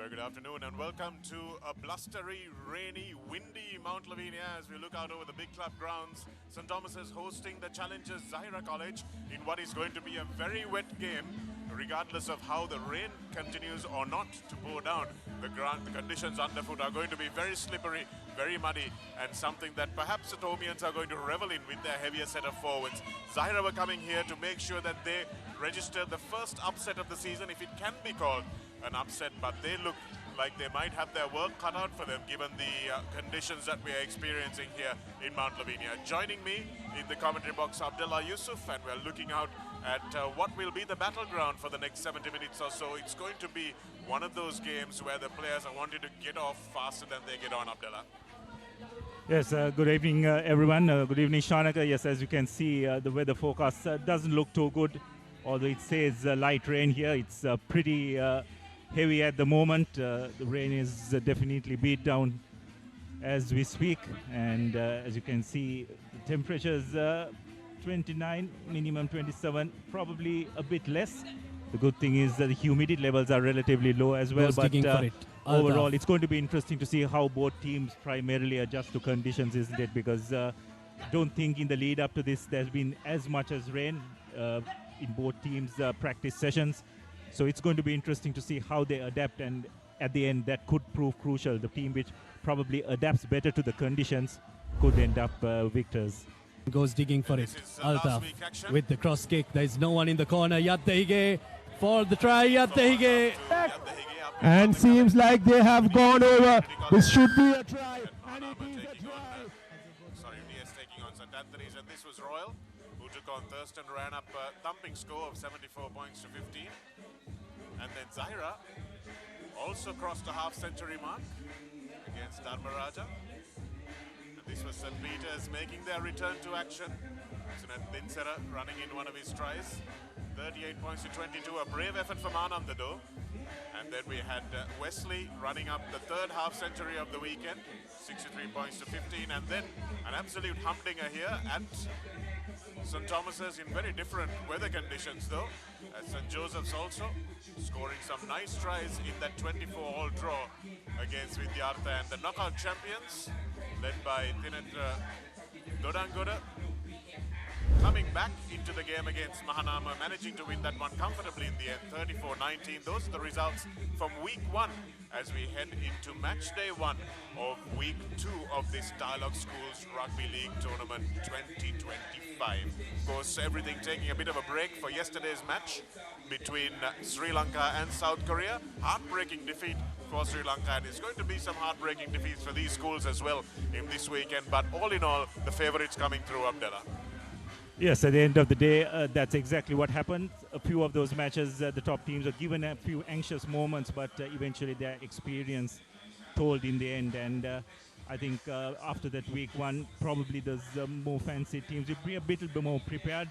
Very good afternoon and welcome to a blustery, rainy, windy Mount Lavinia as we look out over the big club grounds. St. Thomas is hosting the challengers Zahira College in what is going to be a very wet game, regardless of how the rain continues or not to pour down. The conditions underfoot are going to be very slippery, very muddy, and something that perhaps the Tomians are going to revel in with their heavier set of forwards. Zahira were coming here to make sure that they register the first upset of the season, if it can be called an upset, but they look like they might have their work cut out for them given the conditions that we are experiencing here in Mount Lavinia. Joining me in the commentary box, Abdullah Yusuf, and we're looking out at what will be the battleground for the next 70 minutes or so. It's going to be one of those games where the players are wanting to get off faster than they get on, Abdullah. Yes, good evening everyone. Good evening Shanaka. Yes, as you can see, the weather forecast doesn't look too good. Although it says light rain here, it's pretty heavy at the moment. The rain is definitely beat down as we speak, and as you can see, the temperature is 29, minimum 27, probably a bit less. The good thing is that the humidity levels are relatively low as well, but overall it's going to be interesting to see how both teams primarily adjust to conditions, isn't it? Because don't think in the lead up to this there's been as much as rain in both teams' practice sessions. So it's going to be interesting to see how they adapt, and at the end that could prove crucial. The team which probably adapts better to the conditions could end up victors. Goes digging for it. Altaf with the cross kick. There is no one in the corner. Yathehige for the try. Yathehige. And seems like they have gone over. This should be a try. And it is a try. Sorry, DS taking on St. Anthony's, and this was Royal, who took on Thurston, ran up a thumping score of 74 points to 15. And then Zahira also crossed a half-century mark against Dharmaraja. And this was St. Peter's making their return to action. Sunat Dinsera running in one of his tries. 38 points to 22, a brave effort from Ananda though. And then we had Wesley running up the third half-century of the weekend, 63 points to 15. And then an absolute humdinger here at St. Thomas's in very different weather conditions though. St. Joseph's also scoring some nice tries in that 24-all draw against Vidyartha, and the knockout champions led by Thinetra Dodangoda coming back into the game against Mahanama, managing to win that one comfortably in the end, 34-19. Those are the results from week one as we head into match day one of week two of this Dialog Schools Rugby League Tournament 2025. Of course, everything taking a bit of a break for yesterday's match between Sri Lanka and South Korea. Heartbreaking defeat for Sri Lanka, and it's going to be some heartbreaking defeats for these schools as well in this weekend. But all in all, the favorites coming through, Abdullah. Yes, at the end of the day, that's exactly what happened. A few of those matches, the top teams were given a few anxious moments, but eventually their experience told in the end. And I think after that week one, probably those more fancy teams will be a bit more prepared,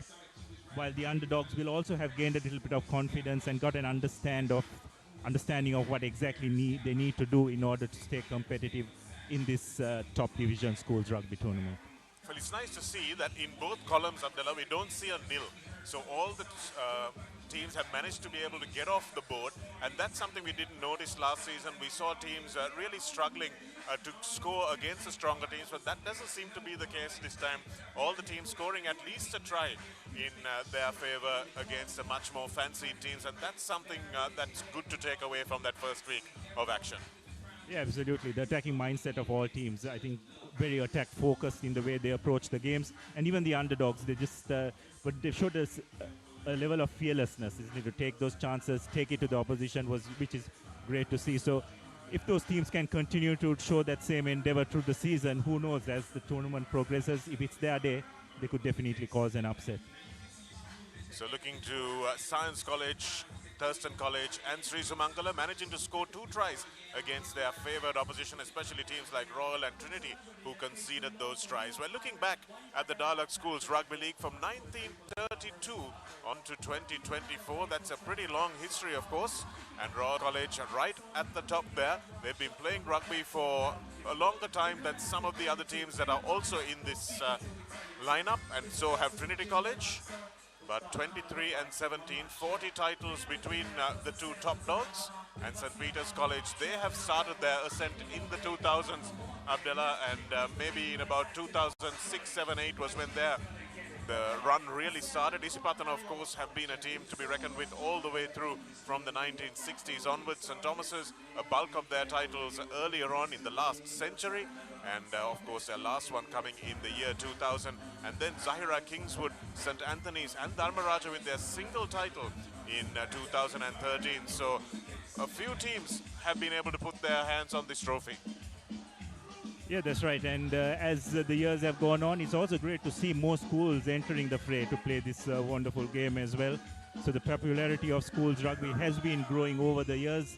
while the underdogs will also have gained a little bit of confidence and got an understanding of what exactly they need to do in order to stay competitive in this top division schools rugby tournament. Well, it's nice to see that in both columns, Abdullah, we don't see a nil. So all the teams have managed to be able to get off the board, and that's something we didn't notice last season. We saw teams really struggling to score against the stronger teams, but that doesn't seem to be the case this time. All the teams scoring at least a try in their favor against the much more fancied teams, and that's something that's good to take away from that first week of action. Yeah, absolutely. The attacking mindset of all teams, I think, very attack focused in the way they approach the games, and even the underdogs, they just but they showed us a level of fearlessness, isn't it, to take those chances, take it to the opposition, which is great to see. So if those teams can continue to show that same endeavor through the season, who knows, as the tournament progresses, if it's their day, they could definitely cause an upset. So looking to Science College, Thurston College and Sri Sumankala managing to score 2 tries against their favoured opposition, especially teams like Royal and Trinity who conceded those tries. We're looking back at the Dialog Schools Rugby League from 1932 on to 2024. That's a pretty long history, of course, and Royal College right at the top there. They've been playing rugby for a longer time than some of the other teams that are also in this lineup, and so have Trinity College. But 23 and 17, 40 titles between the two top dogs. and St. Peter's College, they have started their ascent in the 2000s, Abdullah, and maybe in about 2006, 7, 8 was when the run really started. Isipatana, of course, have been a team to be reckoned with all the way through from the 1960s onwards. St. Thomas's, a bulk of their titles earlier on in the last century, and of course their last one coming in the year 2000. And then Zahira, Kingswood, St. Anthony's and Dharmaraja with their single title in 2013. So a few teams have been able to put their hands on this trophy. Yeah, that's right. And as the years have gone on, it's also great to see more schools entering the fray to play this wonderful game as well. So the popularity of schools rugby has been growing over the years,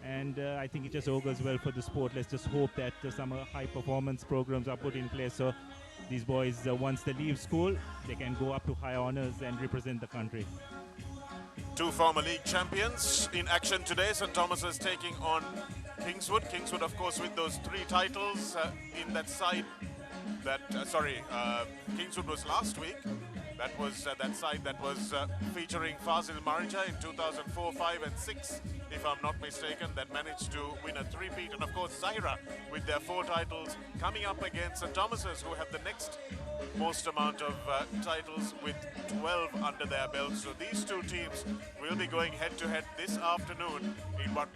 and I think it just augurs well for the sport. Let's just hope that some high performance programs are put in place, so these boys, once they leave school, they can go up to high honors and represent the country. Two former league champions in action today. St. Thomas's taking on Kingswood. Kingswood, of course, with those 3 titles in that side. Kingswood was last week. That was that side that was featuring Fazil Marija in 2004, 5 and 6, if I'm not mistaken, that managed to win a 3-peat. And of course Zahira with their 4 titles coming up against St. Thomas's, who have the next most amount of titles with 12 under their belts. So these two teams will be going head to head this afternoon in what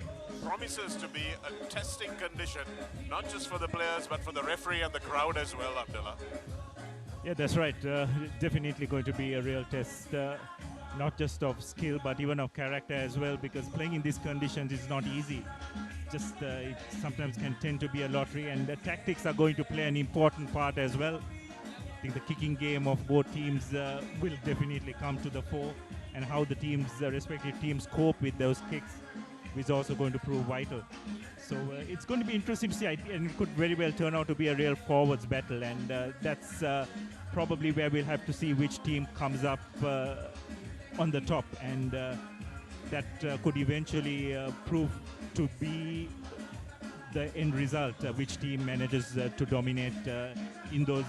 promises to be a testing condition, not just for the players but for the referee and the crowd as well, Abdullah. Yeah, that's right. Definitely going to be a real test, not just of skill but even of character as well, because playing in these conditions is not easy. Just it sometimes can tend to be a lottery, and the tactics are going to play an important part as well. I think the kicking game of both teams will definitely come to the fore, and how the teams, respective teams, cope with those kicks is also going to prove vital. So it's going to be interesting to see, and it could very well turn out to be a real forwards battle, and that's probably where we'll have to see which team comes up on the top, and that could eventually prove to be the end result, which team manages to dominate in those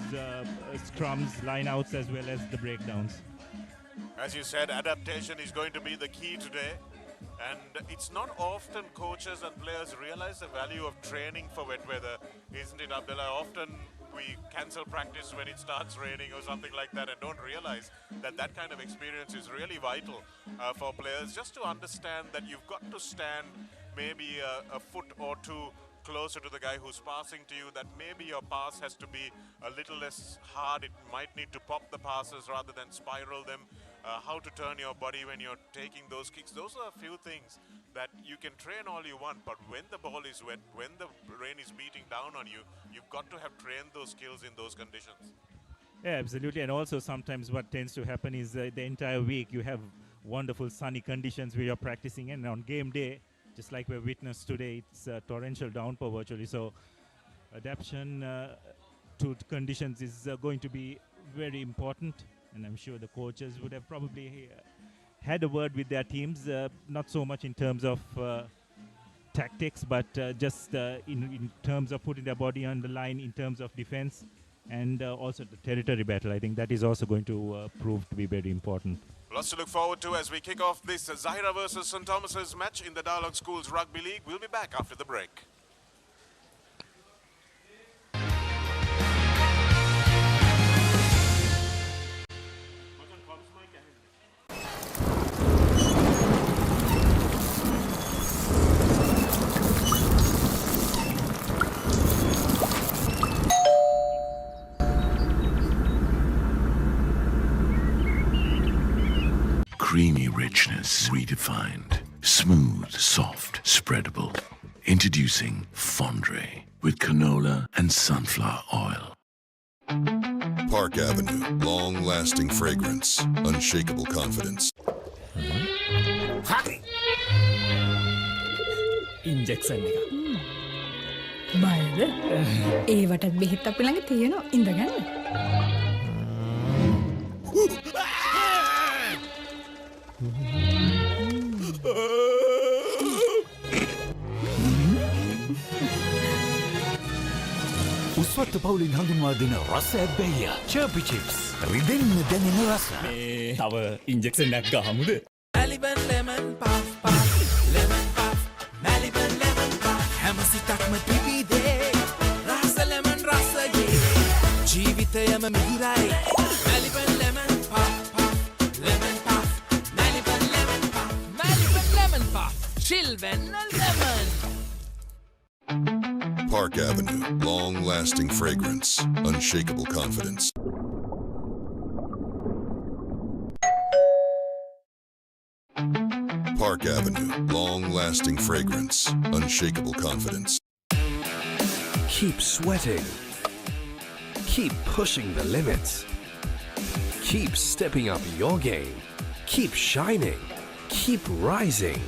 scrums, lineouts, as well as the breakdowns. As you said, adaptation is going to be the key today. And it's not often coaches and players realize the value of training for wet weather, isn't it, Abdullah? Often we cancel practice when it starts raining or something like that, and don't realize that that kind of experience is really vital for players, just to understand that you've got to stand maybe a foot or two closer to the guy who's passing to you, that maybe your pass has to be a little less hard. It might need to pop the passes rather than spiral them. How to turn your body when you're taking those kicks. Those are a few things that you can train all you want, but when the ball is wet, when the rain is beating down on you, you've got to have trained those skills in those conditions. Yeah, absolutely. And also sometimes what tends to happen is the entire week you have wonderful sunny conditions where you're practicing, and on game day, just like we witnessed today, it's torrential downpour virtually. So adaptation to conditions is going to be very important. And I'm sure the coaches would have probably had a word with their teams, not so much in terms of tactics, but just in terms of putting their body on the line, in terms of defense, and also the territory battle. I think that is also going to prove to be very important. Lots to look forward to as we kick off this Zahira versus St. Thomas's match in the Dialog Schools Rugby League. We'll be back after the break. Creamy richness redefined. Smooth, soft, spreadable. Introducing Fondre with canola and sunflower oil. Park Avenue. Long-lasting fragrance. Unshakable confidence. Injection එක. බයද? ඒවටත් බෙහෙත් අපි ළඟ තියෙනවා. ඉඳගන්න. උස්වත්ත පවුලින් හඳුන්වා දෙන රස ඇබ්බැහිය චර්පි chips රිදෙන්න දැනෙන රස තව ඉන්ජෙක්ෂන් එකක් ගහමුද? Alban lemon puff puff, lemon puff, කිවිදේ රස lemon රසගේ ජීවිතයම මිහිරයි Maliban lemon puff puff lemon puff Maliban lemon puff Maliban lemon puff chill when lemon Park Avenue, long-lasting fragrance, unshakable confidence. Park Avenue, long-lasting fragrance, unshakable confidence. Keep sweating. Keep pushing the limits. Keep stepping up your game. Keep shining. Keep rising.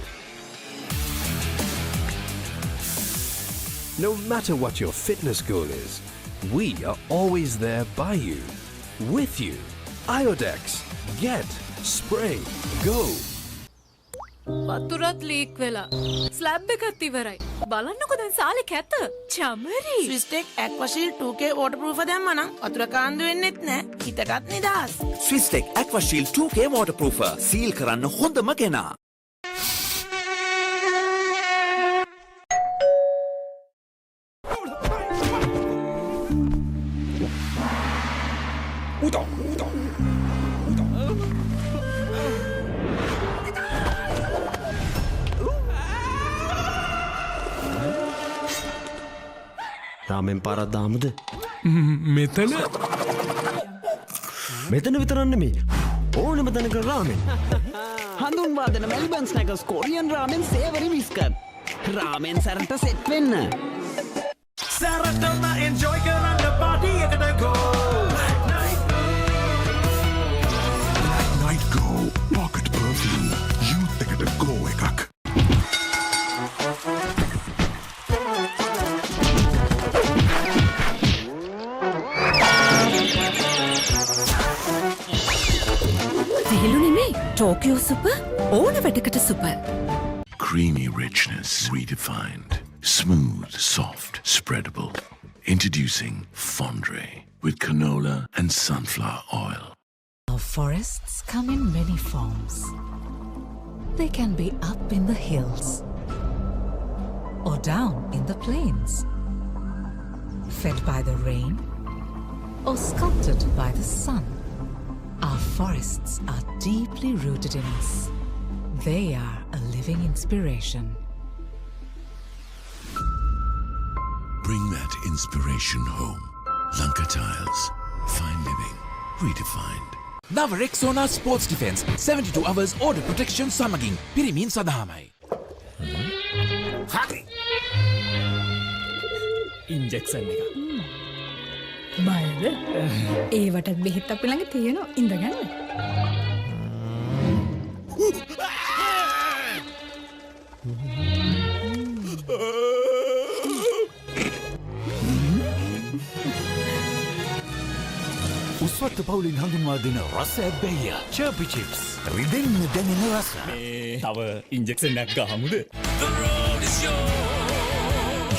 No matter what your fitness goal is, we are always there by you, with you. Iodex, get, spray, go. වතුරත් leak වෙලා slab එකත් ඉවරයි බලන්නකො දැන් සාලේ කැත Chamari ස්විස්ටෙක් ඇක්වාෂීල්ඩ් 2K waterproof දැම්මනම් වතුර කාන්දු වෙන්නෙත් නෑ හිතටත් නිදහස් ස්විස්ටෙක් ඇක්වාෂීල්ඩ් 2K waterproof සීල් කරන්න හොඳම කෙනා රාමෙන් පාරක් දාමුද? මෙතන විතරක් නෙමෙයි. ඕනෙම තැනක රාමෙන්. හඳුන්වාදන මෙල්බන් ස්නැකර්ස් කොරියන් රාමෙන් සේවරි විස්කට්. රාමෙන් සැරට සෙට් වෙන්න. සැරටම එන්ජොයි කරන්න පාටි එකට ගෝ. Night Go Pocket Perfume Youth එකට go එකක්. Tokyo Super ඕන වැඩකට super. Creamy richness redefined. Smooth, soft, spreadable. Introducing Fondre with canola and sunflower oil. Our forests come in many forms. They can be up in the hills or down in the plains, fed by the rain or sculpted by the sun. Our forests are deeply rooted in us. They are a living inspiration. Bring that inspiration home. Lanka Tiles. Fine living. Redefined. Nava Rexona Sports Defense 72 hours order protection සමගින් පිරිමින් සදාමයි. හරි. Injection එක. බයද? ඒවටත් බෙහෙත් අපි ළඟ තියෙනවා ඉඳගන්න. උස්වත්ත පවුලින් හඳුන්වා දෙන රස බැහැය චර්පි චිප්ස් රිදෙන්න දැනෙන රස. තව ඉන්ජෙක්ෂන් එකක් ගහමුද?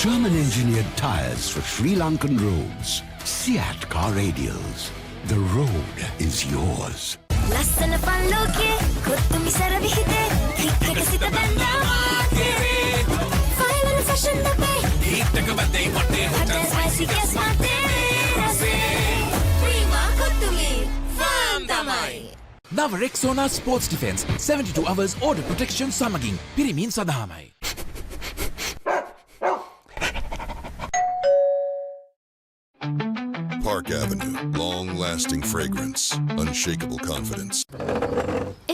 German engineered tires for Sri Lankan roads. Seat car radials. The road is yours. ලස්සන පල්ලෝකේ කොත්තුමි සරවිහිතේ කික්කක සිත බැන්දා ෆයිනල් ෆැෂන් දපේ හිටක බදේ මටේ හොටල් ස්පයිසි ගස් මටේ රසේ ප්‍රීමා කොත්තුමි ෆාම් තමයි Nava Rexona Sports Defense 72 hours order protection සමගින් පිරිමින් සදාමයි. Park Avenue, long-lasting fragrance, unshakable confidence.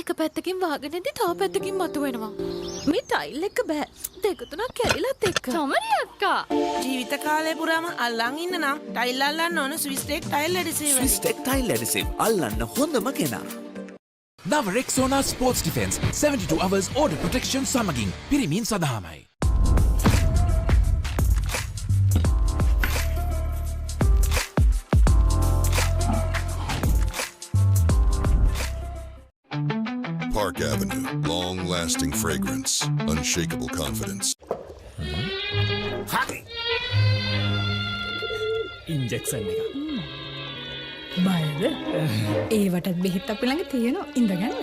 එක පැත්තකින් වාගෙනදී තව පැත්තකින් මතුවෙනවා. මේ ටයිල් එක බෑ. දෙක තුනක් කැඩිලත් එක්ක. චමරි අක්කා. ජීවිත කාලය පුරාම අල්ලන් ඉන්න නම් ටයිල් අල්ලන්න ඕන ස්විස්ටෙක් ටයිල් ඇඩිසිව්. ස්විස්ටෙක් ටයිල් ඇඩිසිව් අල්ලන්න හොඳම කෙනා. Nava Rexona Sports Defense 72 hours order protection සමගින් පිරිමින් සදාමයි. Park Avenue, long-lasting fragrance, unshakable confidence. හරි. ඉන්ජෙක්ෂන් එක. බයද? ඒවටත් බෙහෙත් අපි ළඟ තියෙනවා ඉඳගන්න.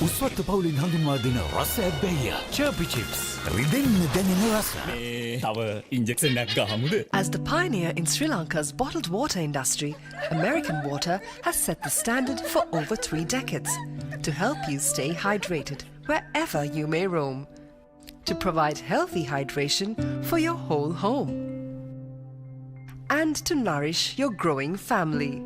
උස්වත්ත පවුලින් හඳුන්වා දෙන රස ඇබ්බැහිය චර්පි චිප්ස් රිදෙන්න දැනෙන රස තව ඉන්ජෙක්ෂන් එකක් ගහමුද? As the pioneer in Sri Lanka's bottled water industry, American Water has set the standard for over 3 decades to help you stay hydrated wherever you may roam, to provide healthy hydration for your whole home, and to nourish your growing family.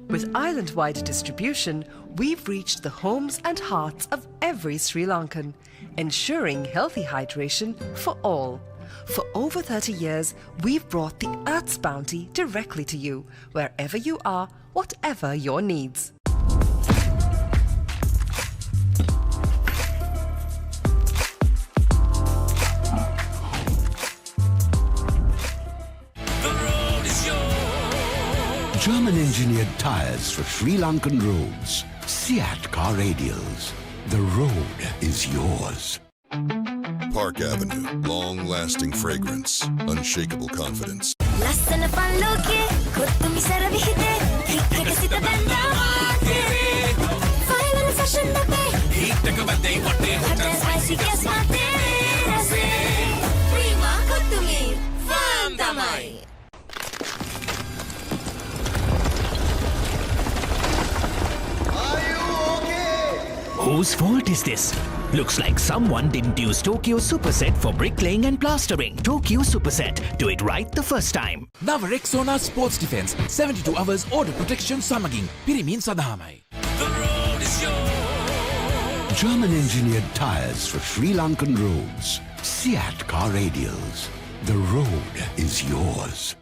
With island-wide distribution, we've reached the homes and hearts of every Sri Lankan, ensuring healthy hydration for all. For over 30 years, we've brought the Earth's bounty directly to you, wherever you are, whatever your needs. German-engineered tyres for Sri Lankan roads. Seat Car Radials. The road is yours. Park Avenue, long-lasting fragrance, unshakable confidence. ලස්සන පල්ලෝකේ කොත්තුමි සර විහිදේ හික් එක සිත බැඳා මාතේ final fashion අපේ හිටක බදේ වටේ hotel spicy ගස් මාතේ රසේ Prima කොත්තුමි ෆාන් තමයි. Whose fault is this? Looks like someone didn't use Tokyo Superset for bricklaying and plastering. Tokyo Superset. Do it right the first time. Now Rexona Sports Defense 72 hours order protection samagin pirimin sadahamai. The road is yours. German-engineered tyres for Sri Lankan roads. Seat Car Radials. The road is yours.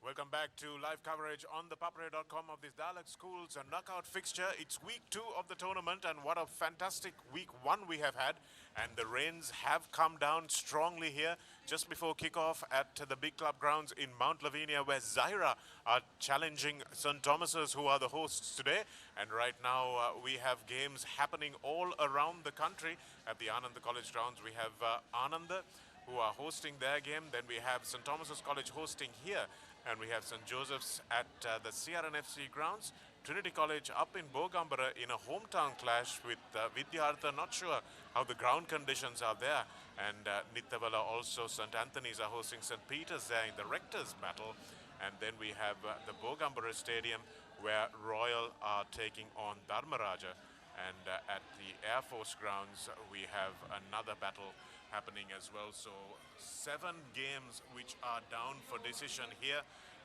Welcome back to live coverage on thepapare.com of this Dialog Schools knockout fixture. It's week 2 of the tournament, and what a fantastic week 1 we have had. And the rains have come down strongly here just before kickoff at the big club grounds in Mount Lavinia, where Zahira are challenging St. Thomas's, who are the hosts today. And right now we have games happening all around the country. At the Ananda College grounds, we have Ananda, who are hosting their game. Then we have St. Thomas's College hosting here. And we have St. Joseph's at the CRNFC grounds. Trinity College up in Bogambara in a hometown clash with Vidyartha. Not sure how the ground conditions are there. And Nittavala also, St. Anthony's are hosting St. Peter's there in the Rector's battle. And then we have the Bogambara Stadium where Royal are taking on Dharmaraja. And at the Air Force grounds, we have another battle happening as well. So 7 games which are down for decision here,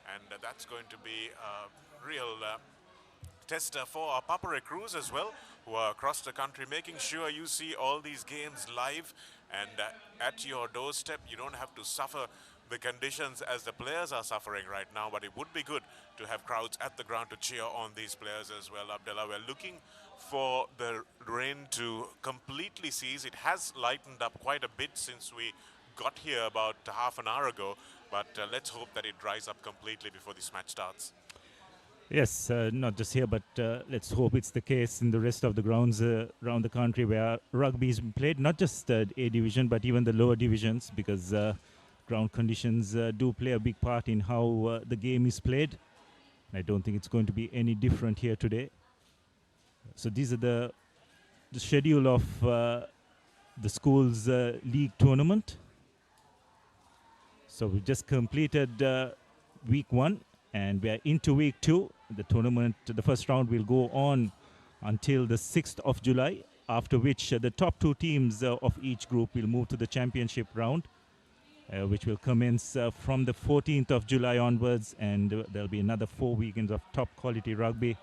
and that's going to be a real tester for our Papare crews as well, who are across the country, making sure you see all these games live and at your doorstep. You don't have to suffer the conditions as the players are suffering right now, but it would be good to have crowds at the ground to cheer on these players as well. Abdullah, we're looking for the rain to completely cease. It has lightened up quite a bit since we got here about half an hour ago, but let's hope that it dries up completely before this match starts. Yes, not just here, but let's hope it's the case in the rest of the grounds around the country where rugby is played, not just A division, but even the lower divisions, because ground conditions do play a big part in how the game is played. I don't think it's going to be any different here today. So these are the schedule of the school's league tournament. So we just completed week 1 and we are into week 2. The tournament, the first round will go on until the 6th of July, after which the top 2 teams of each group will move to the championship round, which will commence from the 14th of July onwards, and there'll be another 4 weekends of top quality rugby,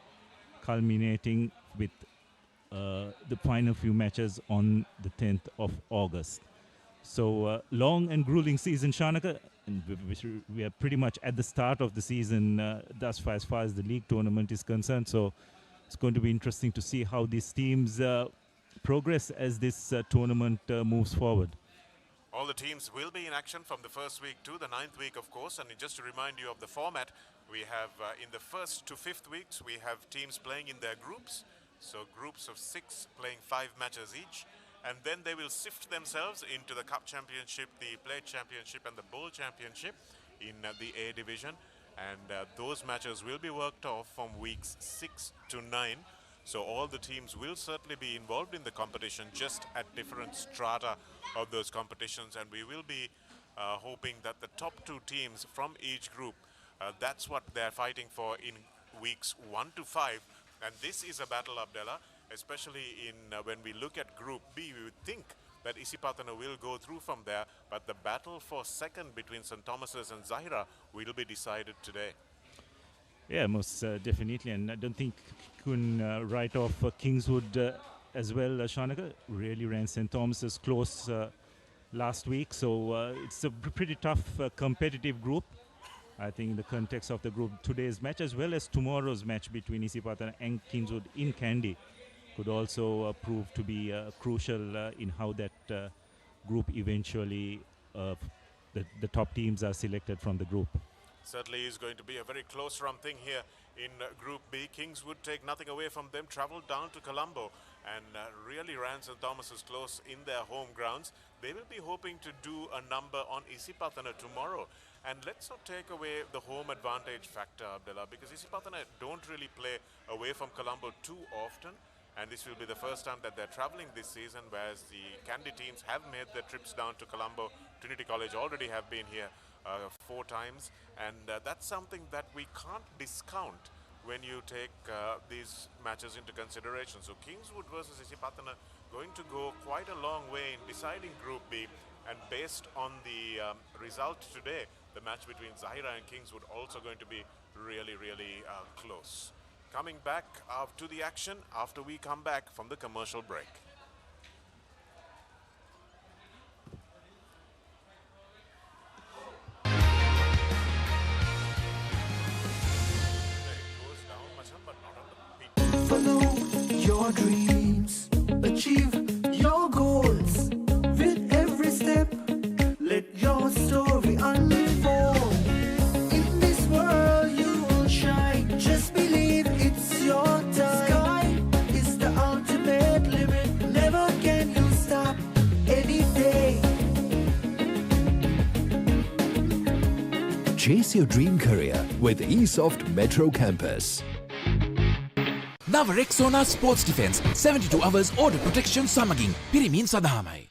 culminating with the final few matches on the 10th of August. So long and grueling season, Shanaka, and we are pretty much at the start of the season thus far as the league tournament is concerned. So it's going to be interesting to see how these teams progress as this tournament moves forward. All the teams will be in action from the first week to the 9th week, of course. And just to remind you of the format, We have in the first to fifth weeks, we have teams playing in their groups. So groups of 6 playing 5 matches each. And then they will sift themselves into the Cup Championship, the Plate Championship and the Bowl Championship in the A division. And those matches will be worked off from weeks 6 to 9. So all the teams will certainly be involved in the competition, just at different strata of those competitions. And we will be hoping that the top 2 teams from each group, that's what they're fighting for in weeks 1 to 5. And this is a battle, Abdullah, especially in when we look at Group B, we would think that Isipatana will go through from there, but the battle for second between St. Thomas's and Zahira will be decided today. Yeah, most definitely, and I don't think you can write off Kingswood as well. Shanaka really ran St. Thomas's close last week, so it's a pretty tough competitive group. I think in the context of the group, today's match as well as tomorrow's match between Isipatana and Kingswood in Kandy could also prove to be crucial in how that group eventually, the top teams are selected from the group. Certainly is going to be a very close run thing here in Group B. Kingswood take nothing away from them, travelled down to Colombo and really ran St. Thomas's close in their home grounds. They will be hoping to do a number on Isipatana tomorrow. And let's not take away the home advantage factor, Abdullah, because Isipatana don't really play away from Colombo too often. And this will be the first time that they're travelling this season, whereas the Kandy teams have made their trips down to Colombo. Trinity College already have been here 4 times. And that's something that we can't discount when you take these matches into consideration. So Kingswood versus Isipatana going to go quite a long way in deciding Group B. And based on the result today, the match between Zahira and Kingswood also going to be really, really close. Coming back to the action after we come back from the commercial break. Follow your dreams, achieve your goals. With every step, let your story unfold. In this world you will shine, just believe it's your time. Sky is the ultimate limit, never can you stop any day. Chase your dream career with eSoft Metro Campus. නව Rexona Sports Defence 72 hours order protection සමගින් පිරිමින් සඳහාමයි.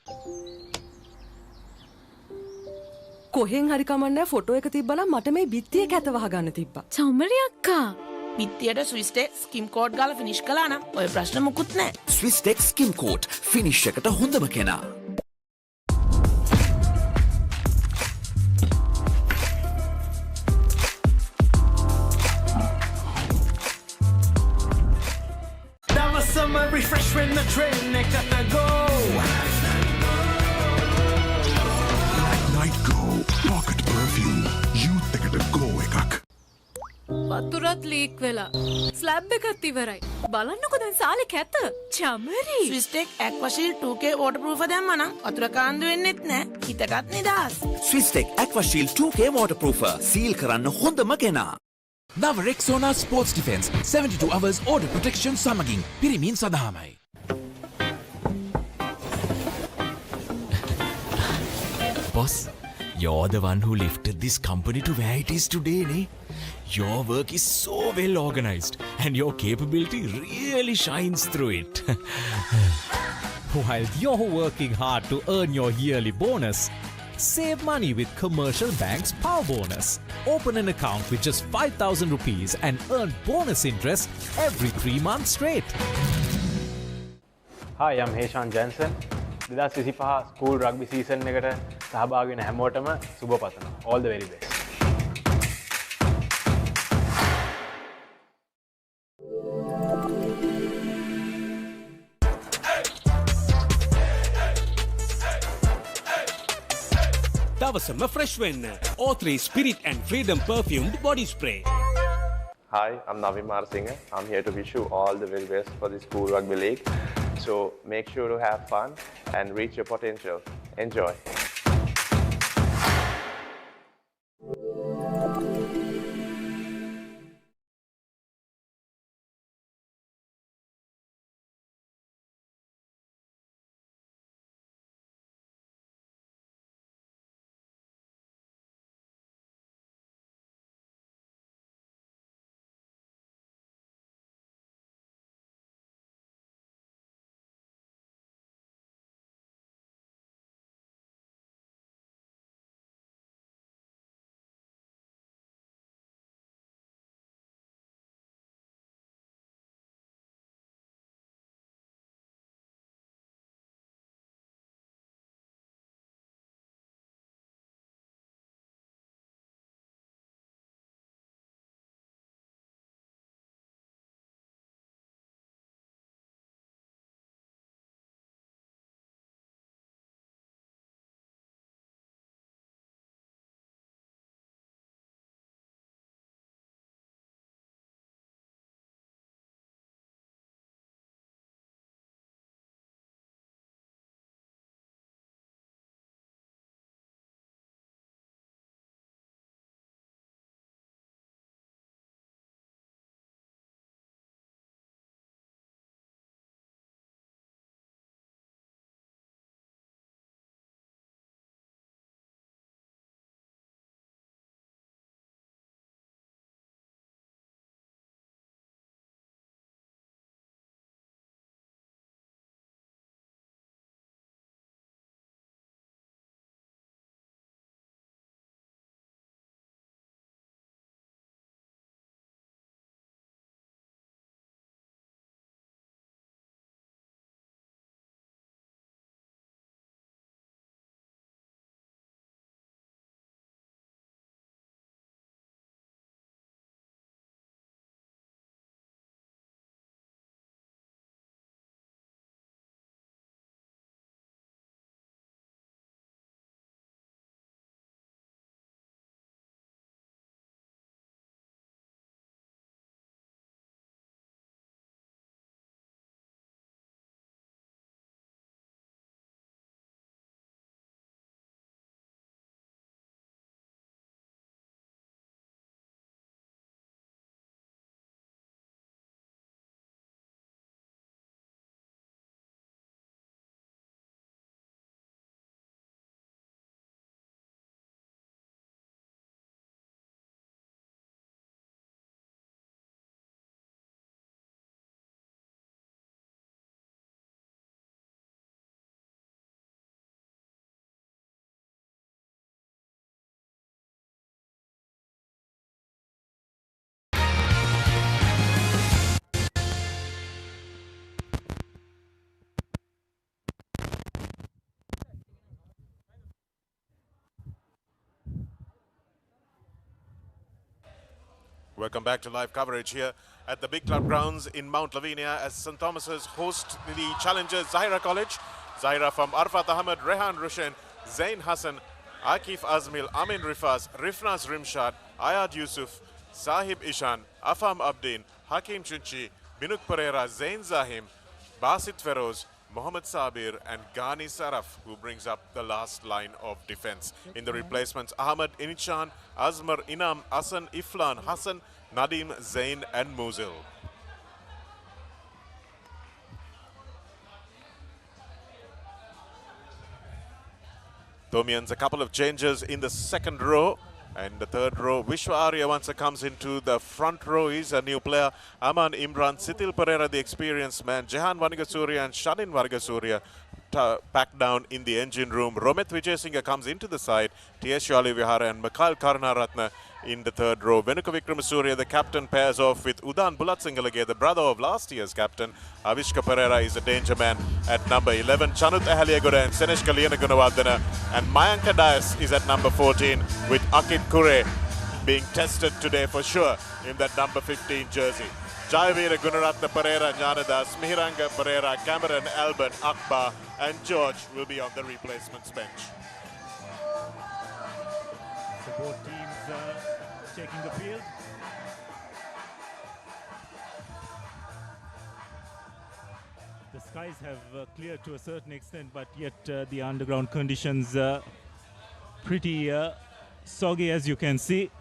කොහෙන් හරි කමන්නේ photo එක තිබ්බනම් මට මේ බිත්තිය කැත වහගන්න තිබ්බා. චෞමරි අක්කා. බිත්තියට ස්විස්ටෙක් ස්කිම් කෝඩ් ගාලා ෆිනිෂ් කළා නම් ඔය ප්‍රශ්න මුකුත් නැහැ. ස්විස්ටෙක් ස්කිම් කෝට් ෆිනිෂ් එකට හොඳම කෙනා. Summer refresh when the train gotta go. Night Go Pocket Perfume. Youth ekata go ekak. වතුරත් ලීක් වෙලා. ස්ලැබ් එකත් ඉවරයි. බලන්නකො දැන් සාලේ කැත. චමරි. ස්විස්ටෙක් ඇක්වාෂීල්ඩ් 2K waterproof දැම්මා නම් වතුර කාන්දු වෙන්නෙත් නැහැ. හිතටත් නිදහස්. ස්විස්ටෙක් ඇක්වාෂීල්ඩ් 2K waterproofer සීල් කරන්න හොඳම කෙනා. නව Rexona Sports Defence 72 hours order protection සමගින් පිරිමින් සඳහාමයි. Boss, you're the one who lifted this company to where it is today, ne? Your work is so well organized and your capability really shines through it. While you're working hard to earn your yearly bonus, save money with Commercial Bank's Power Bonus. Open an account with just 5,000 rupees and earn bonus interest every 3 months straight. Hi, I'm Heshan Jensen. 2025 school rugby season එකට සහභාගී වෙන හැමෝටම සුබ පතනවා. All the very best. දවසම fresh වෙන්න. O3 Spirit and Freedom perfumed body spray. Hi, I'm Navin Marasinghe. I'm here to wish you all the very best for the School Rugby League. So make sure to have fun and reach your potential. Enjoy. Welcome back to live coverage here at the Big Club grounds in Mount Lavinia as St. Thomas's host the challengers Zahira College. Zahira from Arfat Ahmed, Rehan Rushen, Zain Hassan, Akif Azmil, Amin Rifas, Rifnaz Rimshad, Ayad Yusuf, Sahib Ishan, Afam Abdin, Hakim Chunchi, Binuk Pereira, Zain Zahim, Basit Feroz, Mohammad Sabir and Ghani Saraf, who brings up the last line of defense. In the replacements, Ahmed Inichan, Azmar Inam, Asan Iflan, Hassan, Nadim, Zain and Muzil. Thomians, a couple of changes in the second row. And the third row, Vishwa Arya once comes into the front row. He's a new player. Aman Imran, Sitil Pereira, the experienced man. Jehan Vanigasuriya and Shadin Vargasuriya packed down in the engine room. Romit Vijayasinghe comes into the side. T.S. Shali Vihara and Mikhail Karunaratne in the third row. Venuka Vikramasuriya, the captain, pairs off with Udan Bulatsingalage, the brother of last year's captain. Avishka Pereira is a danger man at number 11. Chanut Ahaliagoda and Senesh Kaliyana Gunawardana. And Mayanka Dias is at number 14 with Akit Kure being tested today for sure in that number 15 jersey. Jayavira Gunaratna Pereira, Jnanadas, Mihiranga Pereira, Cameron, Albert, Akbar and George will be on the replacements bench. So both teams taking the field. The skies have cleared to a certain extent, but yet the underground conditions pretty soggy, as you can see.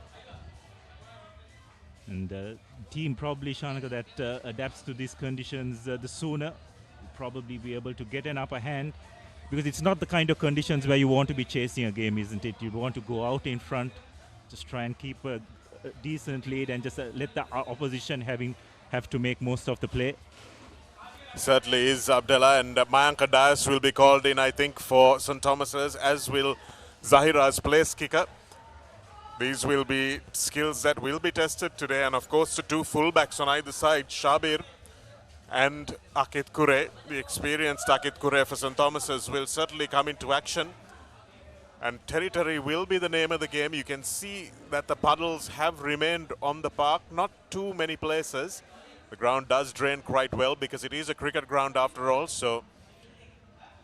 And the team probably, Shanaka, that adapts to these conditions the sooner will probably be able to get an upper hand, because it's not the kind of conditions where you want to be chasing a game, isn't it? You want to go out in front, just try and keep a decent lead and just let the opposition have to make most of the play. Certainly is Abdullah, and Mayanka Dias will be called in, I think, for St. Thomas's, as will Zahira's place kicker. These will be skills that will be tested today, and of course the two fullbacks on either side, Shabir and Akit Kure, the experienced Akit Kure for St. Thomas's, will certainly come into action. And territory will be the name of the game. You can see that the puddles have remained on the park, not too many places. The ground does drain quite well because it is a cricket ground after all, so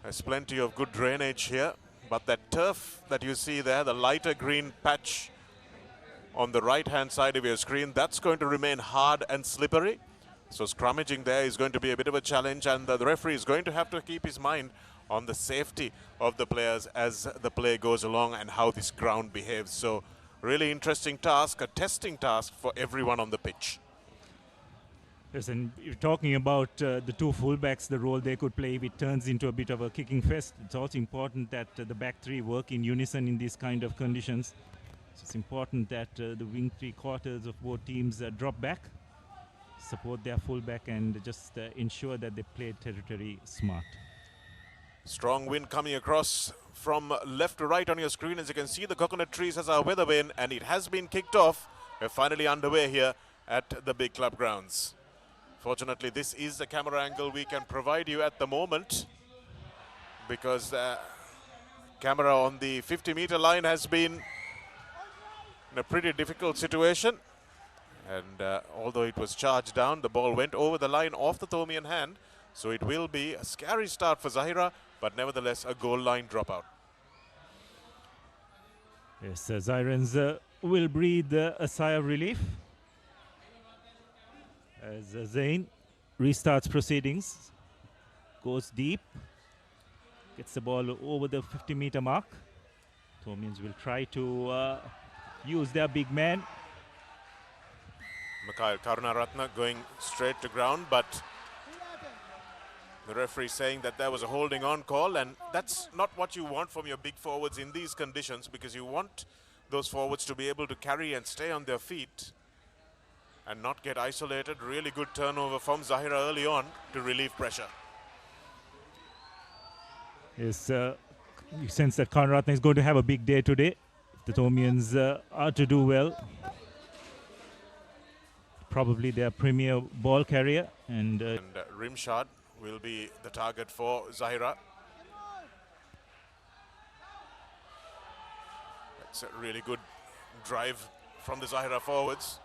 there's plenty of good drainage here. But that turf that you see there, the lighter green patch on the right-hand side of your screen, that's going to remain hard and slippery. So scrummaging there is going to be a bit of a challenge, and the referee is going to have to keep his mind on the safety of the players as the play goes along and how this ground behaves. So really interesting task, a testing task for everyone on the pitch. Yes, and you're talking about the two fullbacks, the role they could play if it turns into a bit of a kicking fest. It's also important that the back three work in unison in these kind of conditions. So it's important that the wing three quarters of both teams drop back, support their fullback and just ensure that they play territory smart. Strong wind coming across from left to right on your screen. As you can see, the coconut trees as our weather vane, and it has been kicked off. We're finally underway here at the Big Club grounds. Fortunately, this is the camera angle we can provide you at the moment, because the camera on the 50-meter line has been in a pretty difficult situation. And although it was charged down, the ball went over the line off the Thomian hand. So it will be a scary start for Zahira, but nevertheless a goal line dropout. Yes, Zahirans will breathe a sigh of relief as Zain restarts proceedings, goes deep, gets the ball over the 50-meter mark. Thomians will try to use their big man. Mikhail Karunaratne going straight to ground, but the referee saying that there was a holding on call, and that's not what you want from your big forwards in these conditions, because you want those forwards to be able to carry and stay on their feet and not get isolated. Really good turnover from Zahira early on to relieve pressure. Yes, you sense that Karunaratne is going to have a big day today. If the Thomians are to do well, probably their premier ball carrier. And Rimshad will be the target for Zahira. It's a really good drive from the Zahira forwards.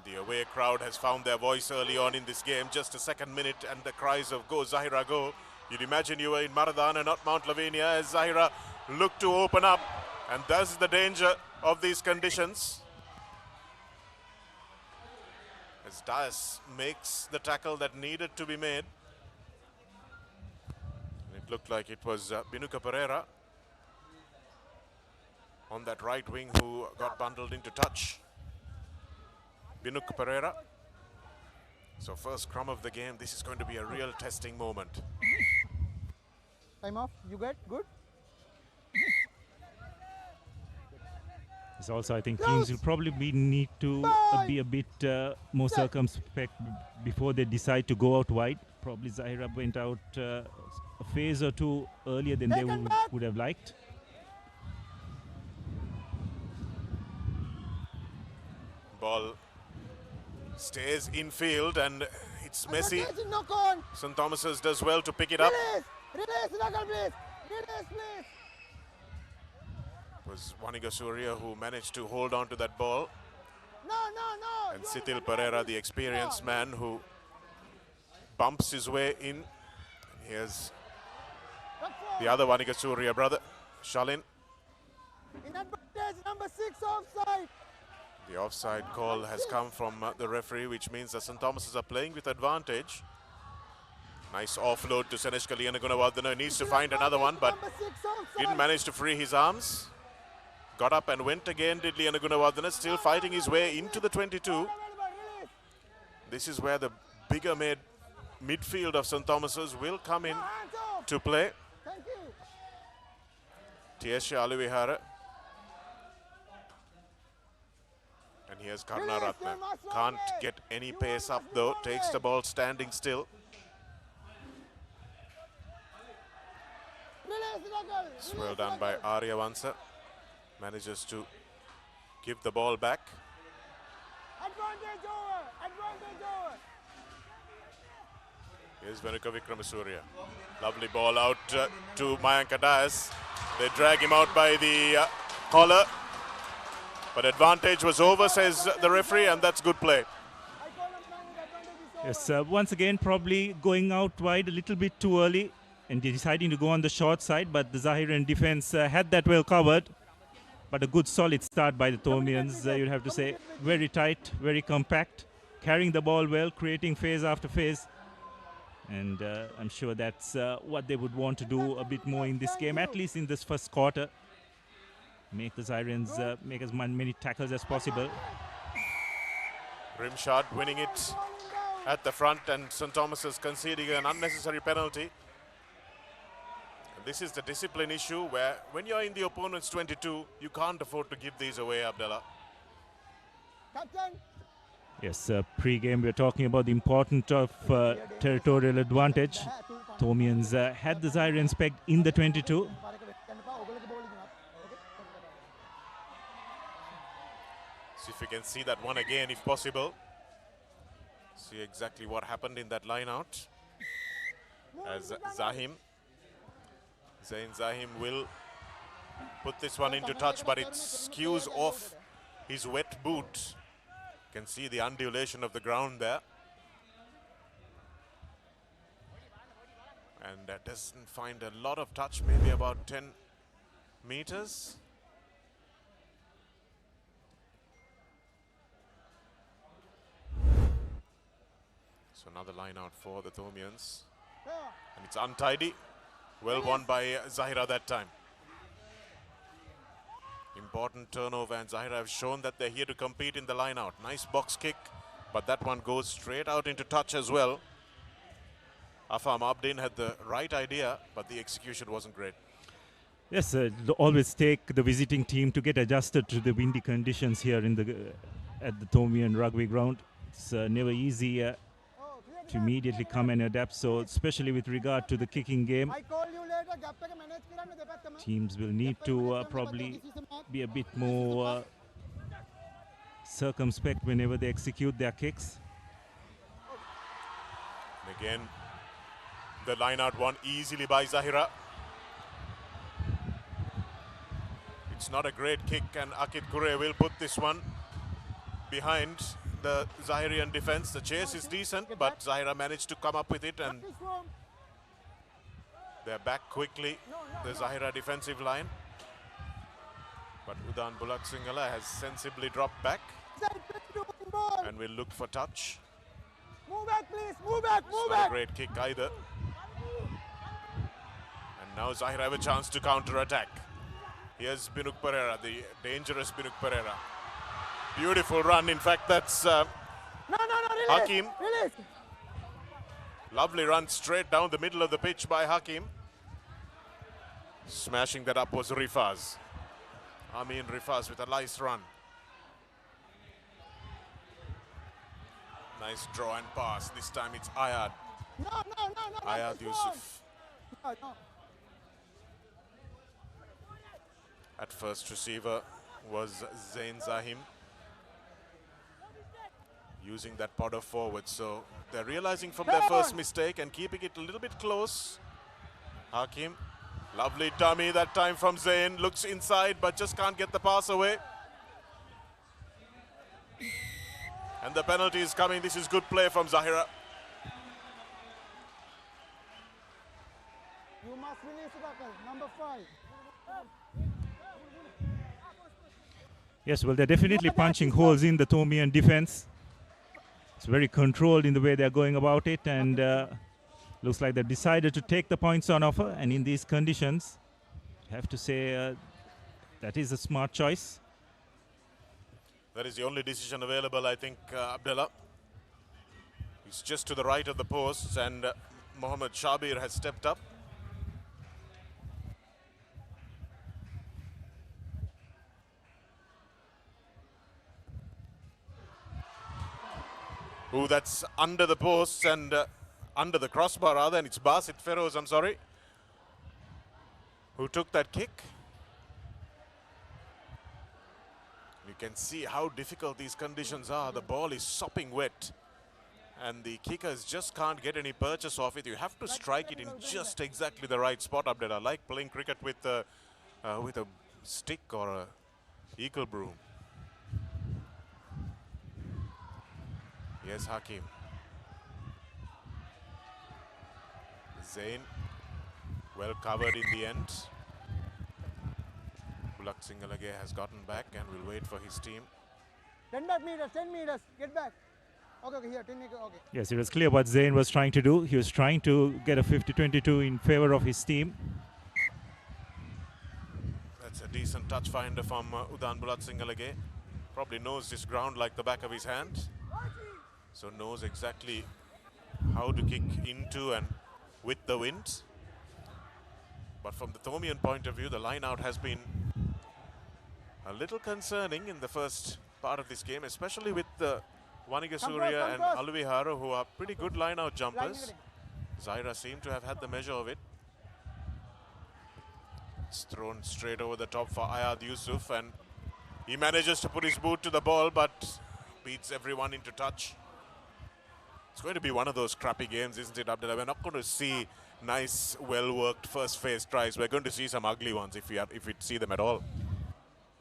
And the away crowd has found their voice early on in this game. Just a second minute and the cries of "Go Zahira, go." You'd imagine you were in Maradana, not Mount Lavinia, as Zahira looked to open up. And that's the danger of these conditions. As Dias makes the tackle that needed to be made. It looked like it was Binuka Pereira on that right wing who got bundled into touch. Binuka Pereira. So first scrum of the game, this is going to be a real testing moment. Time off, you get good? It's also, I think, teams will probably need to be a bit more circumspect before they decide to go out wide. Probably Zahira went out a phase or two earlier than they would have liked. Ball stays in field and it's messy. St. Thomas's does well to pick it up. Release, Nagal, please. Release, please. It was Waniga Surya who managed to hold on to that ball. No. And Sitil Pereira, the experienced man, who bumps his way in. And here's the other Waniga Surya brother, Shalin. In advantage, number 6 offside. The offside call has come from the referee, which means that St. Thomas's are playing with advantage. Nice offload to Senesh Kaliyanagunawardana. Needs to find another one, but didn't manage to free his arms. Got up and went again, did Lianagunawardana, still fighting his way into the 22. This is where the bigger midfield of St. Thomas's will come in to play. Tiesha Alivihara. And here's Karnaratna. Can't get any pace up though, takes the ball standing still. It's well done by Aryavansa. Manages to give the ball back. Advantage over. Here's Venuka Vikramasuriya. Lovely ball out to Mayanka Dias. They drag him out by the collar. But advantage was over, says the referee, and that's good play. Yes, once again, probably going out wide a little bit too early and deciding to go on the short side, but the Zahiran defense had that well covered. But a good solid start by the Thomians, you'd have to say. Very tight, very compact, carrying the ball well, creating phase after phase. And I'm sure that's what they would want to do a bit more in this game, at least in this first quarter. Make the Zahirans make as many tackles as possible. Rimshad winning it at the front, and St. Thomas's conceding an unnecessary penalty. This is the discipline issue where when you're in the opponent's 22, you can't afford to give these away, Abdallah. Captain. Yes, pre-game we're talking about the importance of territorial advantage. Thomians had the Zahirans pegged in the 22. See if we can see that one again if possible. See exactly what happened in that line out. As Zain Zahim will put this one into touch, but it skews off his wet boot. You can see the undulation of the ground there. And doesn't find a lot of touch, maybe about 10 meters. So another line out for the Thomians. And it's untidy. Well won by Zahira that time. Important turnover, and Zahira have shown that they're here to compete in the line out. Nice box kick, but that one goes straight out into touch as well. Afam Abdin had the right idea, but the execution wasn't great. Yes, always take the visiting team to get adjusted to the windy conditions here in at the Thomian rugby ground. It's never easy to immediately come and adapt, so especially with regard to the kicking game, teams will need to probably be a bit more circumspect whenever they execute their kicks. And again, the line out won easily by Zahira. It's not a great kick, and Akid Kure will put this one behind. the Zahirian defense. The chase is decent, but Zahira managed to come up with it, and they're back quickly, the Zahira defensive line. But Udan Bulak Singhala has sensibly dropped back and will look for touch. Move back, please. Move back. Move Not back. a great kick either. And now Zahira have a chance to counter-attack. Here's Binuk Pereira, the dangerous Binuk Pereira. Beautiful run. In fact, that's No, release. Hakim. Release. Lovely run straight down the middle of the pitch by Hakim. Smashing that up was Rifaz. Amin Rifaz with a nice run. Nice draw and pass. This time it's Ayad. No. Ayad Yusuf. No. At first receiver was Zain Zahim. Using that podder forward. So they're realizing from their first mistake and keeping it a little bit close. Hakim. Lovely dummy that time from Zain. Looks inside but just can't get the pass away. And the penalty is coming. This is good play from Zahira. You must release it, number 5. Yes, well, they're definitely punching holes in the Thomian defense. It's very controlled in the way they're going about it, and looks like they've decided to take the points on offer. And in these conditions, I have to say that is a smart choice. That is the only decision available, I think, Abdullah. He's just to the right of the posts, and Mohammad Shabir has stepped up. Ooh, that's under the posts and under the crossbar rather, and it's Basit Feroz, I'm sorry, who took that kick. You can see how difficult these conditions are. The ball is sopping wet and the kickers just can't get any purchase off it. You have to strike it in just exactly the right spot, Abdullah, like playing cricket with a stick or a eagle broom. Yes, Hakim. Zain, well covered in the end. Bulak Singalage has gotten back and will wait for his team. 10 meters, 10 meters, get back. Okay, here, 10 meters, okay. Yes, it was clear what Zain was trying to do. He was trying to get a 50-22 in favor of his team. That's a decent touch finder from Udan Bulak Singalage. Probably knows this ground like the back of his hand. So knows exactly how to kick into and with the wind. But from the Thomian point of view, the line out has been a little concerning in the first part of this game, especially with Waniga Surya and Alvihara, who are pretty good line out jumpers. Zahira seemed to have had the measure of it. It's thrown straight over the top for Ayad Yusuf, and he manages to put his boot to the ball but beats everyone into touch. It's going to be one of those crappy games, isn't it, Abdullah? We're not going to see nice, well-worked first phase tries. We're going to see some ugly ones if we see them at all.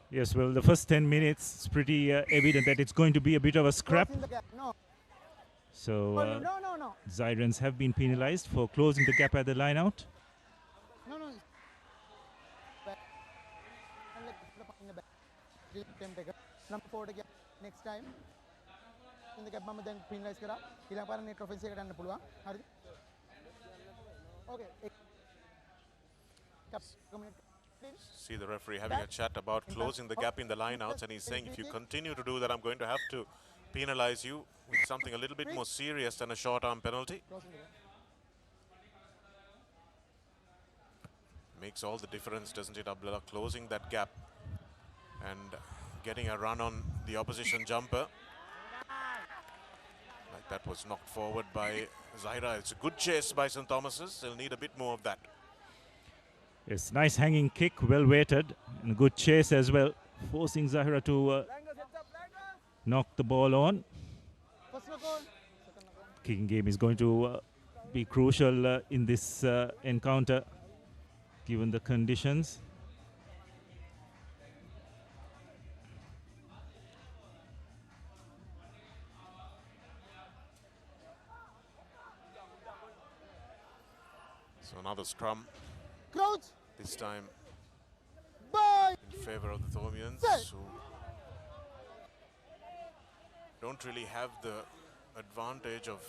Yes, well, the first 10 minutes, it's pretty evident that it's going to be a bit of a scrap. So, Zahirans have been penalized for closing the gap at the line-out. Number 4 to get next time. In the gap, mama then penalize kara. Ila para net offense ka danna puluwa. Okay. See the referee having a chat about closing the gap in the line-outs, and he's saying if you continue to do that, I'm going to have to penalize you with something a little bit more serious than a short-arm penalty. Makes all the difference, doesn't it, Abdullah? Closing that gap and getting a run on the opposition jumper. Like that was knocked forward by Zahira. It's a good chase by St. Thomas's. They'll need a bit more of that. Yes, nice hanging kick, well weighted, and a good chase as well, forcing Zahira to knock the ball on. Kicking game is going to be crucial in this encounter, given the conditions. So another scrum. Crouch. This time Bye. in favor of the Thomians, who don't really have the advantage of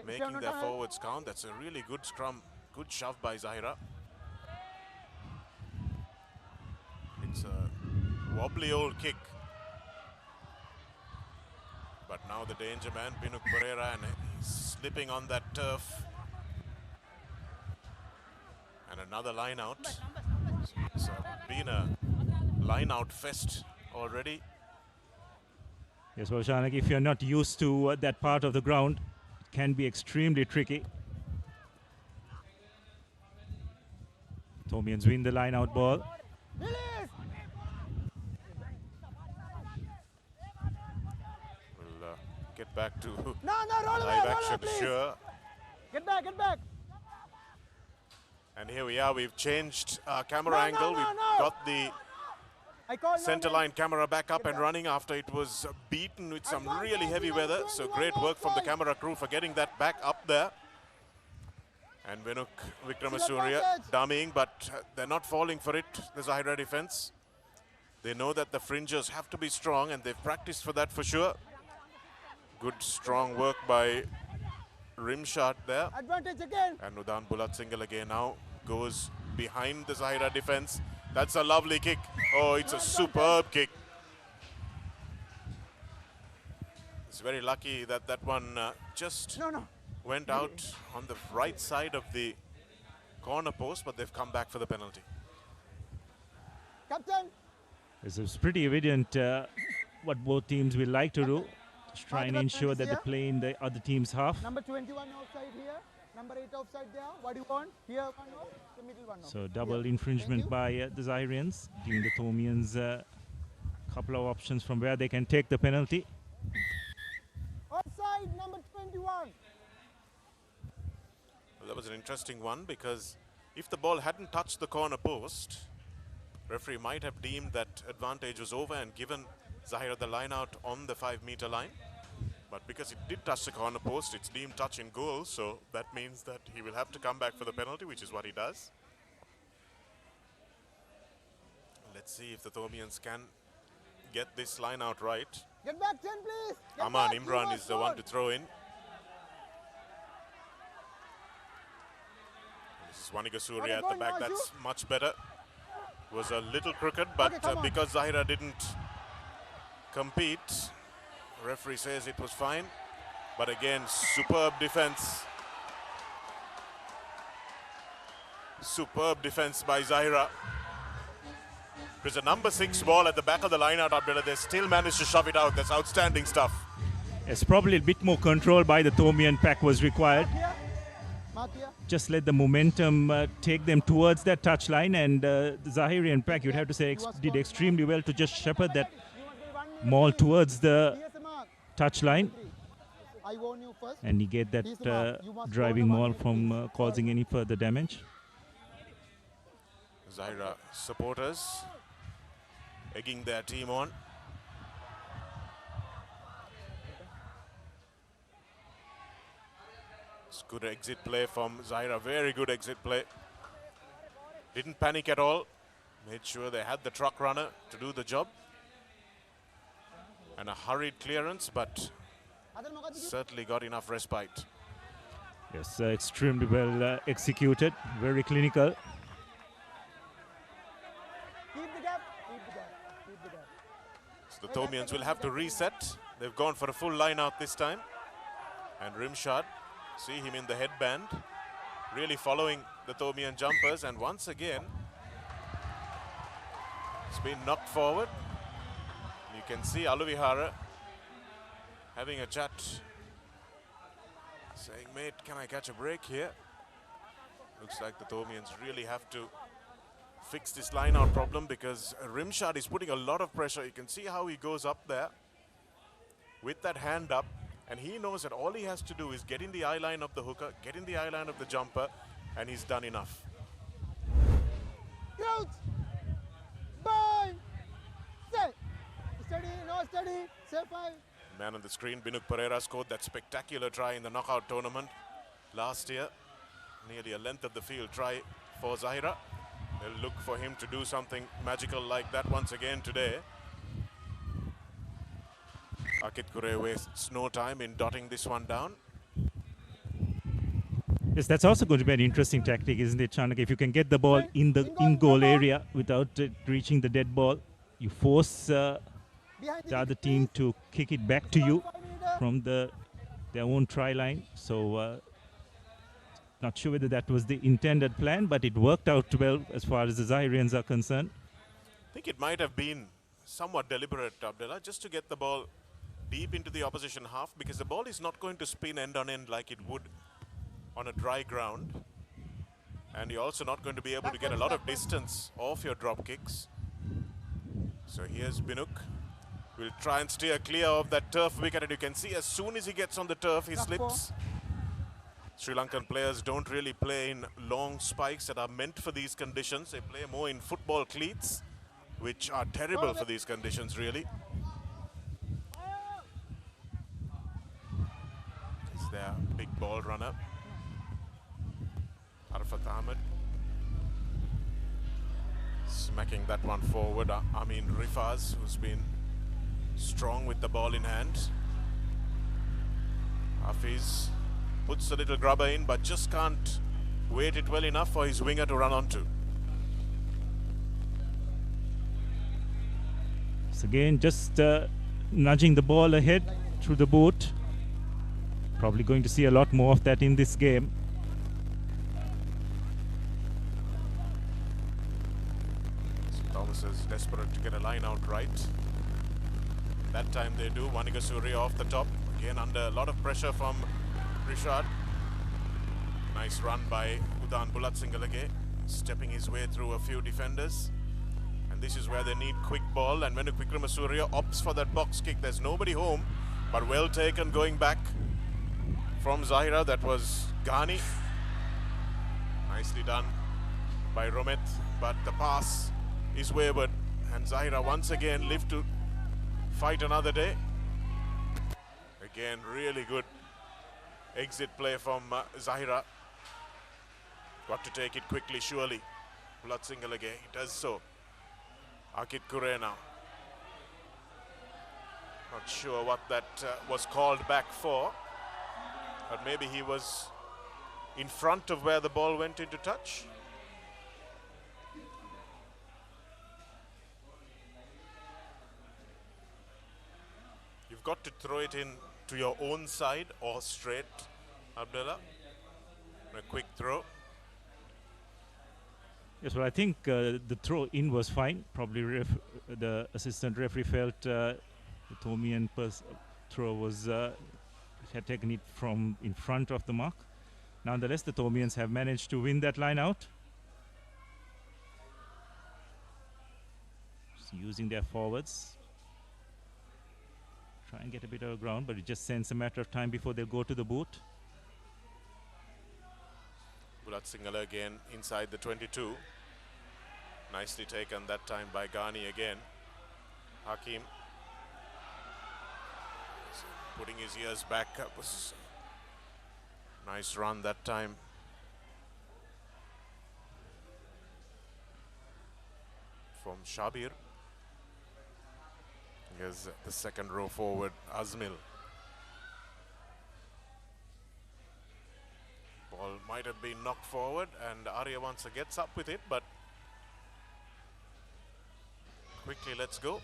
making their forwards count. That's a really good scrum. Good shove by Zahira. It's a wobbly old kick. But now the danger man, Binuk Pereira, and he's slipping on that turf. And another line out. It's been a line out fest already. Yes, well, Shanak, if you're not used to that part of the ground, it can be extremely tricky. Thomians win the line out ball. We'll get back to live action, sure. Get back, get back. And here we are, we've changed our camera angle. We've got the center line camera back up and running after it was beaten with some really heavy weather. So great work from the camera crew for getting that back up there. And Venuk Vikramasuriya dummying, but they're not falling for it, the Zahira defense. They know that the fringes have to be strong and they've practiced for that for sure. Good strong work by Rimshot there. Advantage again. And Udan Bulat Singhal again now goes behind the Zahira defense. That's a lovely kick. Oh, it's a superb kick. It's very lucky that that one just went out on the right side of the corner post, but they've come back for the penalty. Captain. It's pretty evident what both teams will like to do. Just try and ensure that they play in the other team's half. Number 21 outside here. Number 8 outside there. What do you want? Here one off, the middle one off. So double infringement by the Zahirians, giving the Thomians a couple of options from where they can take the penalty. Offside, number 21. Well, that was an interesting one because if the ball hadn't touched the corner post, referee might have deemed that advantage was over and given Zahira the line out on the 5-meter line. But because it did touch the corner post, it's deemed touch in goal, so that means that he will have to come back for the penalty, which is what he does. Let's see if the Thomians can get this line out right. Get back 10, please. Get Aman back. Imran is the one to throw in. This is Wanika Surya at the back. That's much better. Was a little crooked, but because Zahira didn't compete, referee says it was fine. But again, superb defense. Superb defense by Zahira. There's a number 6 ball at the back of the line out, Abdullah. They still managed to shove it out. That's outstanding stuff. It's probably a bit more control by the Thomian pack was required. Just let the momentum take them towards that touchline, and the Zahirian pack, you'd have to say, did extremely well to just shepherd that maul towards the touchline and negate that driving maul from causing any further damage. Zahira supporters egging their team on. It's good exit play from Zahira, very good exit play. Didn't panic at all, made sure they had the truck runner to do the job. And a hurried clearance, but certainly got enough respite. Yes, extremely well executed, very clinical. So the Thomians will have to reset. They've gone for a full line out this time. And Rimshad, see him in the headband, really following the Thomian jumpers. And once again, it's been knocked forward. You can see Aluvihara having a chat, saying, mate, can I catch a break here? Looks like the Thomians really have to fix this line-out problem because Rimshad is putting a lot of pressure. You can see how he goes up there with that hand up, and he knows that all he has to do is get in the eye line of the hooker, get in the eye line of the jumper, and he's done enough. Out! Bye! Stay! Steady, no steady, say 5. Man on the screen, Binuk Pereira scored that spectacular try in the knockout tournament last year. nearly a length of the field try for Zahira. They'll look for him to do something magical like that once again today. Akit Kure wastes no time in dotting this one down. Yes, that's also going to be an interesting tactic, isn't it, Chanaka? If you can get the ball in the in-goal area without reaching the dead ball, you force the other team to kick it back to you from their own try line. So, not sure whether that was the intended plan, but it worked out well as far as the Zahirians are concerned. I think it might have been somewhat deliberate, Abdullah, just to get the ball deep into the opposition half, because the ball is not going to spin end on end like it would on a dry ground, and you're also not going to be able to get a lot of distance off your drop kicks. So here's Binuk. Will try and steer clear of that turf wicket, and you can see as soon as he gets on the turf, he slips. Sri Lankan players don't really play in long spikes that are meant for these conditions. They play more in football cleats, which are terrible for these conditions, really. Is there a big ball runner? Arfat Ahmed smacking that one forward. Amin Rifaz, who's been strong with the ball in hand. Hafiz puts a little grubber in, but just can't weight it well enough for his winger to run onto. So again, just nudging the ball ahead through the boot. Probably going to see a lot more of that in this game. Thomas is desperate to get a line out right. That time they do. Wanika Surya off the top. Again under a lot of pressure from Rishad. Nice run by Udan Bulatsingalage, stepping his way through a few defenders. And this is where they need quick ball. And when Wickramasuriya opts for that box kick, there's nobody home. But well taken going back from Zahira. That was Ghani. Nicely done by Romit. But the pass is wayward. And Zahira once again live to fight another day. Again, really good exit play from Zahira. Got to take it quickly, surely. Bulatsingalage, he does so. Akit Kure now. Not sure what that was called back for, but maybe he was in front of where the ball went into touch. You've got to throw it in to your own side or straight, Abdullah. A quick throw. Yes, well, I think the throw in was fine. Probably the assistant referee felt the Thomian throw was had taken it from in front of the mark. Nonetheless, the Thomians have managed to win that line out. So using their forwards. Try and get a bit of ground, but it just sends a matter of time before they'll go to the boot. Bulat Singhala again inside the 22. Nicely taken that time by Ghani again. Hakim putting his ears back. Was nice run that time. From Shabir. Here's the second row forward, Azmil. Ball might have been knocked forward and Aryavansa gets up with it, but quickly let's go.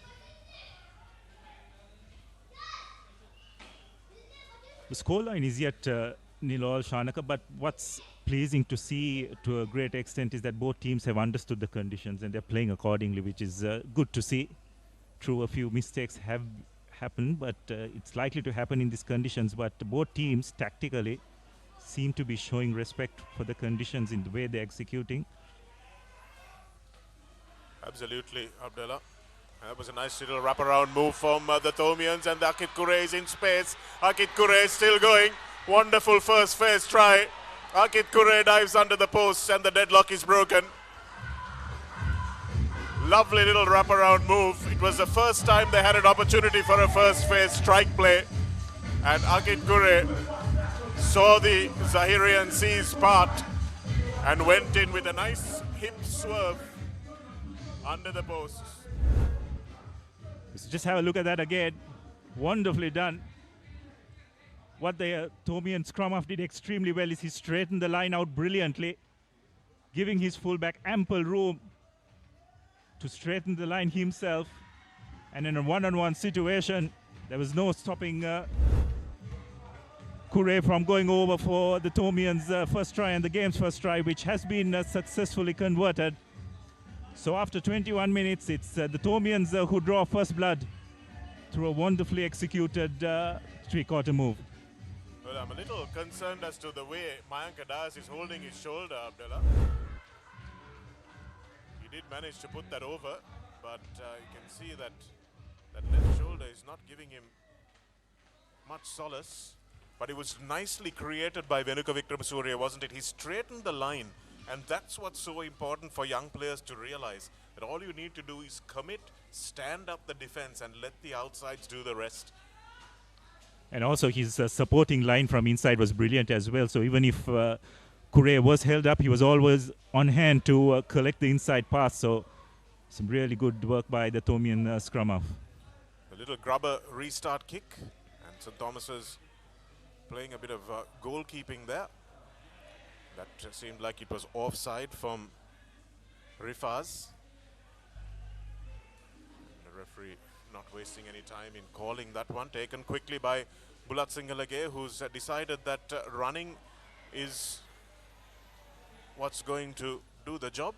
The scoreline is yet 0-0 Shanaka, but what's pleasing to see to a great extent is that both teams have understood the conditions and they're playing accordingly, which is good to see. True, a few mistakes have happened, but it's likely to happen in these conditions. But both teams tactically seem to be showing respect for the conditions in the way they're executing. Absolutely, Abdullah. That was a nice little wraparound move from the Thomians, and the Akit Kure is in space. Akit Kure still going. Wonderful first phase try. Akit Kure dives under the post and the deadlock is broken. Lovely little wraparound move. It was the first time they had an opportunity for a first phase strike play. And Akit Kure saw the Zahirian seas part and went in with a nice hip swerve under the posts. Let's just have a look at that again. Wonderfully done. What the Tomian scrum-half did extremely well is he straightened the line out brilliantly, giving his fullback ample room to straighten the line himself. And in a one-on-one situation, there was no stopping Kure from going over for the Tomians' first try and the game's first try, which has been successfully converted. So after 21 minutes, it's the Tomians who draw first blood through a wonderfully executed three-quarter move. Well, I'm a little concerned as to the way Mayank Das is holding his shoulder, Abdullah. He did manage to put that over, but you can see that that left shoulder is not giving him much solace. But it was nicely created by Venuka Wickramasuriya, wasn't it? He straightened the line, and that's what's so important for young players to realize, that all you need to do is commit, stand up the defense, and let the outsides do the rest. And also his supporting line from inside was brilliant as well. So even if Kure was held up, he was always on hand to collect the inside pass. So some really good work by the Tomian scrum-half. A little grubber restart kick, and St. Thomas's playing a bit of goalkeeping there. That seemed like it was offside from Rifaz. The referee not wasting any time in calling that one. Taken quickly by Bulat Singalage, who's decided that running is what's going to do the job.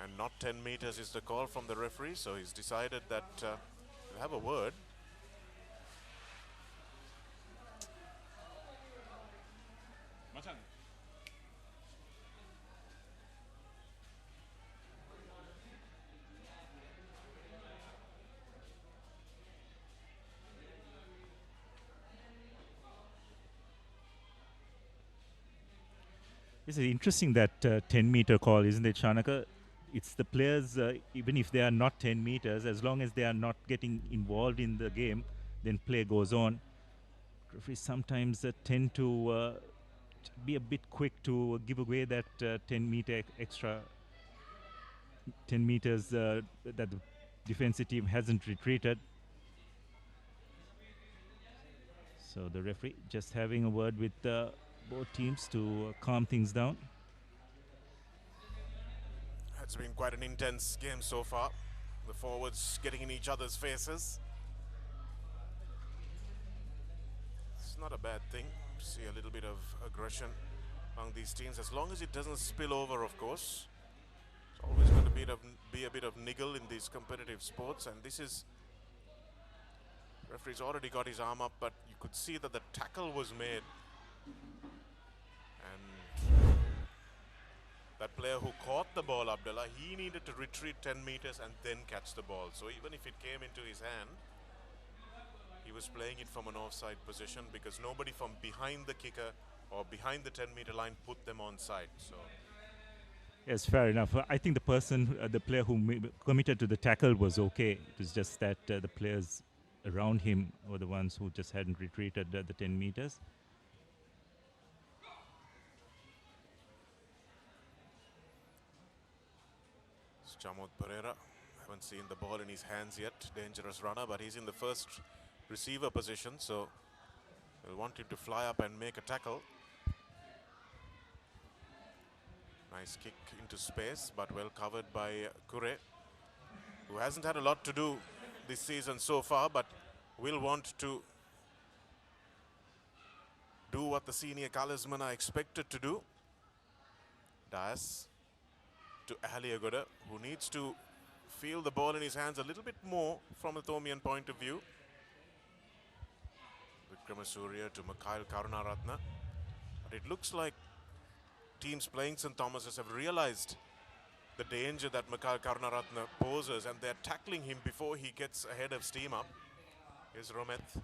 And not 10 meters is the call from the referee, so he's decided that we'll have a word. It's interesting that 10-meter call, isn't it, Shanaka? It's the players, even if they are not 10 meters, as long as they are not getting involved in the game, then play goes on. Referees sometimes tend to be a bit quick to give away that 10-meter extra 10 meters that the defensive team hasn't retreated. So the referee just having a word with both teams to calm things down. It's been quite an intense game so far. The forwards getting in each other's faces. It's not a bad thing to see a little bit of aggression among these teams, as long as it doesn't spill over, of course. It's always going to be a bit of niggle in these competitive sports, and this is... Referee's already got his arm up, but you could see that the tackle was made. And that player who caught the ball, Abdullah, he needed to retreat 10 meters and then catch the ball. So even if it came into his hand, he was playing it from an offside position because nobody from behind the kicker or behind the 10-meter line put them on side. So yes, fair enough. I think the person, the player who committed to the tackle was okay. It was just that the players around him were the ones who just hadn't retreated the 10 meters. Chamod Pereira, haven't seen the ball in his hands yet. Dangerous runner, but he's in the first receiver position, so they'll want him to fly up and make a tackle. Nice kick into space, but well covered by Kure, who hasn't had a lot to do this season so far, but will want to do what the senior colorsmen are expected to do. Das to Ahaliagoda, who needs to feel the ball in his hands a little bit more from a Tomian point of view. Wickramasuriya to Mikhail Karunaratne. But it looks like teams playing St. Thomas's have realized the danger that Mikhail Karunaratne poses, and they're tackling him before he gets ahead of steam up. Here's Rometh.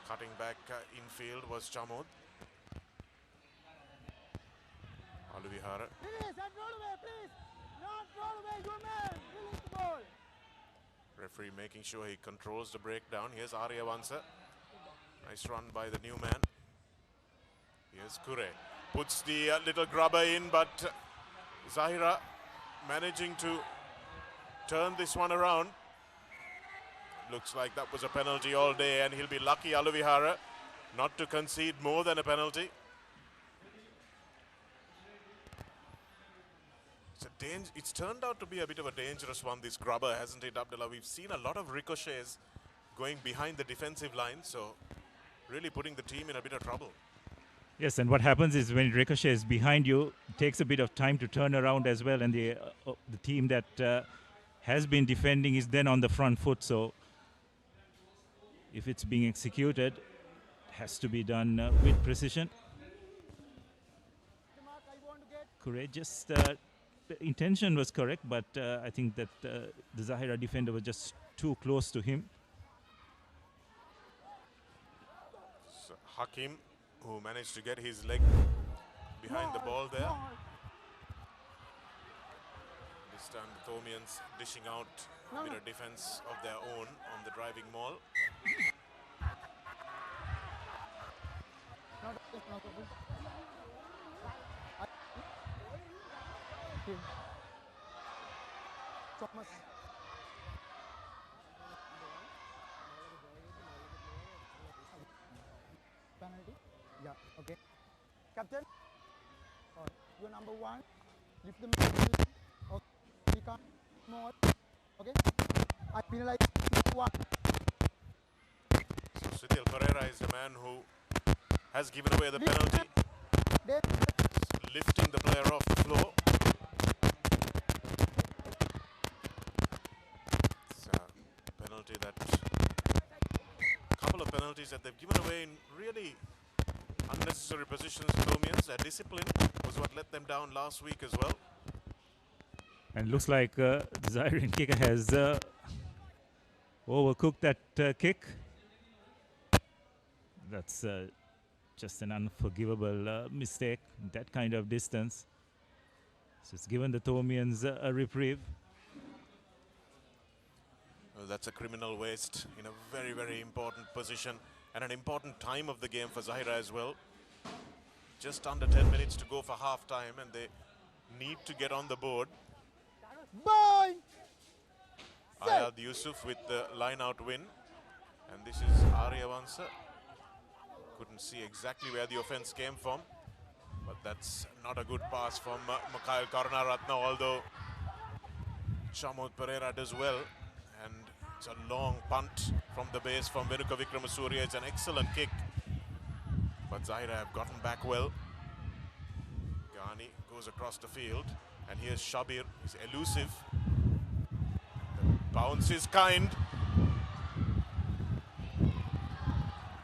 Cutting back infield was Chamod. Aluvihara. Referee making sure he controls the breakdown. Here's Arya Vansa. Nice run by the new man. Here's Kure. Puts the little grubber in, but Zahira managing to turn this one around. Looks like that was a penalty all day, and he'll be lucky, Alavihara, not to concede more than a penalty. It's turned out to be a bit of a dangerous one, this grubber, hasn't it, Abdullah? We've seen a lot of ricochets going behind the defensive line, so really putting the team in a bit of trouble. Yes, and what happens is when it ricochets behind you, it takes a bit of time to turn around as well, and the team that has been defending is then on the front foot, so if it's being executed, it has to be done with precision. Courageous. The intention was correct, but I think that the Zahira defender was just too close to him. So Hakim, who managed to get his leg behind the ball there. This time the Thomians dishing out a bit of defense of their own on the driving maul. Thomas. Penalty? Yeah, okay. Captain, you're number 1. Lift the middle. Okay. We can't more. Okay. I penalize 1. So Siddhil Pereira is the man who has given away the penalty. Lifting the player off the floor. It's a penalty that, a couple of penalties that they've given away in really unnecessary positions. Thomians, their discipline was what let them down last week as well. And looks like the Zairian kicker has overcooked that kick. That's just an unforgivable mistake, that kind of distance. So it's given the Thomians a reprieve. Well, that's a criminal waste in a very, very important position and an important time of the game for Zahira as well. Just under 10 minutes to go for half time, and they need to get on the board. Bye! Ayad Yusuf with the line-out win. And this is Aryavansa. Couldn't see exactly where the offense came from, but that's not a good pass from Mikhail Karunaratne, although Shamod Pereira does well. And it's a long punt from the base from Venuka Vikramasuriya. It's an excellent kick, but Zahira have gotten back well. Ghani goes across the field, and here's Shabir. He's elusive. The bounce is kind.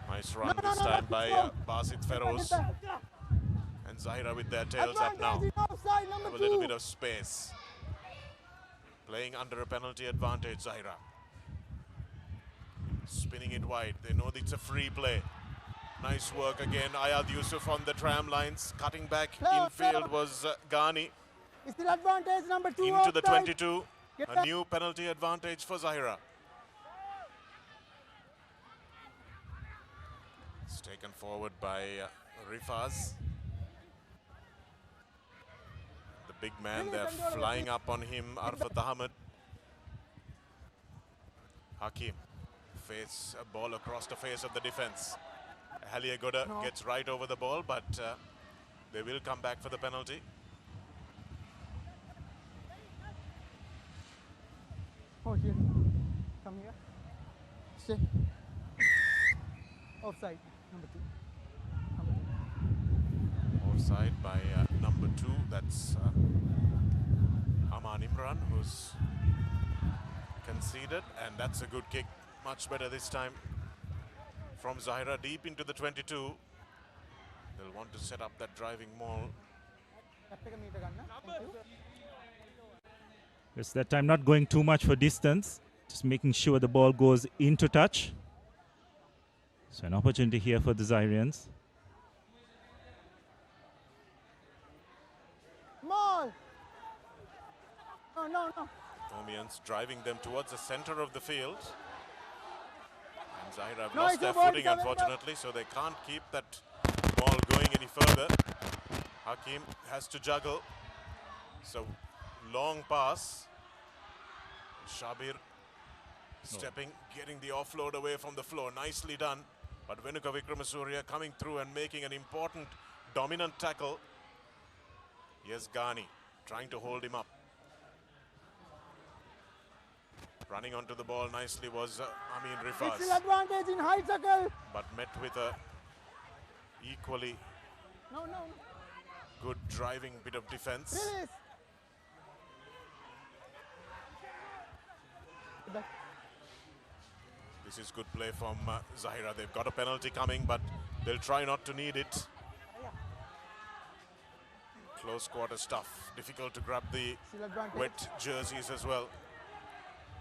Nice run this time by Basit Feroz. And Zahira with their tails up now. Have a little bit of space. Playing under a penalty advantage, Zahira. Spinning it wide. They know it's a free play. Nice work again. Ayad Yusuf on the tram lines. Cutting back infield was Ghani. It's the advantage, number 2. Into the 22. A new penalty advantage for Zahira. It's taken forward by Rifaz. The big man, they're flying up on him, Arfat Ahmed. Hakim face a ball across the face of the defense. Haliagoda gets right over the ball, but they will come back for the penalty. Oh, here. Come here. Stay. Offside, number 2. Offside by number 2. That's Aman Imran, who's conceded, and that's a good kick. Much better this time from Zahira, deep into the 22. They'll want to set up that driving maul. Yes, that time not going too much for distance, just making sure the ball goes into touch. So an opportunity here for the Zairians. Maul! No. Thomians driving them towards the center of the field. And Zahira have lost their footing, unfortunately, so they can't keep that ball going any further. Hakim has to juggle. So long pass. Shabir stepping, getting the offload away from the floor. Nicely done. But Venuka Vikramasuriya coming through and making an important dominant tackle. Yes, Ghani trying to hold him up. Running onto the ball nicely was Amin Rifaz. Still advantage in high tackle. But met with a equally good driving bit of defense. Release. This is good play from Zahira. They've got a penalty coming, but they'll try not to need it. Close quarter stuff. Difficult to grab the wet jerseys as well.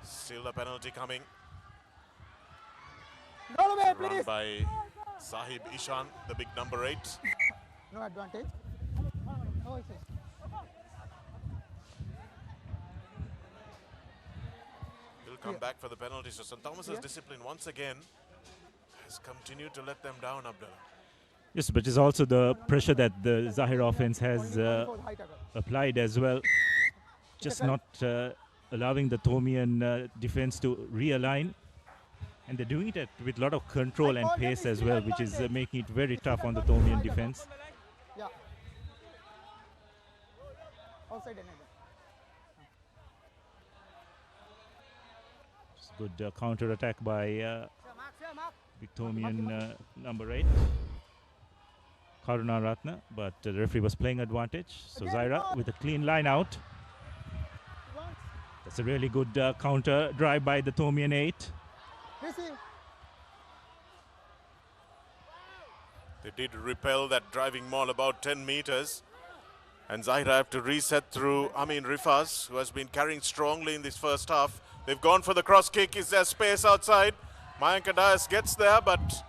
Still a penalty coming. Run by Sahib Ishan, the big number 8. No advantage. Oh, it is. He'll come back for the penalty. So St. Thomas's discipline once again has continued to let them down, Abdullah. Yes, but it's also the pressure that the Zahira offense has applied as well. Just not allowing the Thomian defense to realign. And they're doing it with a lot of control and pace as well, which is making it very tough on the Thomian defense. Yeah. Outside another. Good counter attack by Thomian number 8. Karuna Ratna, but the referee was playing advantage. So Zahira with a clean line out. That's a really good counter drive by the Thomian 8. They did repel that driving maul about 10 meters. And Zahira have to reset through Amin Rifaz, who has been carrying strongly in this first half. They've gone for the cross kick. Is there space outside? Mayanka Dias gets there, but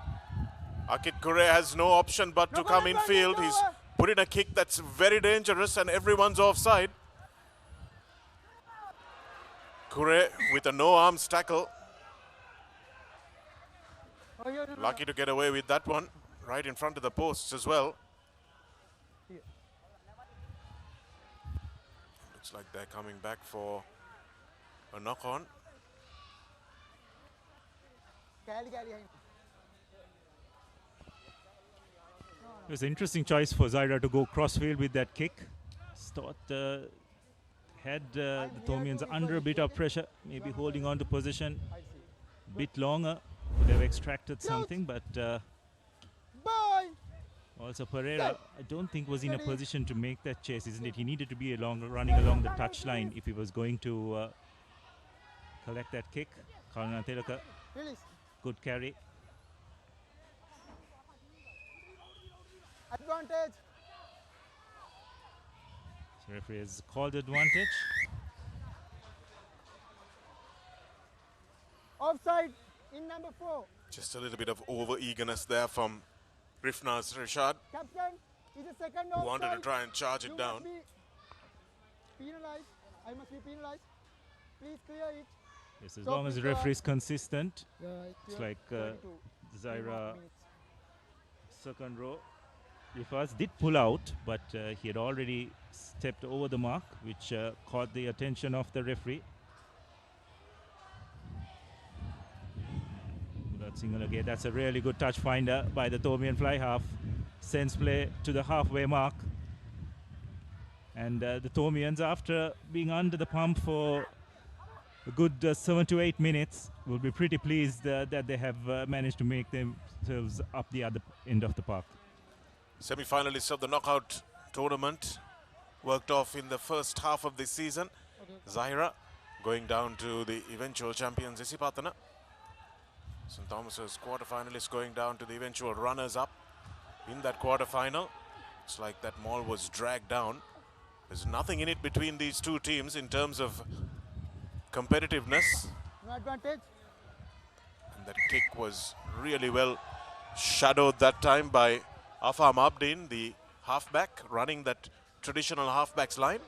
Akit Kure has no option but to come in field. He's put in a kick that's very dangerous and everyone's offside. Kure with a no arms tackle. Lucky to get away with that one. Right in front of the posts as well. Looks like they're coming back for a knock on. It was an interesting choice for Zahira to go crossfield with that kick. Thought had the Thomians under a bit of pressure, maybe holding on to position a bit longer, would have extracted something, but also Pereira, I don't think was in a position to make that chase, isn't it? He needed to be running along the touchline if he was going to collect that kick. Karuna Telaka, good carry. Advantage. So referee has called advantage. Offside in number 4. Just a little bit of over-eagerness there from Rifnaz Rashad. Captain, is a second who wanted to try and charge it down. Penalized. I must be penalized. Please clear it. Yes, as long as the referee is consistent. It's like Zahira second row. Rifaz did pull out, but he had already stepped over the mark, which caught the attention of the referee. Single again. That's a really good touch finder by the Thomian fly half. Sends play to the halfway mark. And the Thomians, after being under the pump for a good 7 to 8 minutes, will be pretty pleased that they have managed to make themselves up the other end of the park. Semi-finalists of the knockout tournament worked off in the first half of this season. Zahira going down to the eventual champions Isipatana. St. Thomas's quarter-finalists going down to the eventual runners-up in that quarter-final. It's like that maul was dragged down. There's nothing in it between these two teams in terms of competitiveness. No advantage. And that kick was really well shadowed that time by Afam Abdin, the halfback, running that traditional halfbacks line.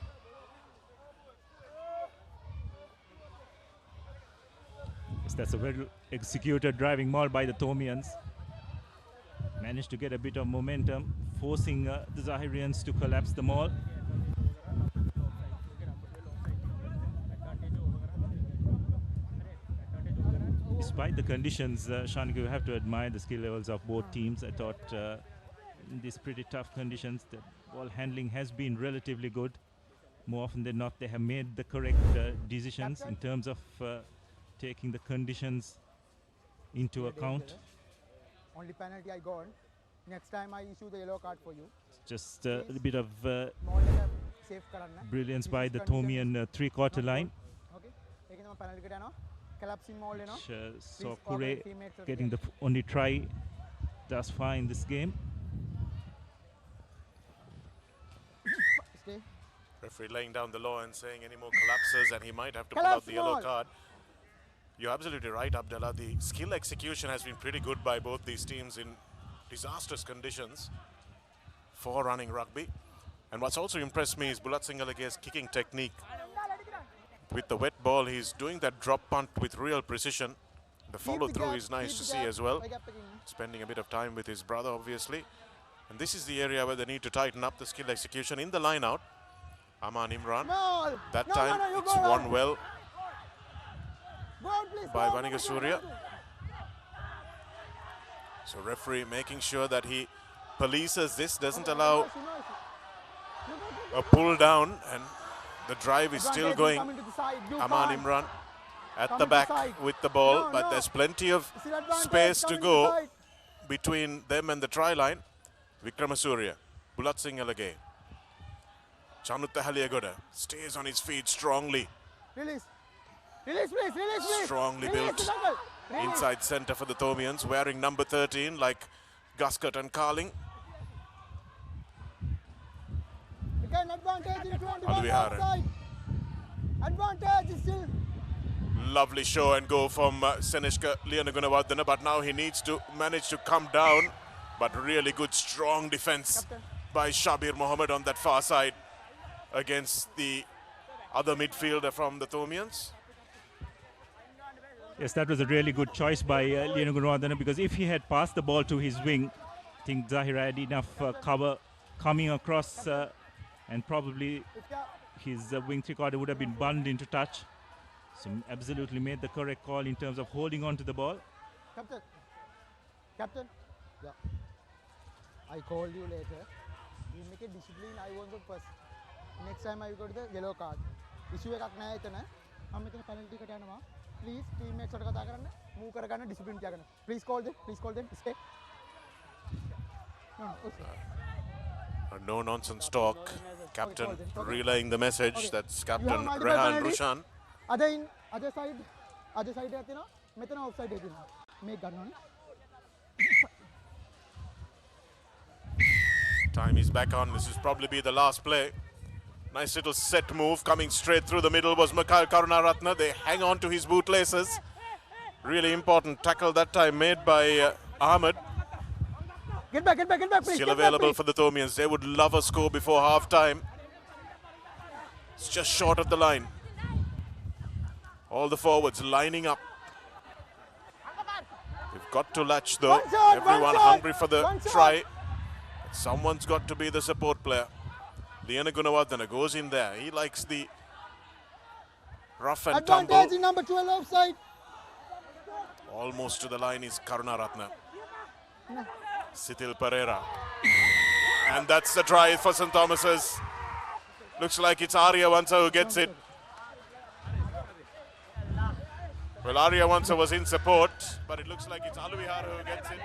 Yes, that's a well executed driving maul by the Thomians. Managed to get a bit of momentum, forcing the Zahirians to collapse the maul. Despite the conditions, Shanika, you have to admire the skill levels of both teams. I thought in these pretty tough conditions, the ball handling has been relatively good. More often than not, they have made the correct decisions in terms of taking the conditions into account. Only penalty I got. Next time I issue the yellow card for you. Just a little bit of brilliance by the Thomian three-quarter line. So Kure getting the only try thus far in this game. Referee laying down the law and saying any more collapses and he might have to pull out the yellow card. You're absolutely right, Abdullah. The skill execution has been pretty good by both these teams in disastrous conditions for running rugby. And what's also impressed me is Bulat Singalage's kicking technique. With the wet ball, he's doing that drop punt with real precision. The follow through is nice to see as well. Spending a bit of time with his brother, obviously. And this is the area where they need to tighten up the skill execution in the line out. Aman Imran. That time it's won well by Vanika Surya. So referee making sure that he polices this, doesn't allow a pull down, and the drive is still going. Aman Imran at the back with the ball, but there's plenty of space to go between them and the try line. Vikramasuriya, Bulat Singalage. Chanutta Haliagoda stays on his feet strongly. Release, please, release. Strongly built inside centre for the Thomians, wearing number 13 like Guscott and Carling. Again, advantage into Alvihara. Advantage is still. Lovely show and go from Seneshka Lianagunavardhana, but now he needs to manage to come down. But really good, strong defense by Shabir Mohammed on that far side against the other midfielder from the Thomians. Yes, that was a really good choice by Lianagunavardhana, because if he had passed the ball to his wing, I think Zahira had enough cover coming across and probably his wing three-quarter would have been bunned into touch. So absolutely made the correct call in terms of holding on to the ball. Captain. Yeah. I called you later. You make a discipline. I want the first. Next time I go to the yellow card. Issue එකක් නැහැ එතන. මම මෙතන penalty එකට යනවා. Please teammates වට කතා කරන්න. Move කරගන්න discipline තියාගන්න. Please call them. Stay. No, okay. A no-nonsense talk. Captain relaying the message. That's Captain Rehan Rushan. Other side එකක් තියෙනවා. මෙතන offside එක තියෙනවා. මේක ගන්න ඕනේ. Time is back on. This will probably be the last play. Nice little set move coming straight through the middle was Mikhail Karunaratne. They hang on to his bootlaces. Really important tackle that time made by Ahmed. Get back, please. Still available for the Thomians. They would love a score before half time. It's just short of the line. All the forwards lining up. We've got to latch though. Everyone hungry for the try. Someone's got to be the support player. Lianagunavardhana goes in there. He likes the rough and tumble. Advantage in number 12 offside. Almost to the line is Karunaratne. Sitil Pereira. And that's the try for St. Thomas's. Looks like it's Arya Vansa who gets it. Well, Arya Vansa was in support, but it looks like it's Aluvihara who gets it.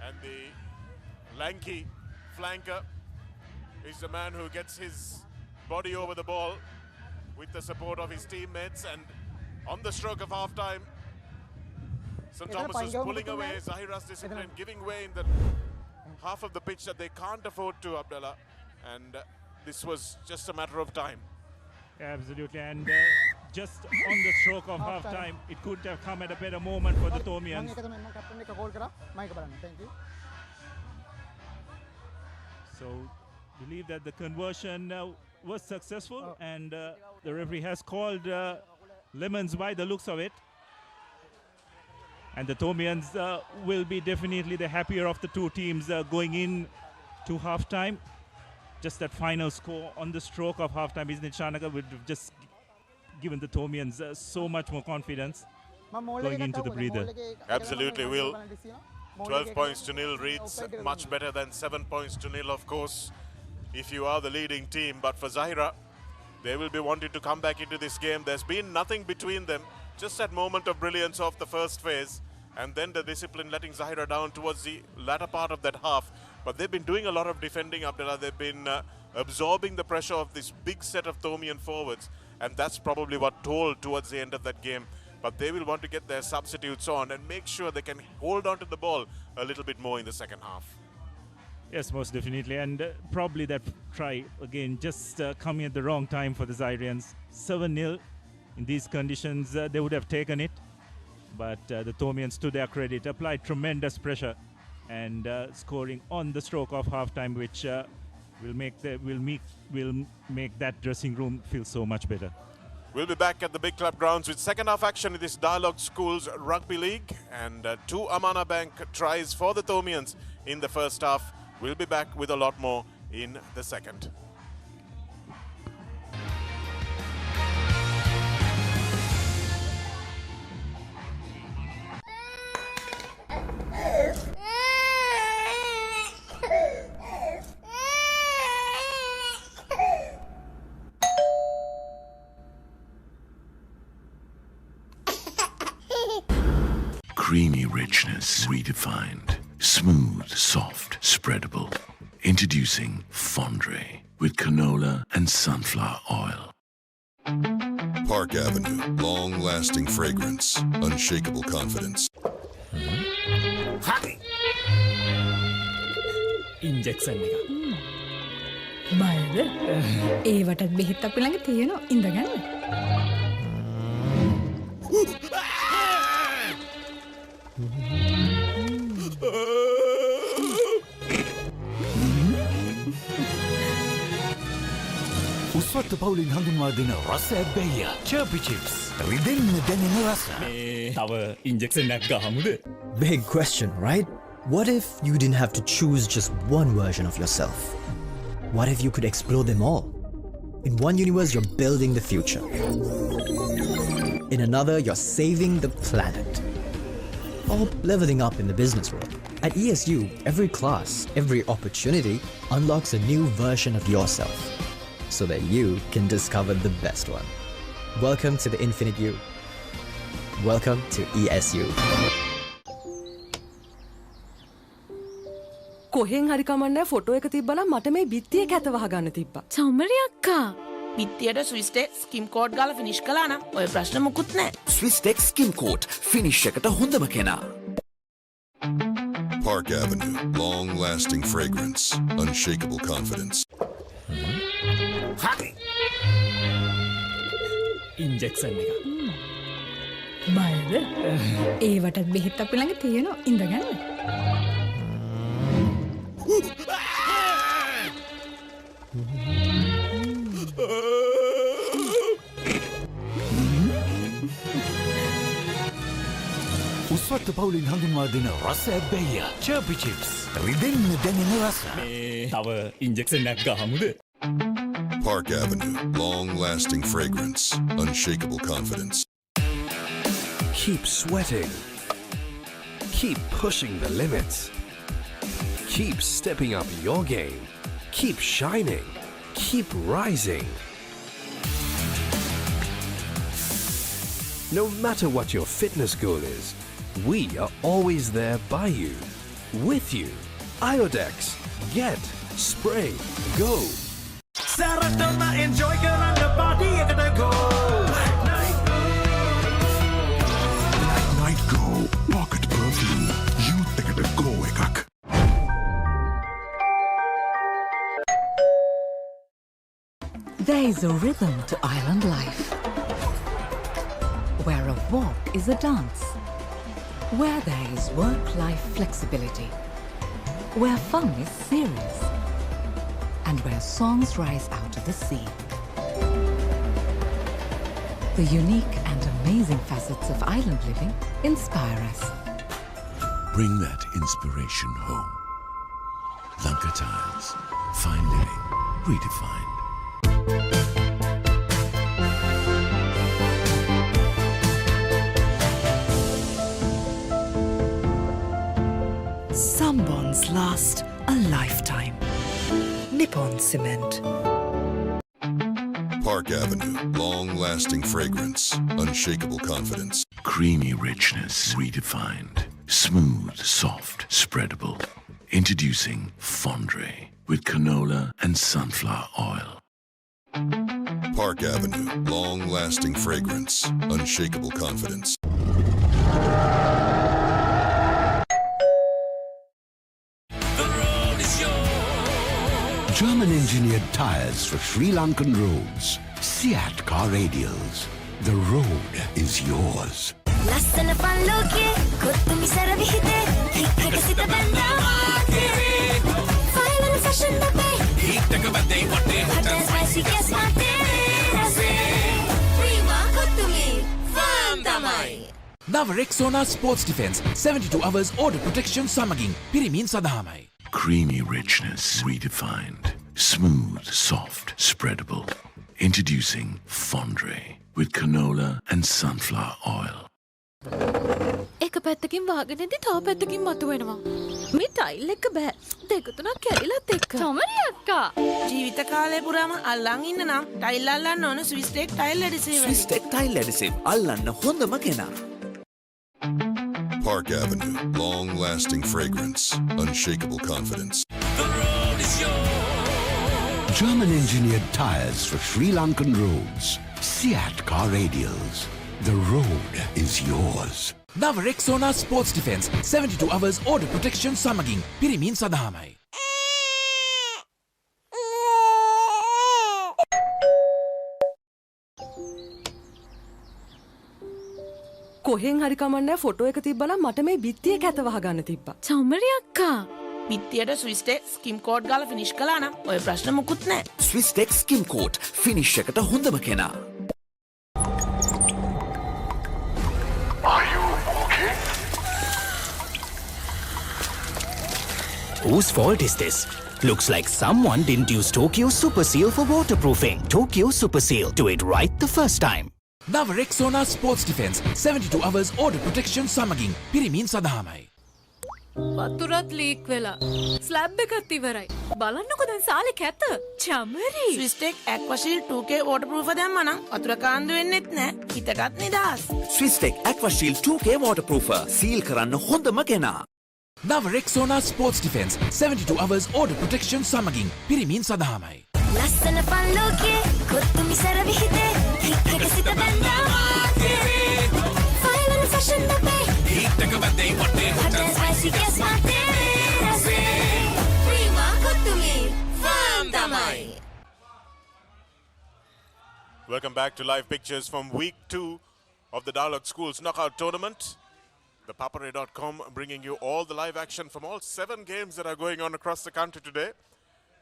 And the lanky flanker is the man who gets his body over the ball with the support of his teammates. And on the stroke of half-time, St. Thomas is pulling away Zahira's discipline, giving way in the half of the pitch that they can't afford to, Abdullah. And this was just a matter of time. Absolutely, and just on the stroke of half-time, it could have come at a better moment for the Thomians. Thank you. So, believe that the conversion was successful, and the referee has called lemons by the looks of it. And the Thomians will be definitely the happier of the two teams going in to halftime. Just that final score on the stroke of halftime, isn't it, Shanaka, would have just given the Thomians so much more confidence going into the breather. Absolutely, Will. 12 points to nil reads much better than 7 points to nil, of course, if you are the leading team. But for Zahira, they will be wanting to come back into this game. There's been nothing between them, just that moment of brilliance of the first phase, and then the discipline letting Zahira down towards the latter part of that half. But they've been doing a lot of defending, Abdullah. They've been absorbing the pressure of this big set of Thomian forwards, and that's probably what told towards the end of that game. But they will want to get their substitutes on and make sure they can hold on to the ball a little bit more in the second half. Yes, most definitely. And probably that try, again, just coming at the wrong time for the Zairians. 7-0 in these conditions, they would have taken it. But the Thomians, to their credit, applied tremendous pressure and scoring on the stroke of halftime, which will make that dressing room feel so much better. We'll be back at the Big Club grounds with second half action in this Dialog Schools Rugby League, and 2 Amana Bank tries for the Thomians in the first half. We'll be back with a lot more in the second. Creamy richness redefined. Smooth, soft, spreadable. Introducing Fondre with canola and sunflower oil. Park Avenue, long-lasting fragrance, unshakable confidence. Injection එක. බයද? ඒවටත් බෙහෙත් අපි ළඟ තියෙනවා. ඉඳගන්න. උස්වත්ත පවුලින් හඳුන්වා දෙන රස ඇබ්බැහිය චර්පි chips රිදෙන්න දැනෙන රස. තව ඉන්ජෙක්ෂන් එකක් ගහමුද? Big question, right? What if you didn't have to choose just one version of yourself? What if you could explore them all? In one universe, you're building the future. In another, you're saving the planet. Or leveling up in the business world. At ESU, every class, every opportunity unlocks a new version of yourself, so that you can discover the best one. Welcome to the Infinite You. Welcome to ESU. කොහෙන් හරි කමන්නේ photo එක තිබ්බනම් මට මේ බිත්තිය කැත වහගන්න තිබ්බා. චෞමරි අක්කා. බිත්තියට ස්විස් ටෙක් ස්කිම් කෝඩ් ගාලා ෆිනිෂ් කළා නම් ඔය ප්‍රශ්න මුකුත් නැහැ. ස්විස් ටෙක් ස්කිම් කෝඩ් ෆිනිෂ් එකට හොඳම කෙනා. Park Avenue, long-lasting fragrance, unshakable confidence. Injection එක. බයද? ඒවටත් බෙහෙත් අපි ළඟ තියෙනවා. ඉඳගන්න. උස්වත්ත පවුලින් හඳුන්වා දෙන රස ඇබ්බැහිය චර්පි චිප්ස් රිදෙන්න දැනෙන රස. තව ඉන්ජෙක්ෂන් එකක් ගහමුද? Park Avenue, long-lasting fragrance, unshakable confidence. Keep sweating. Keep pushing the limits. Keep stepping up your game. Keep shining. Keep rising. No matter what your fitness goal is, we are always there by you, with you. Iodex. Get. Spray. Go. Saratona enjoy කරන්න party එකට go. Night Go. Pocket perfume. Youth එකට go එකක්. There is a rhythm to island life, where a walk is a dance, where there is work-life flexibility, where fun is serious, and where songs rise out of the sea. The unique and amazing facets of island living inspire us. Bring that inspiration home. Lanka Tiles. Fine living. Redefined. Some bonds last a lifetime. Nippon Cement. Park Avenue, long-lasting fragrance, unshakable confidence. Creamy richness redefined. Smooth, soft, spreadable. Introducing Fondre with canola and sunflower oil. Park Avenue, long-lasting fragrance, unshakable confidence. German-engineered tires for Sri Lankan roads. Seat car radials. The road is yours. නව Rexona Sports Defence 72 hours order protection සමගින් පිරිමින් සඳහාමයි. Creamy richness redefined. Smooth, soft, spreadable. Introducing Fondre with canola and sunflower oil. එක පැත්තකින් වාගෙනදී තව පැත්තකින් මතුවෙනවා. මේ tile එක බෑ. දෙක තුනක් කැඩිලත් එක්ක. තමරි අක්කා. ජීවිත කාලය පුරාම අල්ලන් ඉන්න නම් ටයිල් අල්ලන්න ඕන ස්විස්ටෙක් ටයිල් ඇඩිසිව්. ස්විස්ටෙක් ටයිල් ඇඩිසිව් අල්ලන්න හොඳම කෙනා. Park Avenue, long-lasting fragrance, unshakable confidence. German-engineered tires for Sri Lankan roads. Seat car radials. The road is yours. නව Rexona Sports Defence 72 hours order protection සමගින් පිරිමින් සඳහාමයි. කොහෙන් හරි කමන්නේ ෆොටෝ එක තිබ්බනම් මට මේ බිත්තිය කැත වහගන්න තිබ්බා. චමරි අක්කා. බිත්තියට ස්විස්ටෙක් ස්කිම් කෝඩ් ගාලා ෆිනිෂ් කළා නම් ඔය ප්‍රශ්න මුකුත් නැහැ. ස්විස්ටෙක් ස්කිම් කෝට් ෆිනිෂ් එකට හොඳම කෙනා. Whose fault is this? Looks like someone didn't use Tokyo Super Seal for waterproofing. Tokyo Super Seal. Do it right the first time. නව Rexona Sports Defence 72 hours order protection සමගින් පිරිමින් සඳහාමයි. වතුරත් leak වෙලා. Slab එකත් ඉවරයි. බලන්නකෝ දැන් සාලේ කැත. Chamari. ස්විස්ටෙක් ඇක්වාෂීල්ඩ් 2K waterproof දැම්මා නම් වතුර කාන්දු වෙන්නෙත් නැහැ. හිතටත් නිදහස්. ස්විස්ටෙක් ඇක්වාෂීල්ඩ් 2K waterproofer සීල් කරන්න හොඳම කෙනා. නව Rexona Sports Defence 72 hours order protection සමගින් පිරිමින් සඳහාමයි. ලස්සන පල්ලෝකේ කොත්තු මිසර විහිදේ හික් එක සිත බැඳා මාතේ ෆයිනල් ෆැෂන් දබේ හික් එක බදේ වටේ හොට් ස්පයිසි ගස් මාතේ රසේ ප්‍රීමා කොත්තුමි ෆාම් තමයි. Welcome back to live pictures from week 2 of the Dialog Schools Knockout Tournament. ThePapare.com bringing you all the live action from all 7 games that are going on across the country today.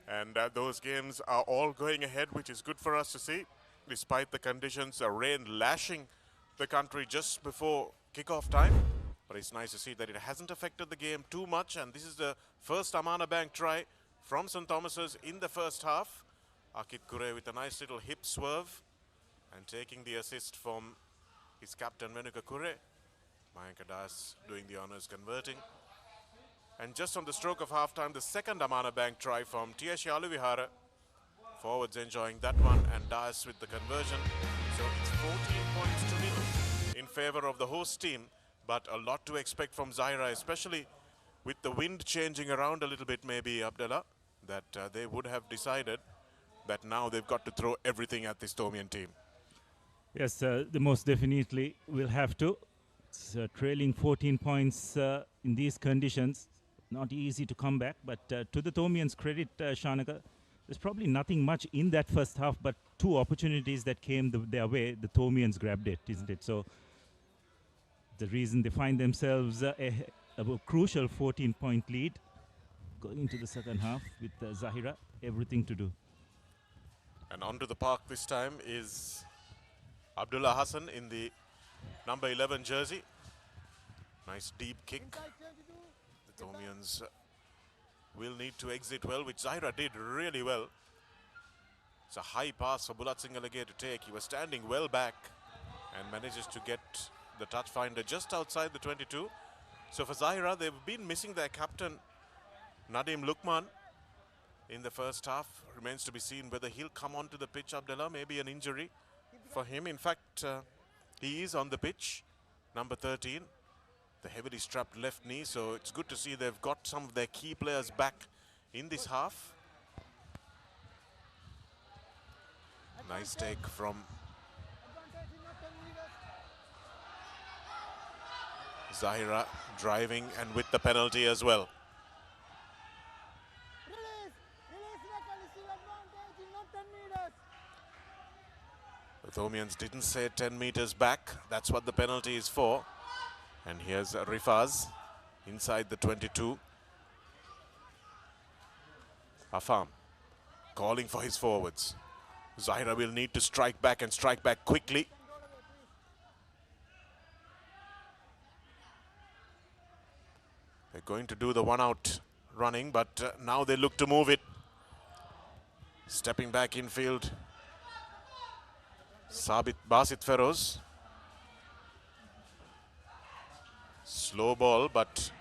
And those games are all going ahead, which is good for us to see, despite the conditions, rain lashing the country just before kickoff time. But it's nice to see that it hasn't affected the game too much. And this is the first Amana Bank try from St. Thomas's in the first half. Akit Kure with a nice little hip swerve and taking the assist from his captain Venuka Kure. Mayanka Das doing the honours, converting. And just on the stroke of half-time, the second Amana Bank try from TSH Aluvihara. Forwards enjoying that one and Das with the conversion. So it's 14 points to 0 in favour of the host team. But a lot to expect from Zahira, especially with the wind changing around a little bit, maybe, Abdullah, that they would have decided that now they've got to throw everything at this Tomian team. Yes, the most definitely will have to. It's, trailing 14 points in these conditions. Not easy to come back, but to the Tomians' credit, Shanaka, there's probably nothing much in that first half, but 2 opportunities that came their way, the Tomians grabbed it, isn't it? So the reason they find themselves a crucial 14-point lead going into the second half with Zahira, everything to do. And onto the park this time is Abdullah Hassan in the number 11 jersey. Nice deep kick. The Thomians will need to exit well, which Zahira did really well. It's a high pass for Bulat Singalage to take. He was standing well back and manages to get the touch finder just outside the 22. So for Zahira, they've been missing their captain, Nadim Lukman, in the first half. Remains to be seen whether he'll come onto the pitch, Abdullah. Maybe an injury for him. In fact, he is on the pitch, number 13. The heavily strapped left knee, so it's good to see they've got some of their key players back in this half. Nice take from Zahira, driving and with the penalty as well. The Thomians didn't say 10 meters back. That's what the penalty is for. And here's Rifaz inside the 22. Afam calling for his forwards. Zahira will need to strike back and strike back quickly. They're going to do the one out running, but now they look to move it. Stepping back infield. Basit Feroz. Slow ball, but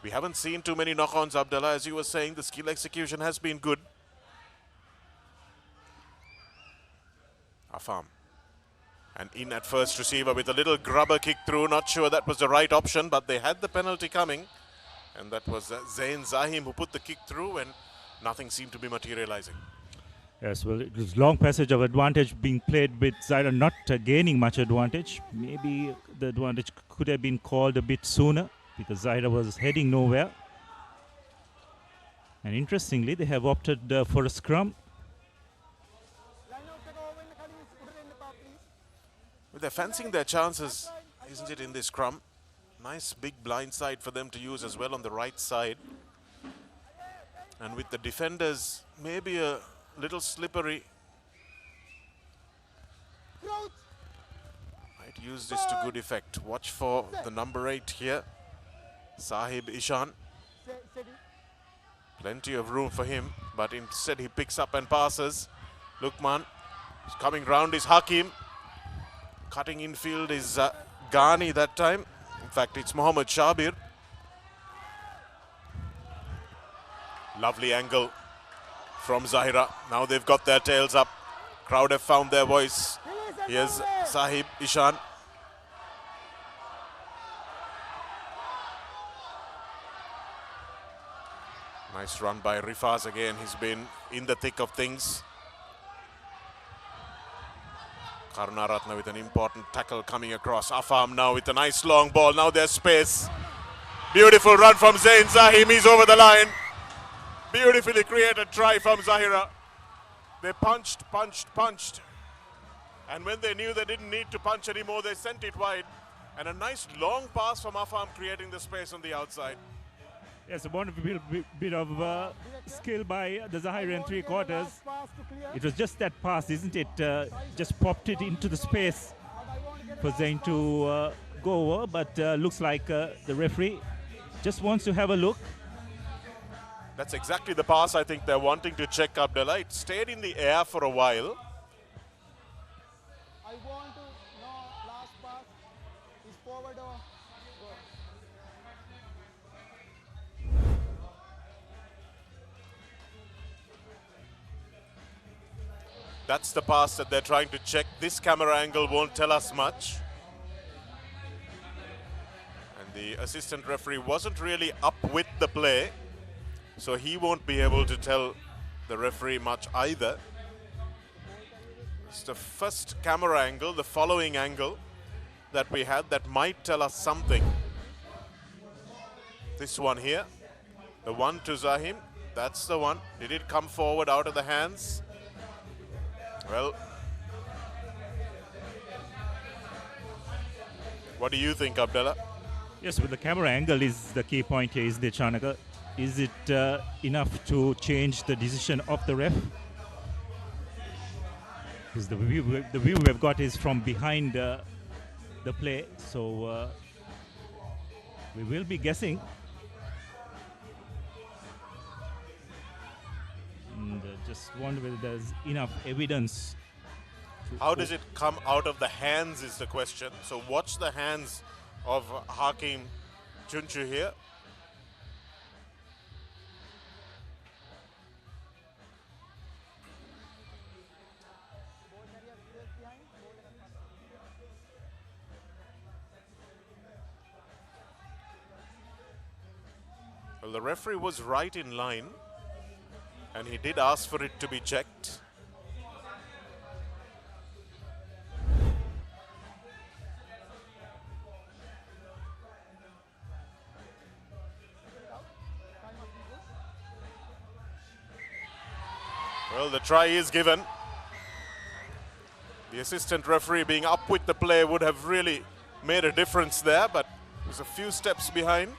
we haven't seen too many knock-ons, Abdullah. As you were saying, the skill execution has been good. Afam. And in at first receiver with a little grubber kick through. Not sure that was the right option, but they had the penalty coming. And that was Zain Zahim who put the kick through, and nothing seemed to be materializing. Yes, well, it was long passage of advantage being played with Zahira not gaining much advantage. Maybe the advantage could have been called a bit sooner because Zahira was heading nowhere. And interestingly, they have opted for a scrum. Well, they're fancying their chances, isn't it, in this scrum? Nice big blind side for them to use as well on the right side. And with the defenders, maybe a little slippery. Might use this to good effect. Watch for the number 8 here, Sahib Ishan. Plenty of room for him, but instead he picks up and passes. Lukman is coming round is Hakim. Cutting infield is Ghani that time. In fact, it's Mohammad Shabir. Lovely angle from Zahira. Now they've got their tails up. Crowd have found their voice. Here's Sahib Ishan. Nice run by Rifaz again. He's been in the thick of things. Karunaratne with an important tackle coming across. Afam now with a nice long ball. Now there's space. Beautiful run from Zain Zahim. He's over the line. Beautifully created try from Zahira. They punched. And when they knew they didn't need to punch anymore, they sent it wide. And a nice long pass from Afam creating the space on the outside. Yes, a wonderful bit of skill by the Zahirian three quarters. It was just that pass, isn't it? Just popped it into the space for Zain to go over. But looks like the referee just wants to have a look. That's exactly the pass I think they're wanting to check, Abdullah. It stayed in the air for a while. I want to know last pass is forward or That's the pass that they're trying to check. This camera angle won't tell us much. And the assistant referee wasn't really up with the play, so he won't be able to tell the referee much either. It's the first camera angle, the following angle that we had that might tell us something. This one here, the one to Zahim, that's the one. Did it come forward out of the hands? Well, what do you think, Abdullah? Yes, but the camera angle is the key point here, isn't it, Chanaka? Is it enough to change the decision of the ref? Because the view we've got is from behind the play, so We will be guessing. And just wonder whether there's enough evidence. How does it come out of the hands is the question. So watch the hands of Hakim Junchu here. Well, the referee was right in line, and he did ask for it to be checked. Well, the try is given. The assistant referee being up with the play would have really made a difference there, but was a few steps behind.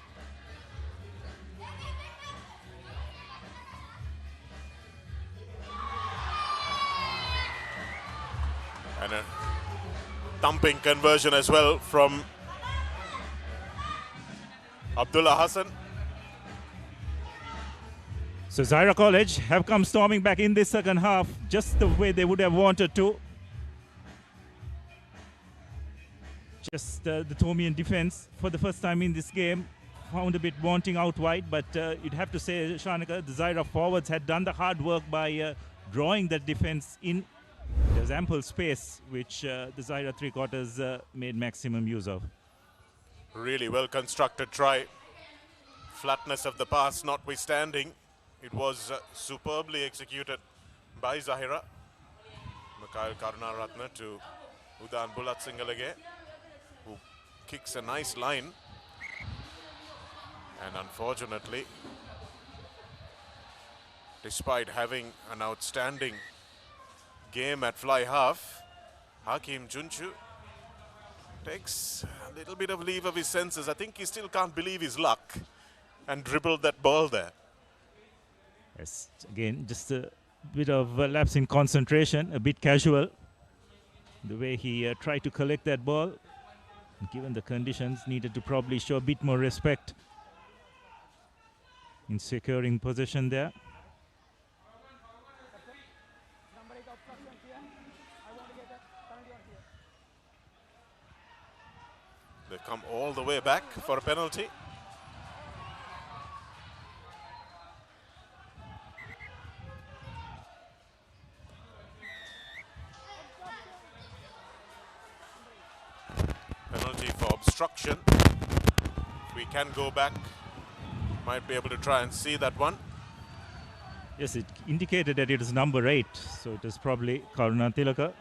And a thumping conversion as well from Abdullah Hassan. So Zahira College have come storming back in this second half, just the way they would have wanted to. Just the Tomian defense for the first time in this game found a bit wanting out wide, but you'd have to say, Shanaka, the Zahira forwards had done the hard work by drawing that defense in. There's ample space, which the Zahira three-quarters made maximum use of. Really well constructed try. Flatness of the pass notwithstanding, it was superbly executed by Zahira. Mikhail Karunaratne to Udan Bulat Singalage, who kicks a nice line. And unfortunately, despite having an outstanding game at fly half, Hakim Junchu takes a little bit of leave of his senses. I think he still can't believe his luck and dribbled that ball there. Yes, again, just a bit of a lapse in concentration, a bit casual. The way he tried to collect that ball, given the conditions, needed to probably show a bit more respect in securing possession there. They come all the way back for a penalty. Penalty for obstruction. We can go back. Might be able to try and see that one. Yes, it indicated that it is number 8, so it is probably Karuna Tilaka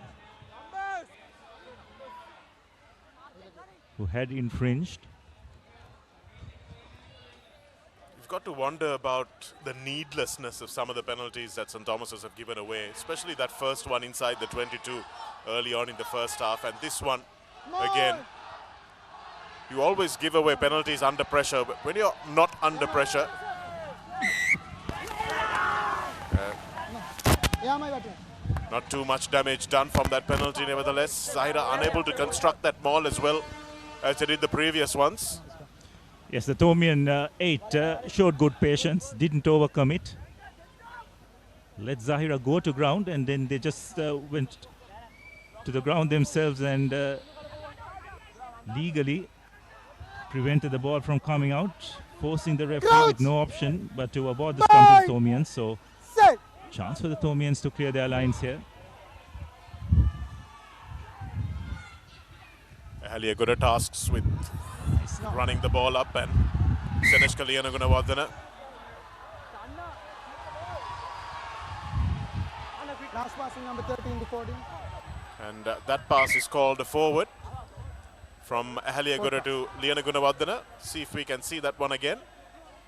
who had infringed. You've got to wonder about the needlessness of some of the penalties that St. Thomas's have given away, especially that first one inside the 22 early on in the first half, and this one again. You always give away penalties under pressure, but when you're not under pressure, not too much damage done from that penalty nevertheless. Zahira unable to construct that ball as well as they did the previous ones. Yes, the Tomian 8 showed good patience, didn't overcome it. Let Zahira go to ground, and then they just went to the ground themselves and legally prevented the ball from coming out, forcing the referee with no option but to abort the scrum to the Tomians. So, chance for the Tomians to clear their lines here. Halia good at tasks with running the ball up, and Seneshka Liana Gunawardana. Last passing number 13 to 14. And that pass is called a forward from Ahaliagura to Liana Gunawardana. See if we can see that one again.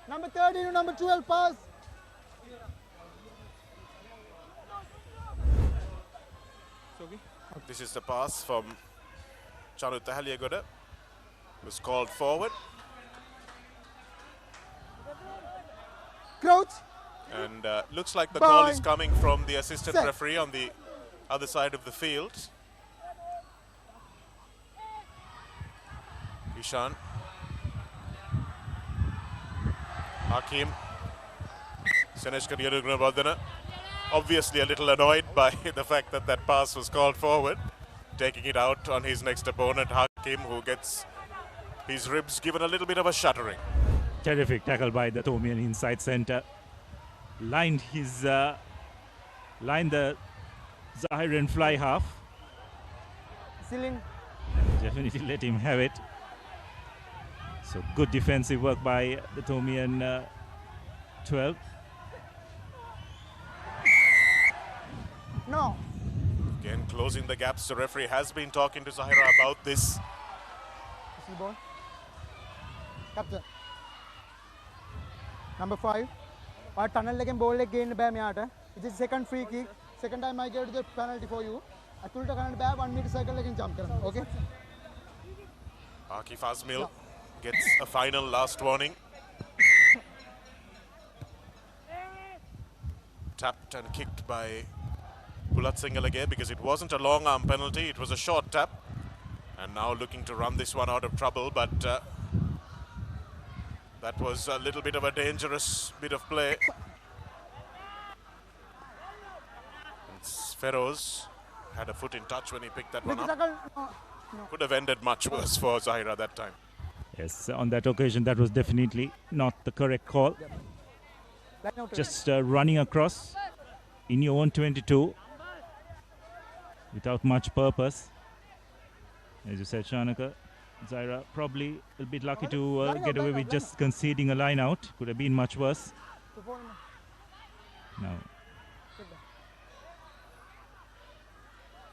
Number 13 to number 12 pass. This is the pass from Chanu Ahaliagura. Was called forward. Crouch. And looks like the call is coming from the assistant referee on the other side of the field. Ishan. Hakim. Seneshkan Yadugna obviously a little annoyed by the fact that that pass was called forward, taking it out on his next opponent, Hakim, who gets his ribs given a little bit of a shuddering. Terrific tackle by the Tomian inside center. Lined the Zahiran fly half. Definitely let him have it. So good defensive work by the Tomian 12. No. Again, closing the gaps. The referee has been talking to Zahira about this. Ball. Captain. Number 5. Tunnel again ball again by Miata. It is second free kick. Second time I get the penalty for you. I told the 1 meter cycle again jump. Okay. Akif Azmil gets a final last warning. Tapped and kicked by Pulat Singhal again because it wasn't a long arm penalty, it was a short tap. And now looking to run this one out of trouble, but that was a little bit of a dangerous bit of play. Feroz had a foot in touch when he picked that one up. Could have ended much worse for Zahira that time. Yes, on that occasion that was definitely not the correct call. Just running across in your own 22 without much purpose. As you said, Shanaka, Zahira probably a bit lucky to get away with just conceding a line out. Could have been much worse. Now.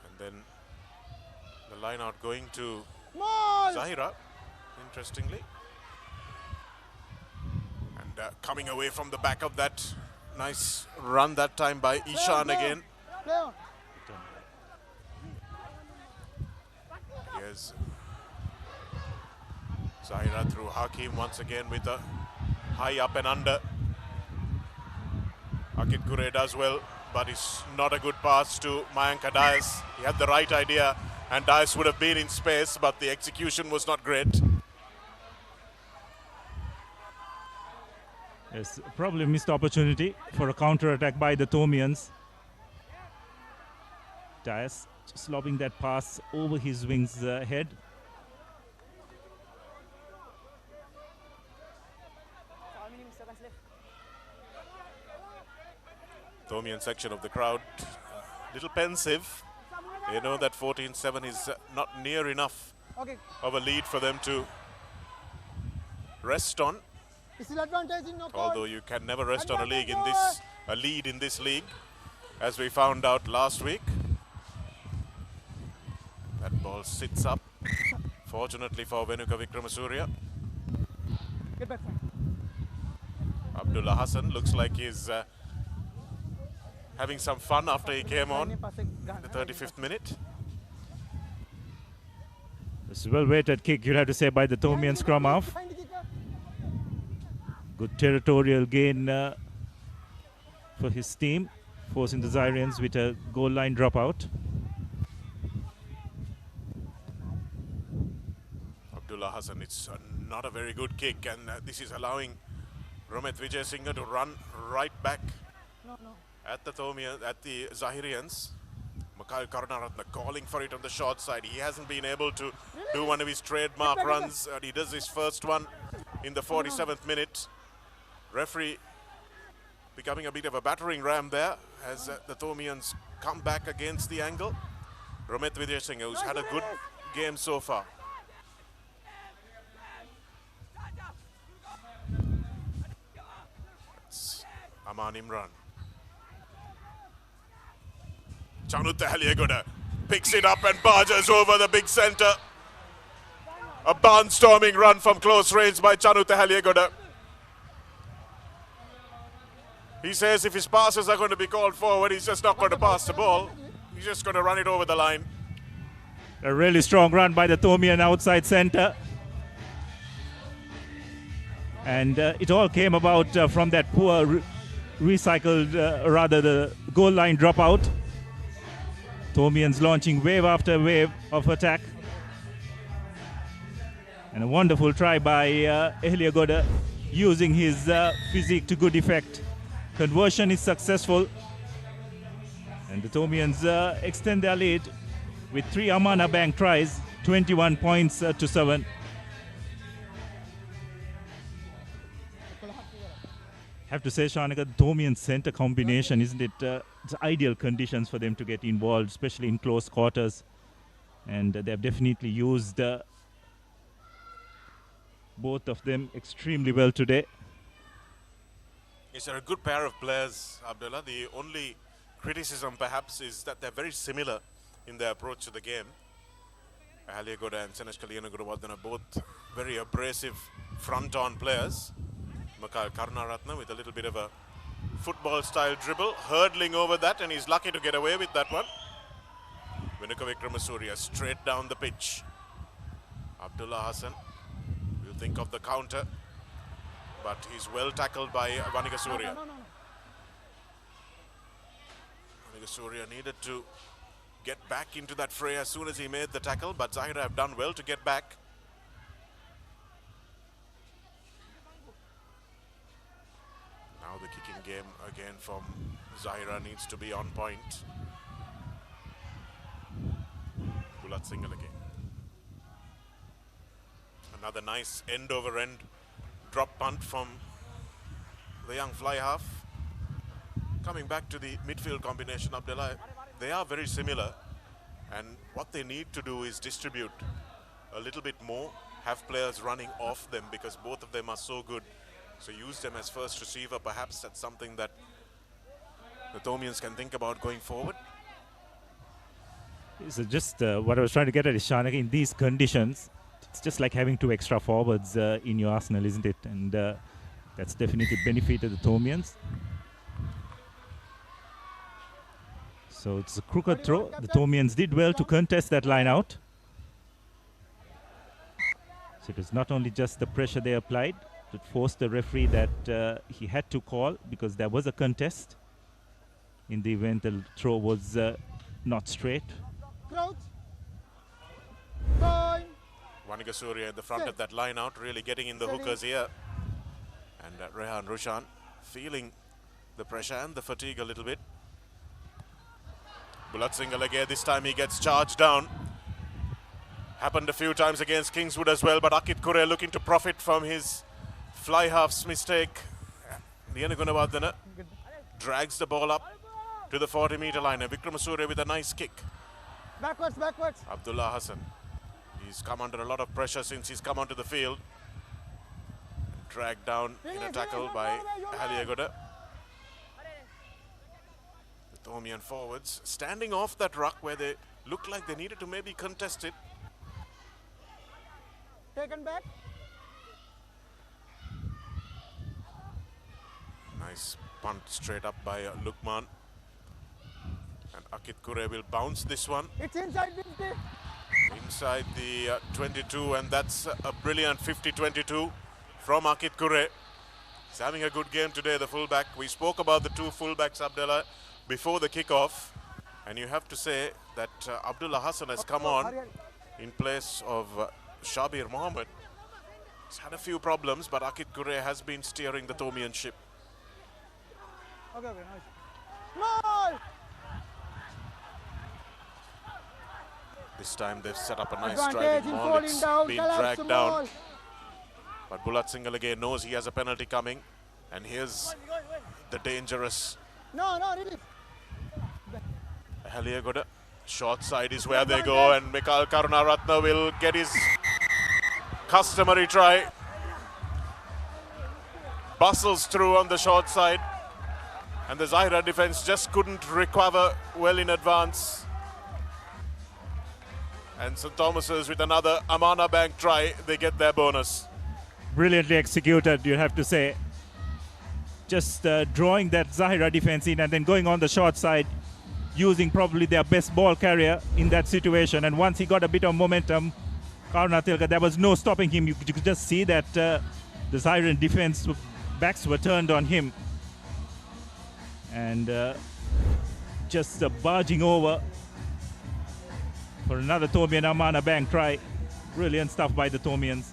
And then the line out going to Zahira, interestingly. And coming away from the back of that nice run that time by Ishan again. Here's Zahira through Hakim once again with a high up and under. Akit Kure does well, but it's not a good pass to Mayanka Dias. He had the right idea and Dias would have been in space, but the execution was not great. Yes, probably missed opportunity for a counter attack by the Tomians. Dias just lobbing that pass over his wings head. Tomian section of the crowd, little pensive. They know that 14-7 is not near enough of a lead for them to rest on. Although you can never rest on a lead in this league, as we found out last week. That ball sits up, fortunately for Venuka Vikramasuriya. Abdullah Hassan looks like he's having some fun after he came on in the 35th minute. It's a well-weighted kick, you'll have to say, by the Tomian scrum half. Good territorial gain for his team, forcing the Zahirians with a goal line dropout. Abdullah Hassan, it's not a very good kick, and this is allowing Romet Vijay Singh to run right back at the Zahirians. Mikhail Karunaratne calling for it on the short side. He hasn't been able to do one of his trademark runs. He does his first one in the 47th minute. Referee becoming a bit of a battering ram there as the Tomians come back against the angle. Romet Vijay Singh, who's had a good game so far. It's Aman Imran. Chanut Haliagoda picks it up and barges over the big centre. A barnstorming run from close range by Chanut Haliagoda. He says if his passes are going to be called forward, he's just not going to pass the ball. He's just going to run it over the line. A really strong run by the Tomian outside centre. And it all came about from that poor recycled, the goal line dropout. Tomians launching wave after wave of attack. And a wonderful try by Haliagoda using his physique to good effect. Conversion is successful. And the Tomians extend their lead with 3 Amana Bank tries, 21 points to 7. Have to say, Shanika, the Tomian center combination, isn't it? It's ideal conditions for them to get involved, especially in close quarters. And they have definitely used both of them extremely well today. Yes, they're a good pair of players, Abdullah. The only criticism perhaps is that they're very similar in their approach to the game. Ahaliagoda and Senesh Kalyanaguruvardhana are both very abrasive front-on players. Makal Karunaratne with a little bit of a football-style dribble, hurdling over that, and he's lucky to get away with that one. Vinuka Vikramasuriya straight down the pitch. Abdullah Hassan will think of the counter, but he's well tackled by Vanika Surya. Vanika Surya needed to get back into that fray as soon as he made the tackle, but Zahira have done well to get back. Now the kicking game again from Zahira needs to be on point. Bulat Singhal again. Another nice end over end drop punt from the young fly half. Coming back to the midfield combination, Abdullah, they are very similar, and what they need to do is distribute a little bit more, have players running off them because both of them are so good. So use them as first receiver. Perhaps that's something that the Tomians can think about going forward. So just what I was trying to get at is, Shanak, in these conditions, it's just like having 2 extra forwards in your arsenal, isn't it? And that's definitely benefited the Tomians. So it's a crooked throw. The Tomians did well to contest that line out. So it was not only just the pressure they applied, it forced the referee that he had to call because there was a contest in the event the throw was not straight. Vanika Surya at the front of that line out, really getting in the hookers here. And Rehan Rushan feeling the pressure and the fatigue a little bit. Bulat Singhal again, this time he gets charged down. Happened a few times against Kingswood as well, but Akit Kure looking to profit from his fly half's mistake. Lianagunavardhana drags the ball up to the 40-meter line. And Vikramasuriya with a nice kick. Backwards, backwards. Abdullah Hassan. He's come under a lot of pressure since he's come onto the field. Dragged down in a tackle by Ahaliagoda. The Tomian forwards standing off that ruck where they looked like they needed to maybe contest it. Taken back. Nice punt straight up by Lukman. And Akit Kure will bounce this one. It's inside 50. Inside the 22, and that's a brilliant 50-22 from Akit Kure. He's having a good game today, the fullback. We spoke about the 2 fullbacks, Abdullah, before the kickoff. And you have to say that Abdullah Hassan has come on in place of Shabir Mohammed. He's had a few problems, but Akit Kure has been steering the Tomian ship. Okay, nice. No! This time they've set up a nice driving ball. It's been dragged down. But Bulat Singhal again knows he has a penalty coming. And here's the dangerous Really. Ahaliagoda. Short side is where they go, and Mikal Karunaratne will get his customary try. Bustles through on the short side. And the Zahira defense just couldn't recover well in advance. And St. Thomas's with another Amana Bank try, they get their bonus. Brilliantly executed, you have to say. Just drawing that Zahira defense in and then going on the short side, using probably their best ball carrier in that situation. And once he got a bit of momentum, Karunatilka, there was no stopping him. You could just see that the Zahiran defense backs were turned on him. And just barging over for another Tomian Amana Bank try. Brilliant stuff by the Tomians.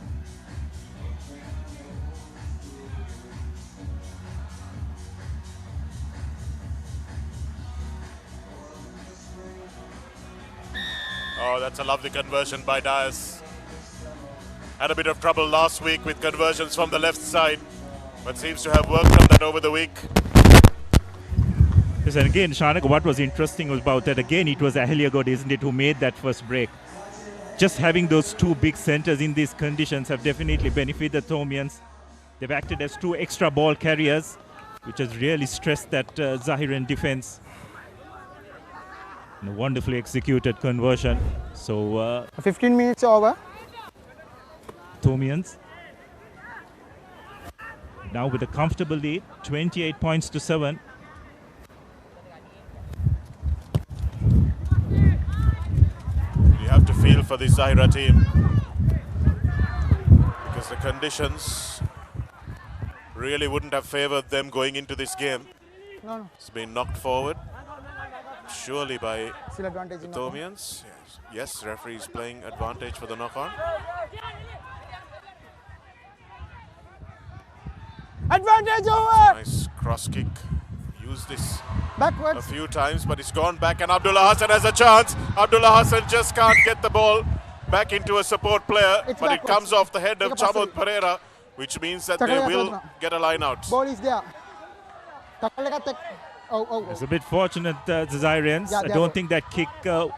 Oh, that's a lovely conversion by Dias. Had a bit of trouble last week with conversions from the left side, but seems to have worked on that over the week. Yes, and again, Shanak, what was interesting about that, again, it was Aheliagod, isn't it, who made that first break. Just having those two big centers in these conditions have definitely benefited the Thomians. They've acted as two extra ball carriers, which has really stressed that Zahiran defense. And a wonderfully executed conversion. So 15 minutes over. Thomians now with a comfortable lead, 28 points to 7. You have to feel for the Zahira team because the conditions really wouldn't have favored them going into this game. No. It's been knocked forward, surely by Still advantage the in Thomians. Yes, referee is playing advantage for the knock-on. Advantage over! Nice cross kick. Used this backwards a few times, but it's gone back, and Abdullah Hassan has a chance. Abdullah Hassan just can't get the ball back into a support player, but backwards. It comes off the head of Chamod Pereira, which means that they will get a line out. Ball is there. It's a bit fortunate, the Zahirians. I don't think that kick got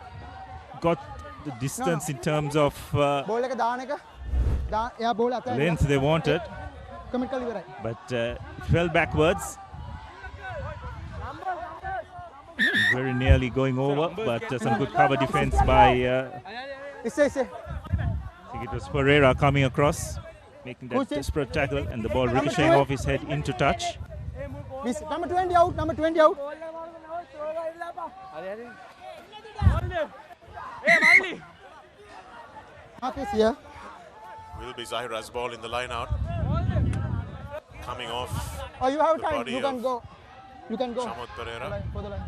the distance in terms of length they wanted, but fell backwards. Very nearly going over, but some good cover defense by I think it was Pereira coming across, making that desperate tackle, and the ball ricocheting off his head into touch. Number 20 out, number 20 out. Here. Will be Zahira's ball in the line out. Coming off. Oh, you have time. You can go. You can go. Chamod Pereira. For the line.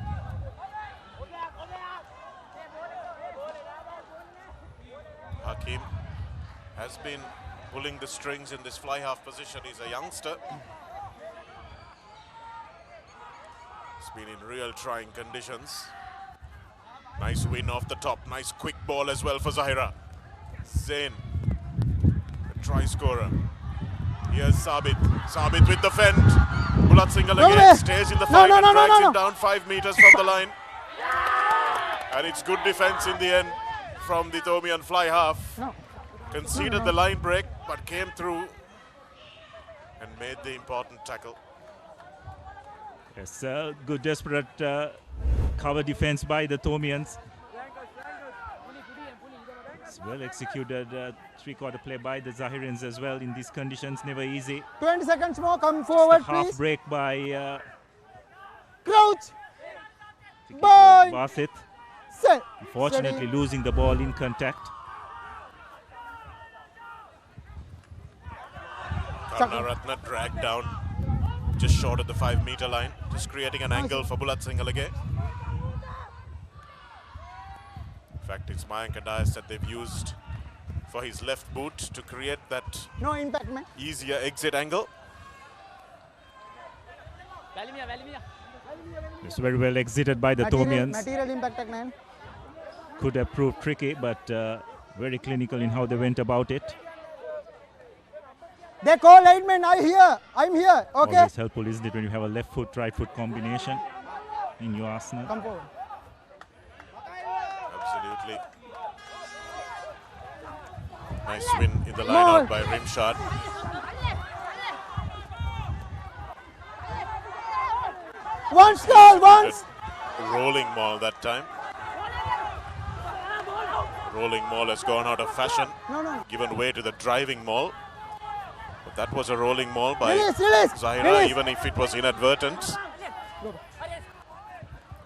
Hakim has been pulling the strings in this fly half position. He's a youngster. He's been in real trying conditions. Nice win off the top. Nice quick ball as well for Zahira. Zain, the try scorer. Here's Sabit. Sabit with the fend. Bulat Singhal again stays in the fight and drags it down 5 meters from the line. And it's good defense in the end from the Thomian fly half. Conceded the line break, but came through and made the important tackle. Yes, good desperate cover defense by the Thomians. It's well executed three-quarter play by the Zahirians as well in these conditions. Never easy. 20 seconds more. Come forward, half please. break by Crouch. Bye. Basit. Set. Unfortunately, losing the ball in contact. Karnaratna dragged down just short of the 5 meter line, just creating an angle for Bulat Singhal again. In fact, it's Mayank and Dias that they've used for his left boot to create that impact, man. Easier exit angle. It's very well exited by the Thomians. Material impact, man. Could have proved tricky, but very clinical in how they went about it. They call lineman. I'm here. Okay. Always helpful, isn't it, when you have a left foot, right foot combination in your arsenal? Come forward. Absolutely. Nice win in the line out by Rimshad. Once goal, once. Rolling maul that time. Rolling maul has gone out of fashion. Given way to the driving maul. But that was a rolling maul by Zahira, even if it was inadvertent.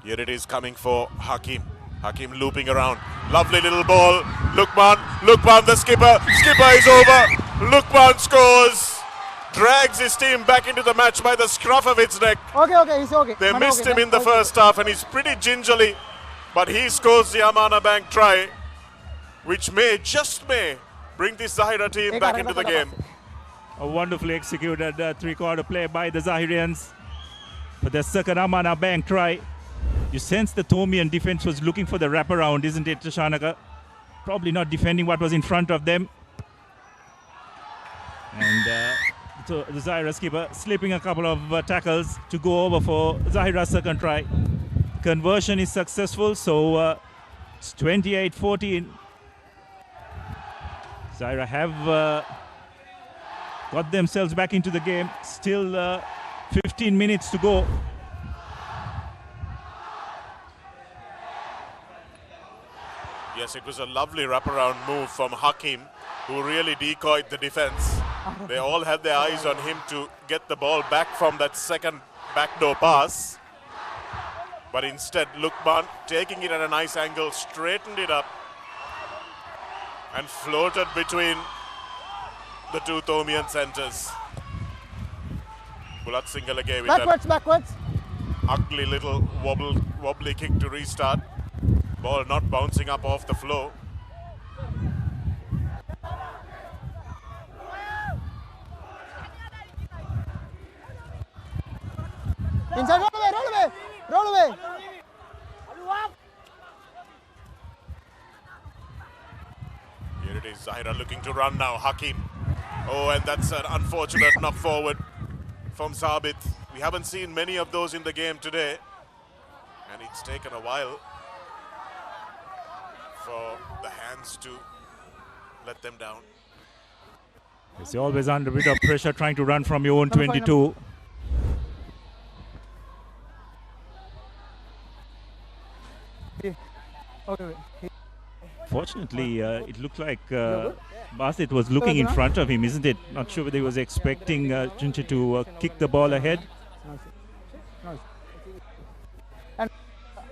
Here it is coming for Hakim. Hakim looping around. Lovely little ball. Lukman the skipper. Skipper is over. Lukman scores. Drags his team back into the match by the scruff of its neck. Okay, he's okay. They missed him in the first half and he's pretty gingerly. But he scores the Amana Bank try, which just may, bring this Zahira team back into the game. A wonderfully executed three-quarter play by the Zahirians for the second Amana Bank try. You sense the Thomian defense was looking for the wraparound, isn't it, Shanaka? probably not defending what was in front of them. And so the Zahira skipper slipping a couple of tackles to go over for Zahira's second try. Conversion is successful, so it's 28-14. Zahira have got themselves back into the game. Still 15 minutes to go. Yes, it was a lovely wraparound move from Hakim, who really decoyed the defense. They all had their eyes on him to get the ball back from that second backdoor pass. But instead, Lukman, taking it at a nice angle, straightened it up and floated between the two Thomian centres. Bulat Singalage with backwards. Ugly little wobbly kick to restart. Ball not bouncing up off the floor. Inside, roll away. Here it is, Zahira looking to run now, Hakim. Oh, and that's an unfortunate knock forward from Sabit. We haven't seen many of those in the game today. And it's taken a while for the hands to let them down. You're always under a bit of pressure trying to run from your own 22. Fortunately, it looked like Basit was looking in front of him, isn't it? Not sure whether he was expecting Junche to kick the ball ahead.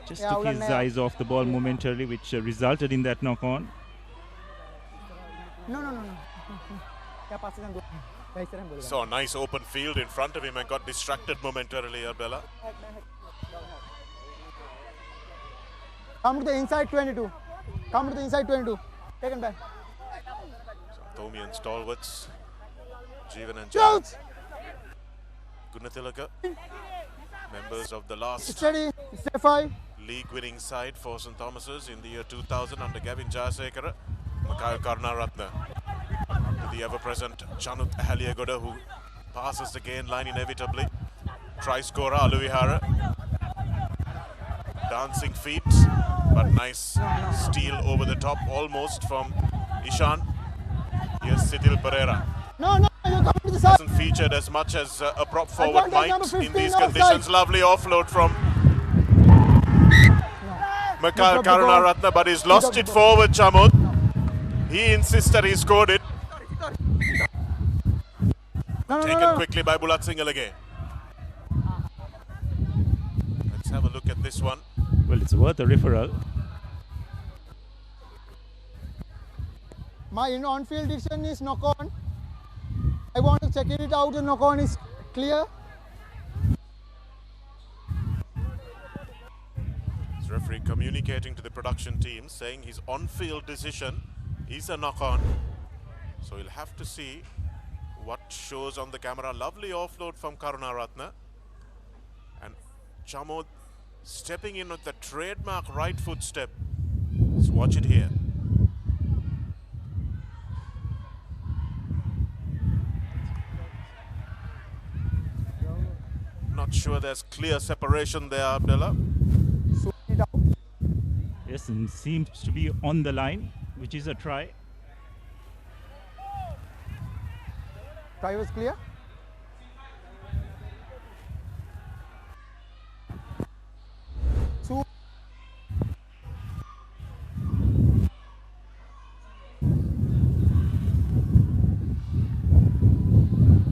Just took his eyes off the ball momentarily, which resulted in that knock-on. No. Saw a nice open field in front of him and got distracted momentarily, Arbella. Come to the inside 22. Taken back. Thomian stalwarts, Jeevan and Jal. Gunatilaka, members of the last league-winning side for St. Thomas's in the year 2000 under Gavin Jayasekara, Makaya Karunaratne. The ever-present Chanut Ahaliagoda, who passes the gain line inevitably. Try scorer Aluvihara. Dancing feet, but nice steal over the top almost from Ishan. Here's Sitil Pereira. No, you come to the side. Hasn't featured as much as a prop forward might in these conditions. Lovely offload from Makar Karunaratne, but he's lost it forward, Chamud. He insisted he scored it. Taken quickly by Bulat Singalage. Let's have a look at this one. Well, it's worth a referral. My on-field decision is knock-on. I want to check it out, and knock-on is clear. This referee communicating to the production team, saying his on-field decision is a knock-on. So we'll have to see what shows on the camera. Lovely offload from Karunaratne. And Chamod stepping in with the trademark right foot step. Let's watch it here. Not sure there's clear separation there, Abdullah. Yes, and seems to be on the line, which is a try. Try was clear.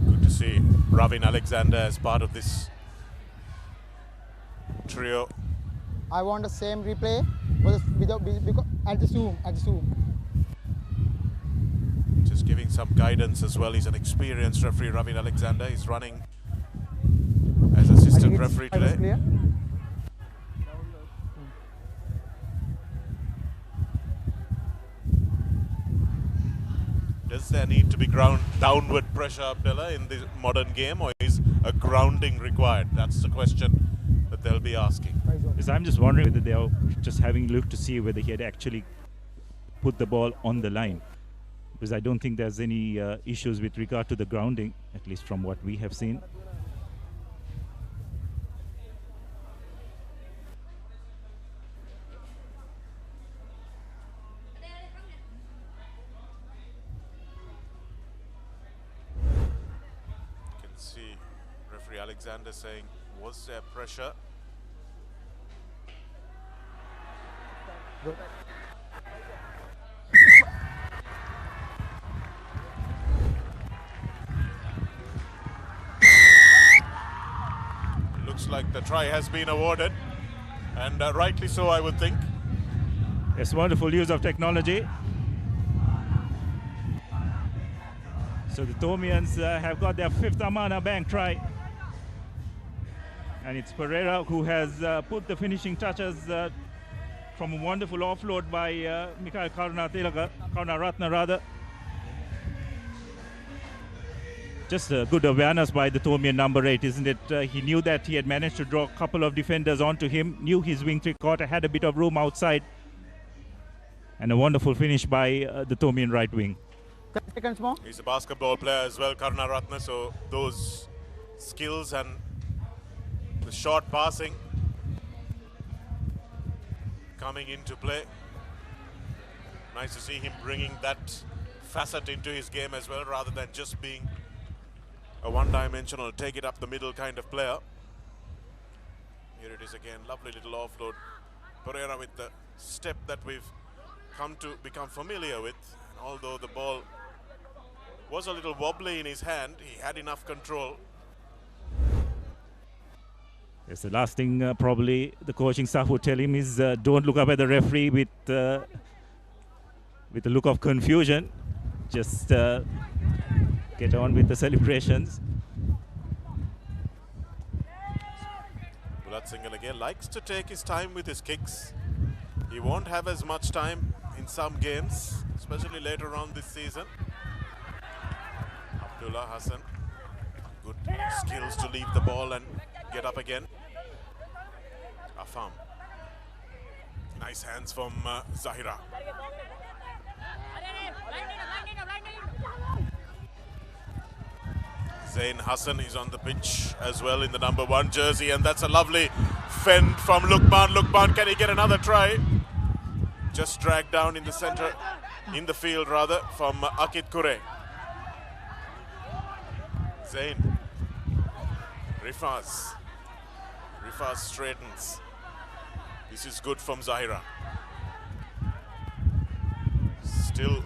Good to see Ravin Alexander as part of this trio. I want the same replay because at the zoom. Just giving some guidance as well. He's an experienced referee, Ravin Alexander. He's running as assistant referee today. Does there need to be downward pressure, Abdullah, in the modern game, or is a grounding required? That's the question that they'll be asking. Because I'm just wondering whether they are just having a look to see whether he had actually put the ball on the line. Because I don't think there's any issues with regard to the grounding, at least from what we have seen. You can see referee Alexander saying, was there pressure? Good. Looks like the try has been awarded, and rightly so, I would think. Yes, wonderful use of technology. So the Tomians have got their 5th Amana Bank try. And it's Pereira who has put the finishing touches from a wonderful offload by Mikael Karunaratne rather. Just a good awareness by the Tomian number 8, isn't it? He knew that he had managed to draw a couple of defenders onto him, knew his wing three-quarter had a bit of room outside. And a wonderful finish by the Tomian right wing. 10 seconds more. He's a basketball player as well, Karunaratne, so those skills and the short passing coming into play. Nice to see him bringing that facet into his game as well, rather than just being a one-dimensional, take it up the middle kind of player. Here it is again, lovely little offload. Pereira with the step that we've come to become familiar with. And although the ball was a little wobbly in his hand, he had enough control. Yes, the last thing probably the coaching staff would tell him is don't look up at the referee with a look of confusion. Just get on with the celebrations. Bulat Singhal again likes to take his time with his kicks. He won't have as much time in some games, especially later on this season. Abdullah Hassan, good skills to leave the ball and get up again. Afam, nice hands from Zahira. Zain Hassan is on the pitch as well in the number 1 jersey, and that's a lovely fend from Lukman. Lukman, can he get another try? Just dragged down in the center, in the field rather, from Akit Kure. Zain. Rifaz straightens. This is good from Zahira. Still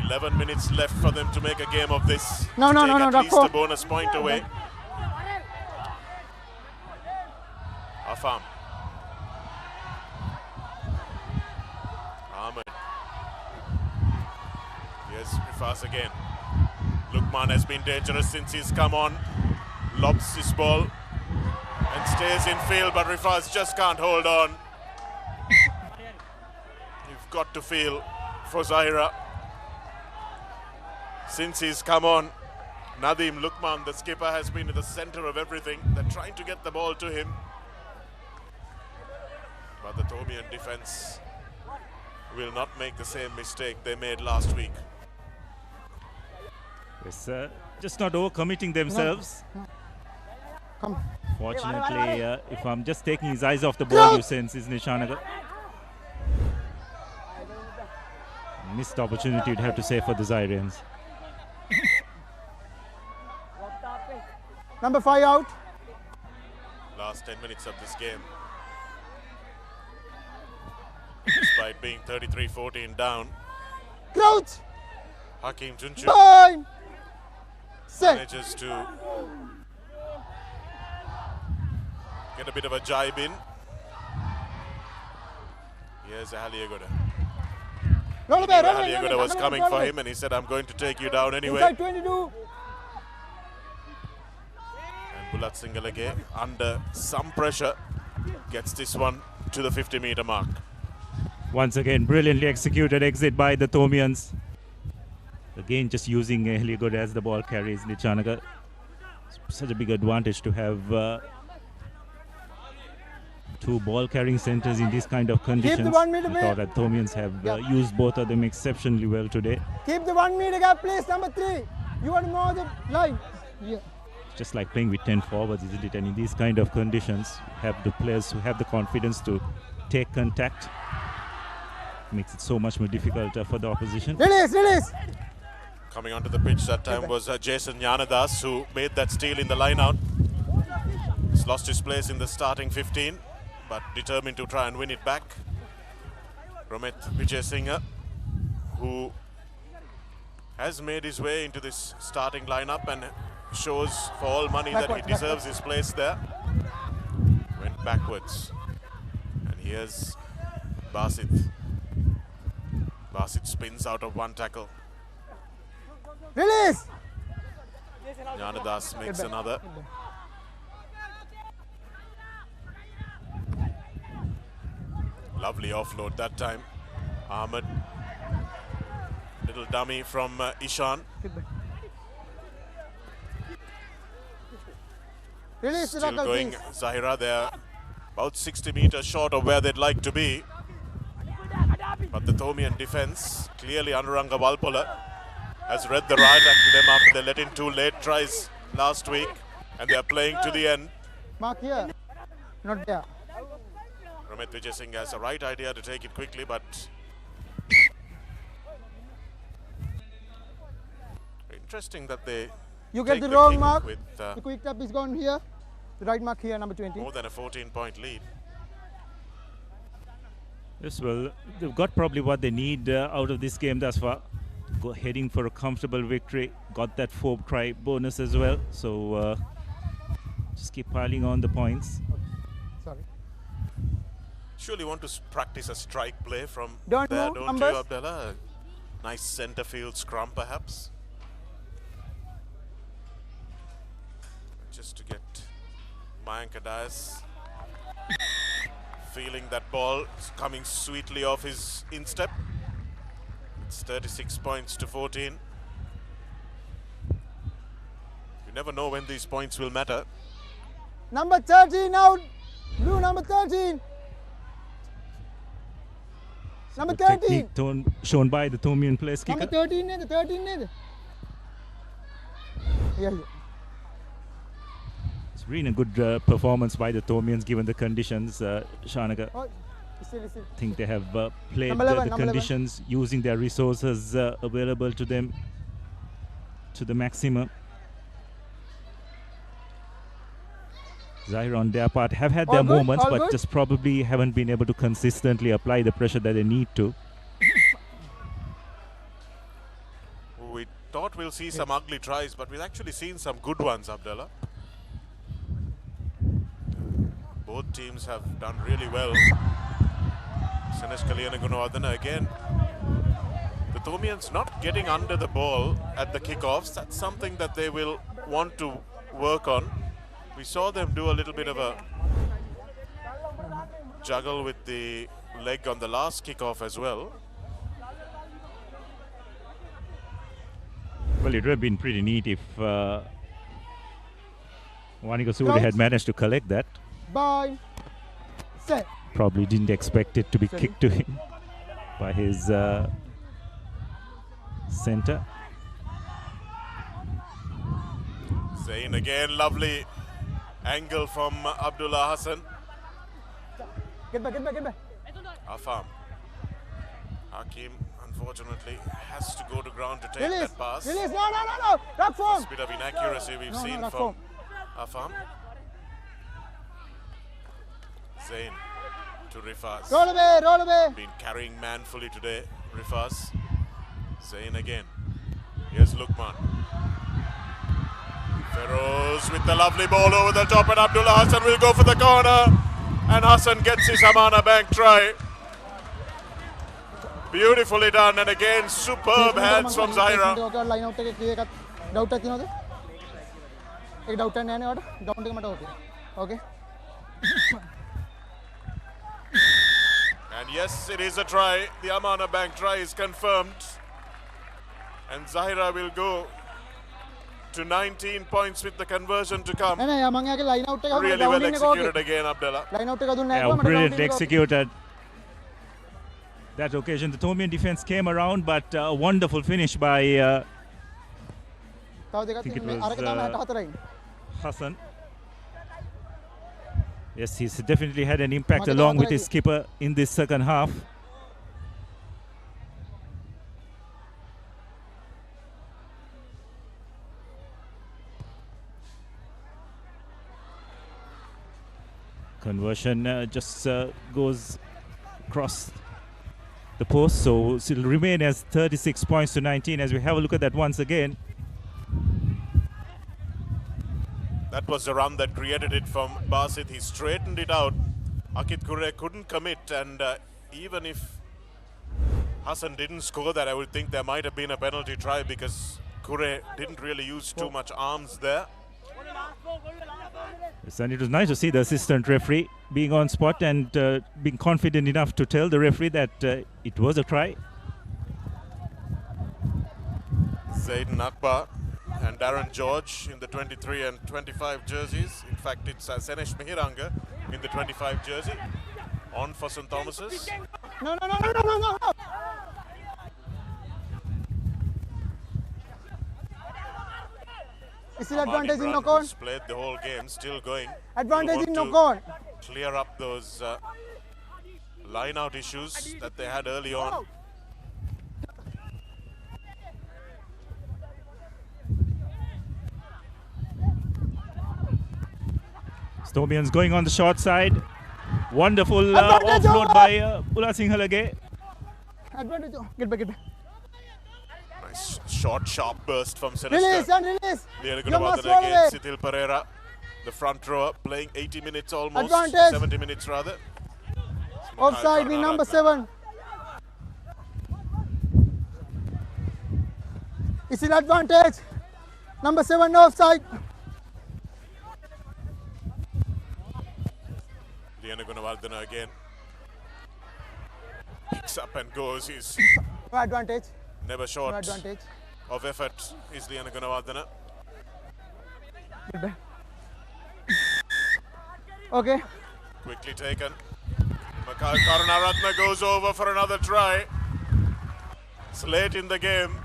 11 minutes left for them to make a game of this. No, at least a bonus point away. Afam. Ahmed. Here's Rifaz again. Lukman has been dangerous since he's come on. Lobs his ball and stays in field, but Rifaz just can't hold on. You've got to feel for Zahira. Since he's come on, Nadim Lukman, the skipper, has been in the center of everything. They're trying to get the ball to him. But the Tomian defense will not make the same mistake they made last week. Yes, just not overcommitting themselves. Come. Fortunately, if I'm just taking his eyes off the ball, you sense, isn't it, Shanaga? Missed opportunity, you'd have to say, for the Zairians. Number 5 out. Last 10 minutes of this game. Despite being 33-14 down. Crouch. Hakeem Junchu manages to get a bit of a jibe in. Here's Ahaliagoda. Ahaliagoda was coming for him and he said, I'm going to take you down anyway. Inside 22. And Bulat Singhal again, under some pressure, gets this one to the 50-meter mark. Once again, brilliantly executed exit by the Tomians. Again, just using Ahaliagoda as the ball carries Nichanaga. Such a big advantage to have Two ball carrying centers in this kind of conditions. the 1 meter I back. thought that Thomians have used both of them exceptionally well today. Keep the 1 meter gap, please. Number 3. You want to know the line. Yeah. Just like playing with 10 forwards, isn't it? And in these kind of conditions, have the players who have the confidence to take contact. Makes it so much more difficult for the opposition. Release. Coming onto the pitch that time was Jason Janadas, who made that steal in the line-out. He's lost his place in the starting 15, but determined to try and win it back. Romit Vijayasinghe, who has made his way into this starting lineup and shows for all money that he deserves his place there. Went backwards. And here's Basit. Basit spins out of one tackle. Release! Janadas makes another. Lovely offload that time. Ahmed. Little dummy from Ishan. Still going Zahira there. About 60 meters short of where they'd like to be. But the Thomian defense, clearly Anuranga Valpola, has read the riot act to them after they let in 2 late tries last week. And they are playing to the end. Mark here. Not there. Romit Vijayasinghe has a right idea to take it quickly, but interesting that they You get take the the wrong kick mark. with The quick tap is gone here. The right mark here, number 20. more than a 14-point lead. Yes, well, they've got probably what they need out of this game thus far. Heading for a comfortable victory. Got that 4 try bonus as well. So just keep piling on the points. Sorry. Surely want to practice a strike play from Don't there, move, don't numbers. you, Abdullah? Nice centre field scrum, perhaps. Just to get Mayank Adayas feeling that ball coming sweetly off his instep. It's 36 points to 14. You never know when these points will matter. Number 13 out. Blue number 13. Number 13. Technique shown by the Thomian place kicker. Number 13 ne, the 13 ne. Yeah. It's really a good performance by the Thomians given the conditions, Shanaka. Oh, I think they have played Number 11, the number conditions, using their resources available to them to the maximum. Zahira on their part have had their moments, but just probably haven't been able to consistently apply the pressure that they need to. We thought we'll see some ugly tries, but we've actually seen some good ones, Abdullah. Both teams have done really well. Senesh Kalyanaguna again. The Thomians not getting under the ball at the kickoffs. That's something that they will want to work on. We saw them do a little bit of a juggle with the leg on the last kickoff as well. Well, it would have been pretty neat if Wanika Suli had managed to collect that. Bye. Set. Probably didn't expect it to be kicked to him by his center. Zain again, lovely angle from Abdullah Hassan. Get back. Afam. Hakim, unfortunately, has to go to ground to take Release. that pass. Release. No. Rock form. This bit of inaccuracy we've seen from Afam. Zain to Rifaz. Roll away. Been carrying manfully today, Rifaz. Zain again. Here's Lukman. Feroz with the lovely ball over the top, and Abdullah Hassan will go for the corner. And Hassan gets his Amana Bank try. Beautifully done, and again superb hands from Zahira. line out එක clear එකක් doubt එකක් තියෙනවද? ඒක doubt එකක් නෑ නේ ඔයාලට. doubt එක මට okay. And yes, it is a try. The Amana Bank try is confirmed. And Zahira will go to 19 points with the conversion to come. නෑ මම යාගේ ලයින් අවුට් එක Really well executed again, Abdullah. Line out එක දුන්නේ Yeah, brilliantly executed. That occasion, the Thomian defense came around, but a wonderful finish by I think it was Hassan. Yes, he's definitely had an impact along with his skipper in this second half. Conversion just goes across the post, so it'll remain as 36 points to 19 as we have a look at that once again. That was the run that created it from Basit. He straightened it out. Akit Kure couldn't commit, and even if Hassan didn't score that, I would think there might have been a penalty try because Kure didn't really use too much arms there. Yes, and it was nice to see the assistant referee being on spot and being confident enough to tell the referee that it was a try. Zayden Akbar and Darren George in the 23 and 25 jerseys. In fact, it's Senesh Mihiranga in the 25 jersey on for St. Thomas's. No. Is it advantage in knock-on? Played the whole game, still going. Advantage in knock-on. Clear up those line-out issues that they had early on. Thomians going on the short side. Wonderful offload by Ula Singhalage. Advantage. Get back. Nice short, sharp burst from Sinister. Release and release. Against Sitil Pereira, the front rower, playing 80 minutes almost. Advantage. 70 minutes rather. Offside with number 7. Is it advantage? Number 7 offside. Gunawardena again picks up and goes. He's no advantage. Never short no advantage of effort is Liana Gunawardena. Okay. Quickly taken. Karunaratne goes over for another try. It's late in the game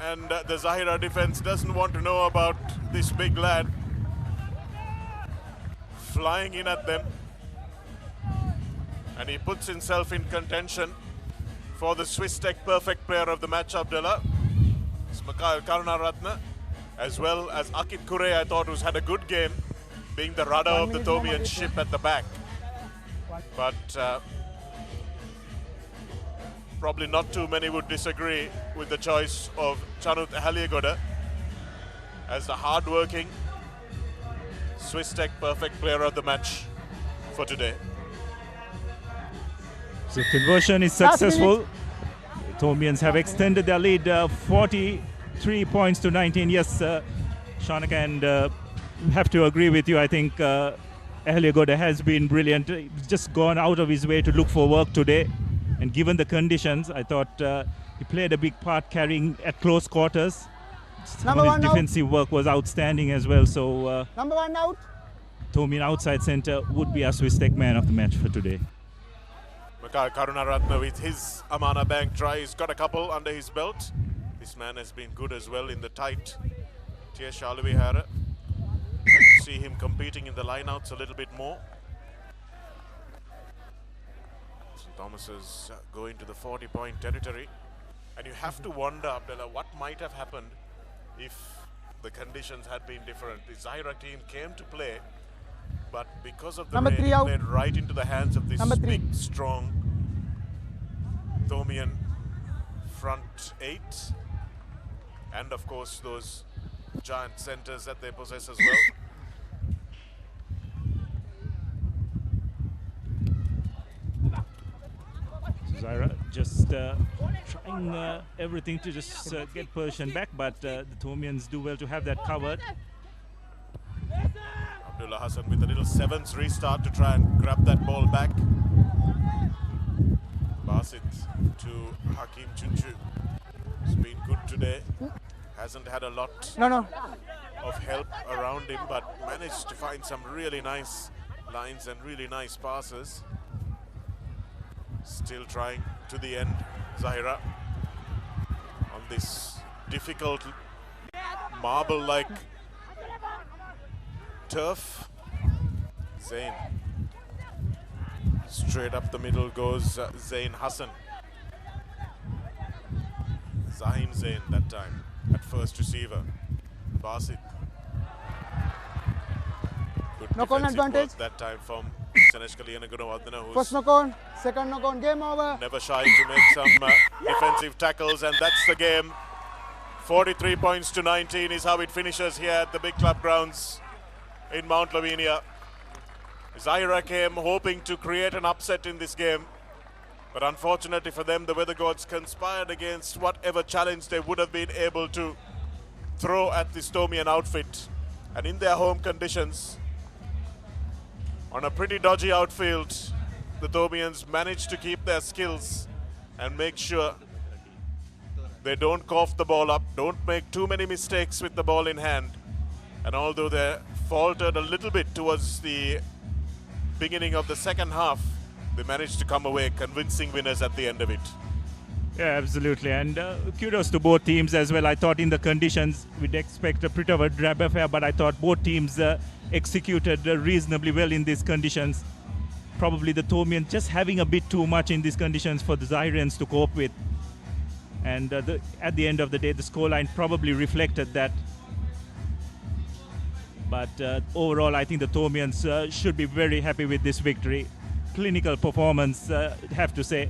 and the Zahira defense doesn't want to know about this big lad flying in at them. And he puts himself in contention for the Swiss Tech perfect player of the match, Abdullah. It's Mikhail Karunaratne, as well as Akit Kure, I thought, who's had a good game, being the rudder of the Thomian ship at the back. But probably not too many would disagree with the choice of Chanut Haliegoda as the hard-working Swiss Tech perfect player of the match for today. So conversion is successful. Thomians have extended their lead 43 points to 19. Yes, Shanaka, and have to agree with you. I think Ahlegoda has been brilliant. He's just gone out of his way to look for work today. And given the conditions, I thought he played a big part carrying at close quarters. His defensive work was outstanding as well. So number 1 out. Thomian outside centre would be our Swiss Tech man of the match for today. Mikhail Karunaratne with his Amana Bank try, he's got a couple under his belt. This man has been good as well in the tight. Tia Shalvihara. Like to see him competing in the lineouts a little bit more. St. Thomas is going to the 40-point territory. And you have to wonder, Abdullah, what might have happened if the conditions had been different. The Zahira team came to play, but because of the rain, it played right into the hands of this big, strong Thomian front 8. And of course, those giant centers that they possess as well. Zahira just trying everything to just get Persian back, but the Thomians do well to have that covered. Abdullah Hassan with a little 7s restart to try and grab that ball back. Basit to Hakim Chunchu. He's been good today. Hasn't had a lot of help around him, but managed to find some really nice lines and really nice passes. Still trying to the end, Zahira, on this difficult marble-like turf. Zain. Straight up the middle goes Zain Hassan. Zain Zain that time at first receiver. Basit. Good knock on defensive advantage work that time from Sanesh Kaliyana Gunawardena, First knock on, second knock on, game over. never shy to make some defensive tackles, and that's the game. 43 points to 19 is how it finishes here at the Big Club grounds in Mount Lavinia. Zahira came hoping to create an upset in this game, but unfortunately for them, the weather gods conspired against whatever challenge they would have been able to throw at this Tomian outfit. And in their home conditions, on a pretty dodgy outfield, the Tomians managed to keep their skills and make sure they don't cough the ball up, don't make too many mistakes with the ball in hand. And although they faltered a little bit towards the beginning of the second half, they managed to come away convincing winners at the end of it. Yeah, absolutely. And kudos to both teams as well. I thought in the conditions we'd expect a bit of a drab affair, but I thought both teams executed reasonably well in these conditions. Probably the Tomians just having a bit too much in these conditions for the Zahirians to cope with. And at the end of the day, the scoreline probably reflected that. But overall, I think the Tomians should be very happy with this victory. Clinical performance, have to say.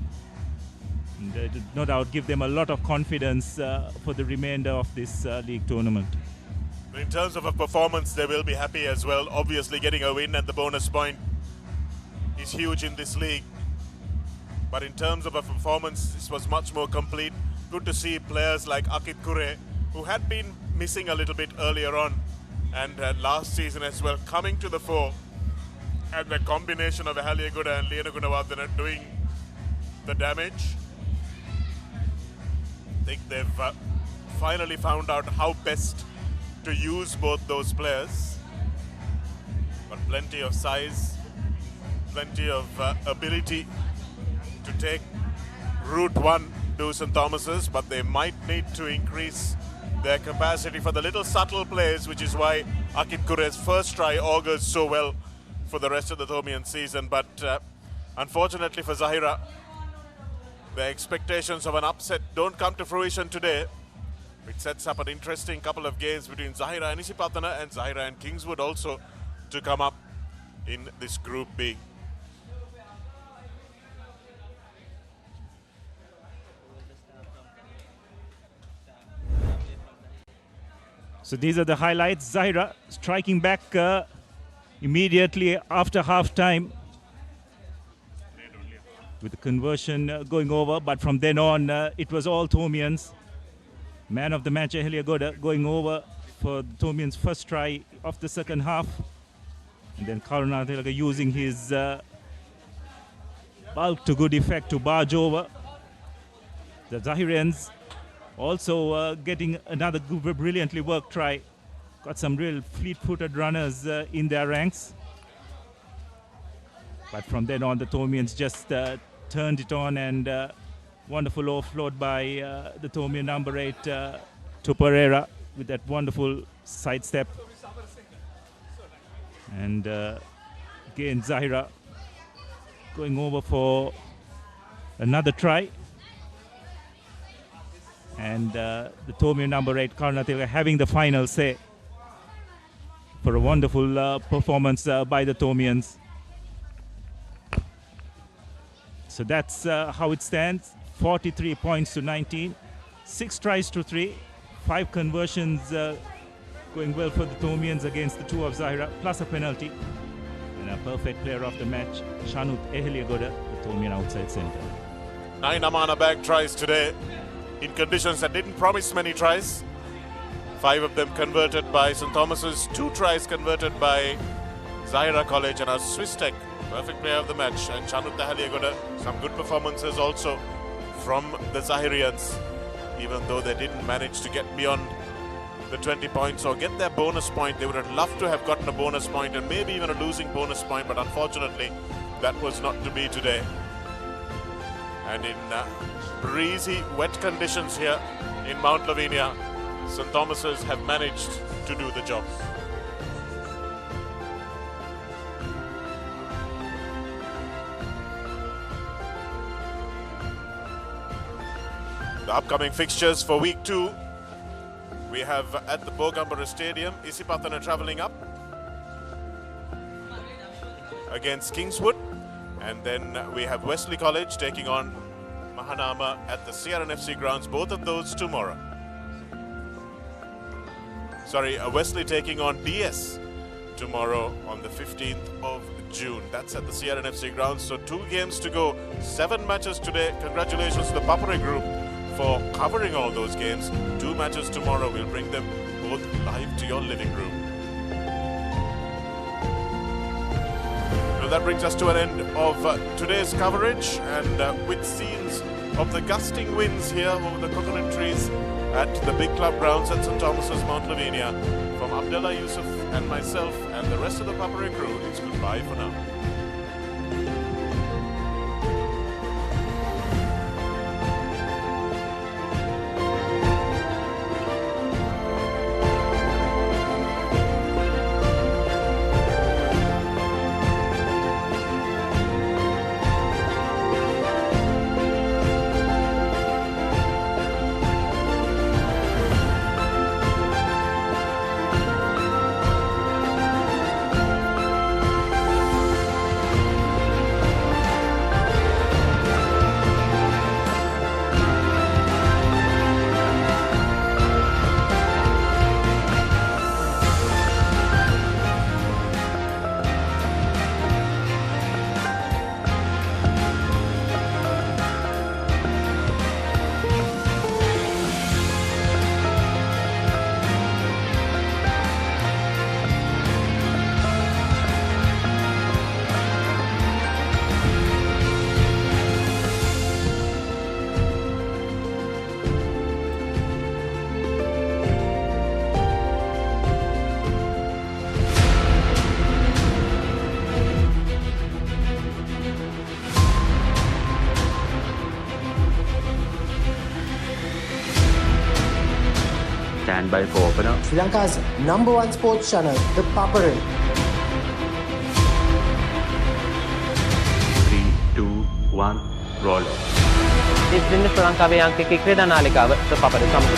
And, no doubt give them a lot of confidence for the remainder of this league tournament. In terms of a performance, they will be happy as well. Obviously, getting a win and the bonus point is huge in this league. But in terms of a performance, this was much more complete. Good to see players like Akit Kure, who had been missing a little bit earlier on, and last season as well, coming to the fore. And the combination of Ahaliaguda and Liana Gunawardena doing the damage. I think they've finally found out how best to use both those players. But plenty of size, plenty of ability to take Route 1 to St. Thomas's, but they might need to increase their capacity for the little subtle plays, which is why Akit Kure's first try augurs so well for the rest of the Tomian season. But unfortunately for Zahira, the expectations of an upset don't come to fruition today. It sets up an interesting couple of games between Zahira and Isipatana, and Zahira and Kingswood also to come up in this Group B. So these are the highlights. Zahira striking back immediately after half-time with the conversion going over, but from then on it was all Tomians. Man of the match, Ahaliaguda, going over for the Tomians' first try of the second half. And then Karunathilaga using his bulk to good effect to barge over. The Zahirians also getting another brilliantly worked try. Got some real fleet-footed runners in their ranks. But from then on, the Tomians just turned it on, and wonderful offload by the Tomian number 8, Papare, with that wonderful sidestep. And again, Zahira going over for another try. And the Tomian number 8, Karunathilaga, having the final say for a wonderful performance by the Tomians. So that's how it stands. 43 points to 19. 6 tries to 3. 5 conversions going well for the Tomians against the 2 of Zahira, plus a penalty. And a perfect player of the match, Shanut Ahaliaguda, the Tomian outside centre. 9 Amana bag tries today in conditions that didn't promise many tries. 5 of them converted by St. Thomas's, 2 tries converted by Zahira College, and our Swiss Tech perfect player of the match, and Shanut Ahaliaguda. Some good performances also from the Zahirians, even though they didn't manage to get beyond the 20 points or get their bonus point. They would have loved to have gotten a bonus point and maybe even a losing bonus point, but unfortunately that was not to be today. And in breezy, wet conditions here in Mount Lavinia, St. Thomas's have managed to do the job. The upcoming fixtures for week 2, we have at the Bogambara Stadium, Isipathana travelling up against Kingswood, and then we have Wesley College taking on Mahanama at the CRNFC grounds, both of those tomorrow. Sorry, Wesley taking on DS tomorrow on the 15th of June. That's at the CRNFC grounds, so 2 games to go, 7 matches today. Congratulations to the Papare group for covering all those games. 2 matches tomorrow. We'll bring them both live to your living room. Well, that brings us to an end of today's coverage, and with scenes of the gusting winds here over the coconut trees at the big club grounds at St. Thomas's, Mount Lavinia, from Abdullah Yusuf and myself and the rest of the Papare crew, it's goodbye for now. Stand by for opener. Sri Lanka's #1 sports channel, ThePapare. 3, 2, 1, roll. ඉතින් ශ්‍රී ලංකාවේ අංක ක්‍රීඩා නාලිකාව ThePapare සමග.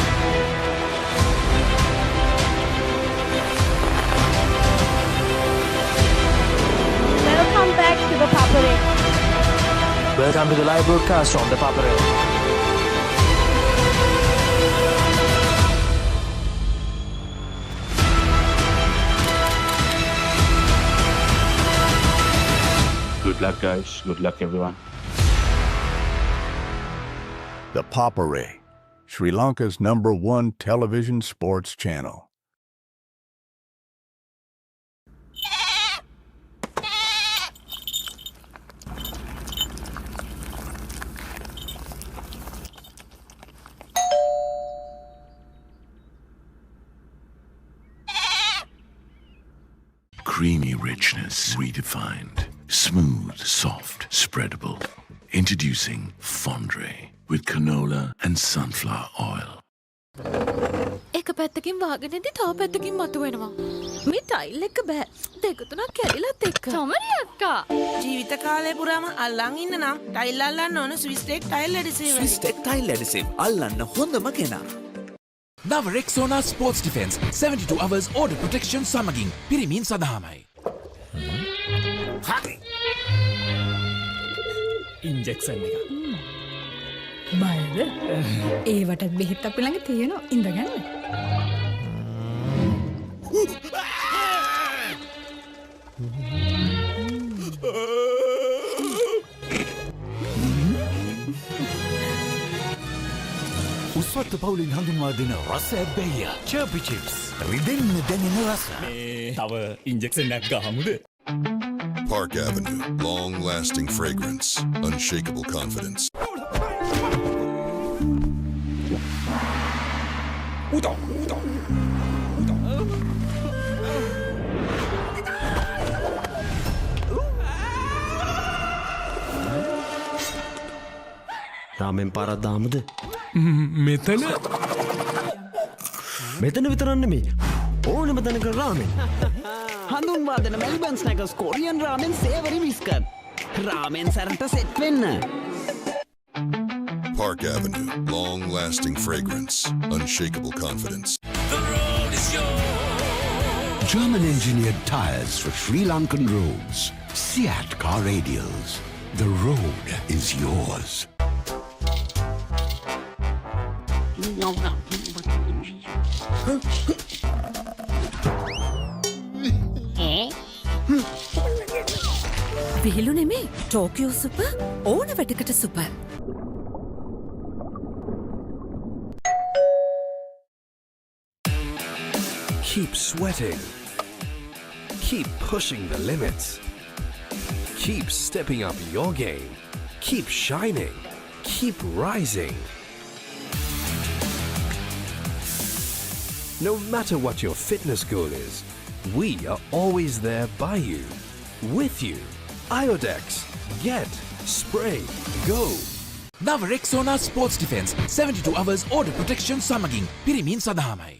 Welcome back to ThePapare. Welcome to the live broadcast on ThePapare. Good luck, guys. Good luck, everyone. The Papare, Sri Lanka's #1 television sports channel. Creamy richness redefined. Smooth, soft, spreadable. Introducing Fondre with canola and sunflower oil. එක පැත්තකින් වාගෙනදී තව පැත්තකින් මතුවෙනවා. මේ tile එක බෑ. දෙක තුනක් කැඩිලත් එක්ක. තමරි අක්කා. ජීවිත කාලය පුරාම අල්ලන් ඉන්න නම් ටයිල් අල්ලන්න ඕන Swiss Tek tile adhesive. Swiss Tek tile adhesive අල්ලන්න හොඳම කෙනා. නව Rexona Sports Defence 72 hours order protection සමගින් පිරිමින් සඳහාමයි. හරි. ඉන්ජෙක්ෂන් එක. බයද? ඒවටත් බෙහෙත් අපි ළඟ තියෙනවා. ඉඳගන්න. උස්වත්ත පවුලින් හඳුන්වා දෙන රස ඇබ්බැහිය චර්පි චිප්ස් රිදෙන්න දැනෙන රස. තව ඉන්ජෙක්ෂන් එකක් ගහමුද? Park Avenue, long-lasting fragrance, unshakable confidence. Uda. රාමෙන් පාරක් දාමුද? මෙතන මෙතන විතරක් නෙමෙයි. ඕනෙම තැනක රාමෙන්. හඳුන්වා දෙන මෙල්බන් ස්නැකර්ස් කොරියන් රාමෙන් සේවරි විස්කට්. රාමෙන් සැරට සෙට් වෙන්න. Park Avenue, long-lasting fragrance, unshakable confidence. The road is yours. German-engineered tires for Sri Lankan roads. Seat car radials. The road is yours. විහිළු නෙමේ ටෝකියෝ සුපර් ඕන වැටකට super. Keep sweating. Keep pushing the limits. Keep stepping up your game. Keep shining. Keep rising. No matter what your fitness goal is, we are always there by you, with you. Iodex. Get. Spray. Go. නව Rexona Sports Defence 72 hours order protection සමගින් පිරිමින් සඳහාමයි.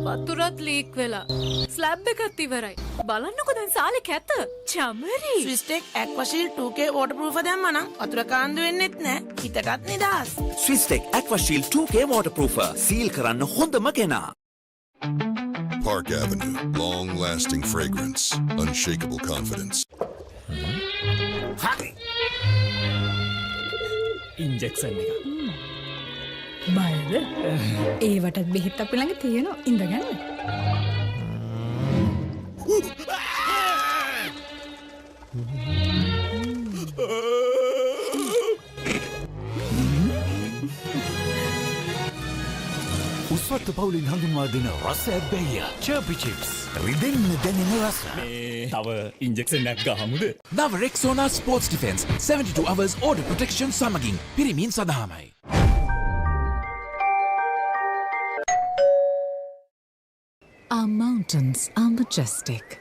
වතුරත් leak වෙලා. Slab එකත් ඉවරයි. බලන්නකො දැන් සාලේ කැත. Chamari. ස්විස්ටෙක් ඇක්වාෂීල් 2K waterproof දැම්මනම් වතුර කාන්දු වෙන්නෙත් නෑ. හිතටත් නිදහස්. ස්විස්ටෙක් ඇක්වාෂීල් 2K waterproofer. සීල් කරන්න හොඳම කෙනා. Park Avenue, long-lasting fragrance, unshakable confidence. Injection එක. බයද? ඒවටත් බෙහෙත් අපි ළඟ තියෙනවා. ඉඳගන්න. උස්වත්ත පවුලින් හඳුන්වා දෙන රස ඇබ්බැහිය චර්පි චිප්ස් රිදෙන්න දැනෙන රස. තව ඉන්ජෙක්ෂන් එකක් ගහමුද? නව Rexona Sports Defence 72 hours order protection සමගින් පිරිමින් සඳහාමයි. Our mountains are majestic.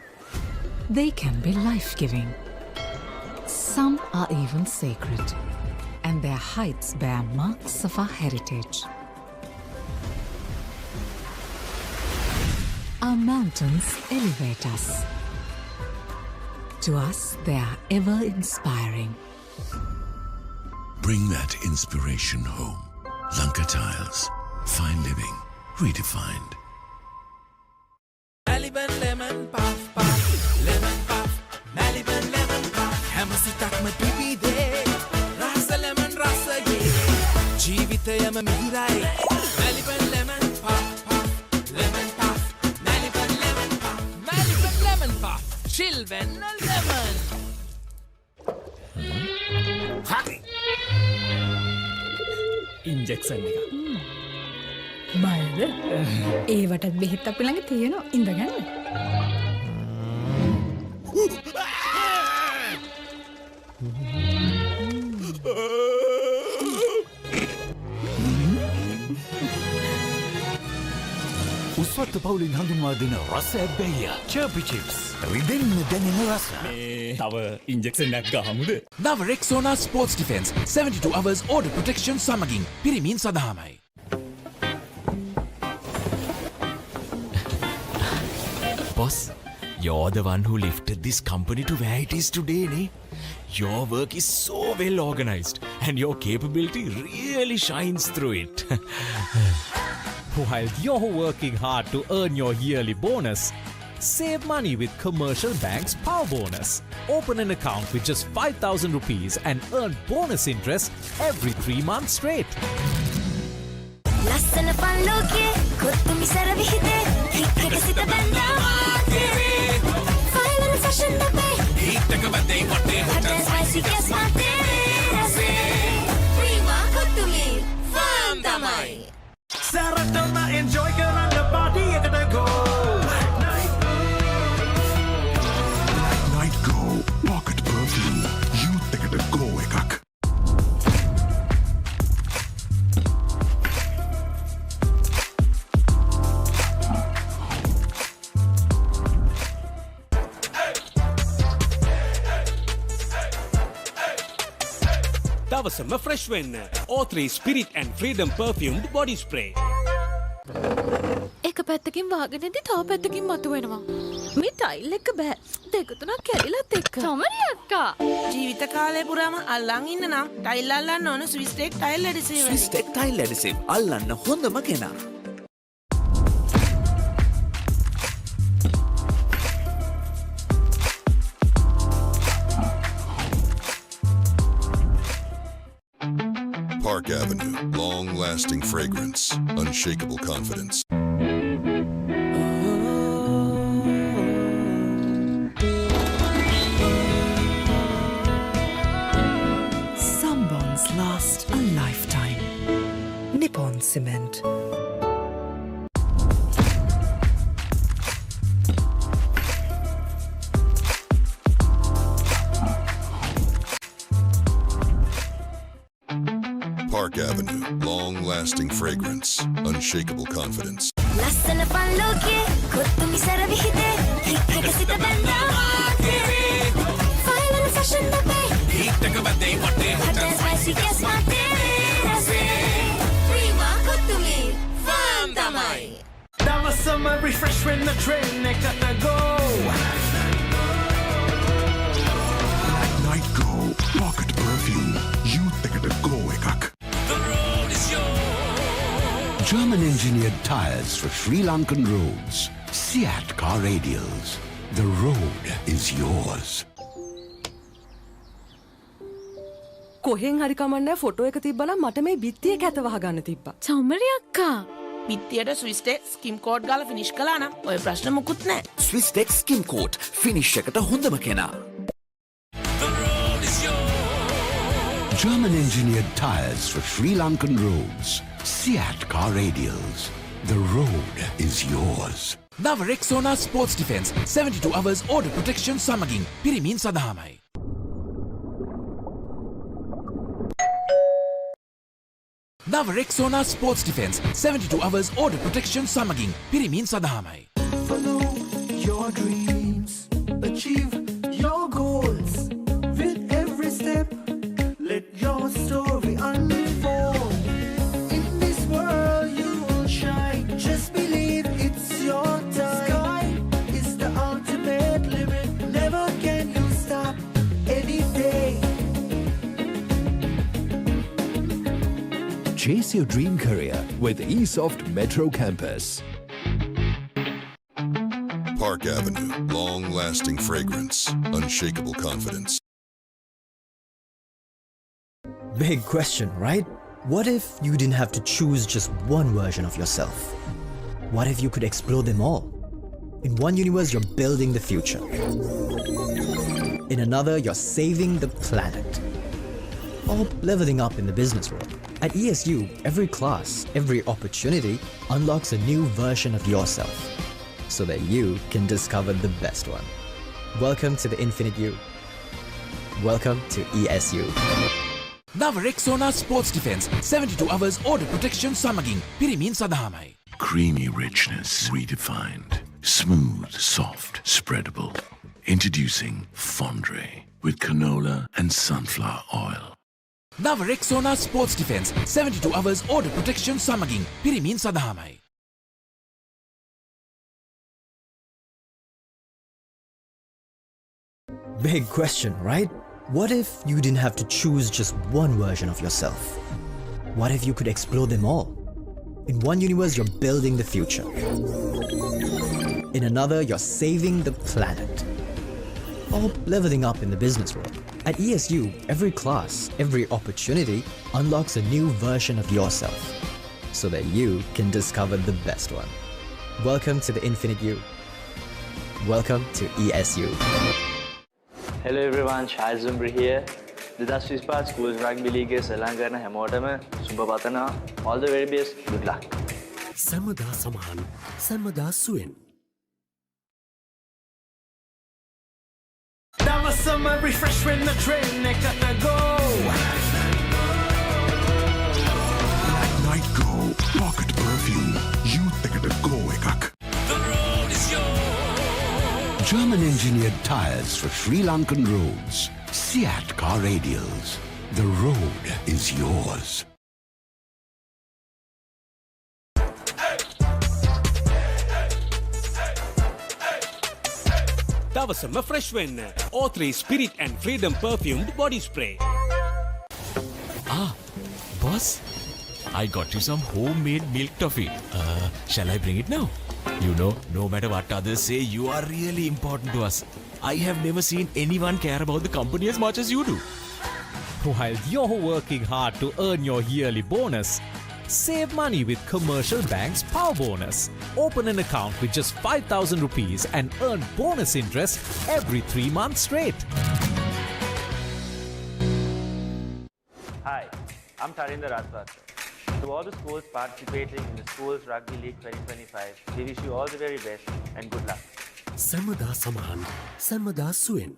They can be life-giving. Some are even sacred, and their heights bear marks of our heritage. Our mountains elevate us. To us, they are ever inspiring. Bring that inspiration home. Lanka Tiles. Fine living. Redefined. Maliban lemon puff puff. Lemon puff. Maliban lemon puff. හැමසිතක්ම පිපිදේ. රස lemon රසයේ. ජීවිතයම මිහිරයි. Maliban lemon puff puff. Lemon puff. Maliban lemon puff. Maliban lemon puff. Children lemon. Injection එක. බයද? ඒවටත් බෙහෙත් අපි ළඟ තියෙනවා. ඉඳගන්න. උස්වත්ත පවුලින් හඳුන්වා දෙන රස ඇබ්බැහිය චර්පි chips රිදෙන්න දැනෙන රස. තව ඉන්ජෙක්ෂන් එකක් ගහමුද? නව Rexona Sports Defence 72 hours order protection සමගින් පිරිමින් සඳහාමයි. Boss, you're the one who lifted this company to where it is today, ne? Your work is so well organized and your capability really shines through it. While you're working hard to earn your yearly bonus, save money with Commercial Bank's Power Bonus. Open an account with just 5,000 rupees and earn bonus interest every 3 months straight. ලස්සන පල්ලෝකේ කොත්තුමි සරවිහිදේ හික්කක සිත බැන්දා final fashion අපේ හිටක බදේ වටේ hotel spicy ගස් මාතේ රසේ Prima කොත්තුමි farm තමයි සරටම enjoy කරන්න party එකට ගෝ Night Go. Pocket perfume. Youth එකට go එකක්. දවසම ෆ්‍රෙෂ් වෙන්න. O3 Spirit and Freedom perfumed body spray. එක පැත්තකින් වාගෙනදී තව පැත්තකින් මතුවෙනවා. මේ ටයිල් එක බෑ. දෙක තුනක් කැඩිලත් එක්ක. තමරි අක්කා. ජීවිත කාලය පුරාම අල්ලන් ඉන්න නම් ටයිල් අල්ලන්න ඕන Swiss Tek tile adhesive. Swiss Tek tile adhesive අල්ලන්න හොඳම කෙනා. Park Avenue, long-lasting fragrance, unshakable confidence. Some bonds last a lifetime. Nippon Cement. Park Avenue, long-lasting fragrance, unshakable confidence. ලස්සන පල්ලෝකේ කොත්තුමි සරවිහිතේ හික්කක සිත බැන්දා ෆයිනල් ෆැෂන් අපේ හිටක බදේ වටේ හොටල් ස්පයිසි කැස් මාතේ රසේ ප්‍රීමා කොත්තුමි ෆාම් තමයි දවසම refresh වෙන්න train එකට go. Night Go Pocket Perfume. Youth එකට go එකක්. German engineered tires for Sri Lankan roads. Seat car radials. The road is yours. කොහෙන් හරි කමන්නේ ෆොටෝ එක තිබ්බනම් මට මේ බිත්තිය කැත වහගන්න තිබ්බා. චමරි අක්කා. පිත්තියට ස්විස් ටෙක් ස්කිම් කෝඩ් ගාලා ෆිනිෂ් කළා නම් ඔය ප්‍රශ්න මුකුත් නැහැ. ස්විස් ටෙක් ස්කිම් කෝට් ෆිනිෂ් එකට හොඳම කෙනා. German engineered tires for Sri Lankan roads. Seat car radials. The road is yours. නව Rexona Sports Defence 72 hours order protection සමගින් පිරිමින් සඳහාමයි. නව Rexona Sports Defence 72 hours order protection සමගින් පිරිමින් සඳහාමයි. Follow your dreams, achieve your goals. With every step, let your story unfold. In this world you will shine. Just believe it's your time. Sky is the ultimate limit. Never can you stop any day. Chase your dream career with eSoft Metro Campus. Park Avenue, long-lasting fragrance, unshakable confidence. Big question, right? What if you didn't have to choose just one version of yourself? What if you could explore them all? In one universe, you're building the future. In another, you're saving the planet. Or leveling up in the business world. At ESU, every class, every opportunity unlocks a new version of yourself so that you can discover the best one. Welcome to the Infinite You. Welcome to ESU. නව Rexona Sports Defence 72 hours order protection සමගින් පිරිමින් සඳහාමයි. Creamy richness redefined. Smooth, soft, spreadable. Introducing Fondre with canola and sunflower oil. නව Rexona Sports Defence 72 hours order protection සමගින් පිරිමින් සඳහාමයි. Big question, right? What if you didn't have to choose just one version of yourself? What if you could explore them all? In one universe, you're building the future. In another, you're saving the planet. Or leveling up in the business world. At ESU, every class, every opportunity unlocks a new version of yourself so that you can discover the best one. Welcome to the Infinite You. Welcome to ESU. Hello everyone, Shahid Zumbri here. 2025 Schools Rugby League සෙල්ලම් කරන හැමෝටම සුබ පතනවා. All the very best. Good luck. සමදා සමහන් සමදා සුවෙන්. දවසම refresh වෙන්න train එකට go. Night Go Pocket Perfume. Youth එකට go එකක්. German engineered tires for Sri Lankan roads. Seat car radials. The road is yours. දවසම ෆ්‍රෙෂ් වෙන්න. O3 Spirit and Freedom perfumed body spray. Boss, I got you some homemade milk toffee. Shall I bring it now? You know, no matter what others say, you are really important to us. I have never seen anyone care about the company as much as you do. While you're working hard to earn your yearly bonus, save money with Commercial Bank's Power Bonus. Open an account with just 5,000 rupees and earn bonus interest every 3 months straight. Hi, I'm Tarinder Rajpatra. To all the schools participating in the Schools Rugby League 2025, we wish you all the very best and good luck. සැමදා සමහන් සැමදා සුවෙන්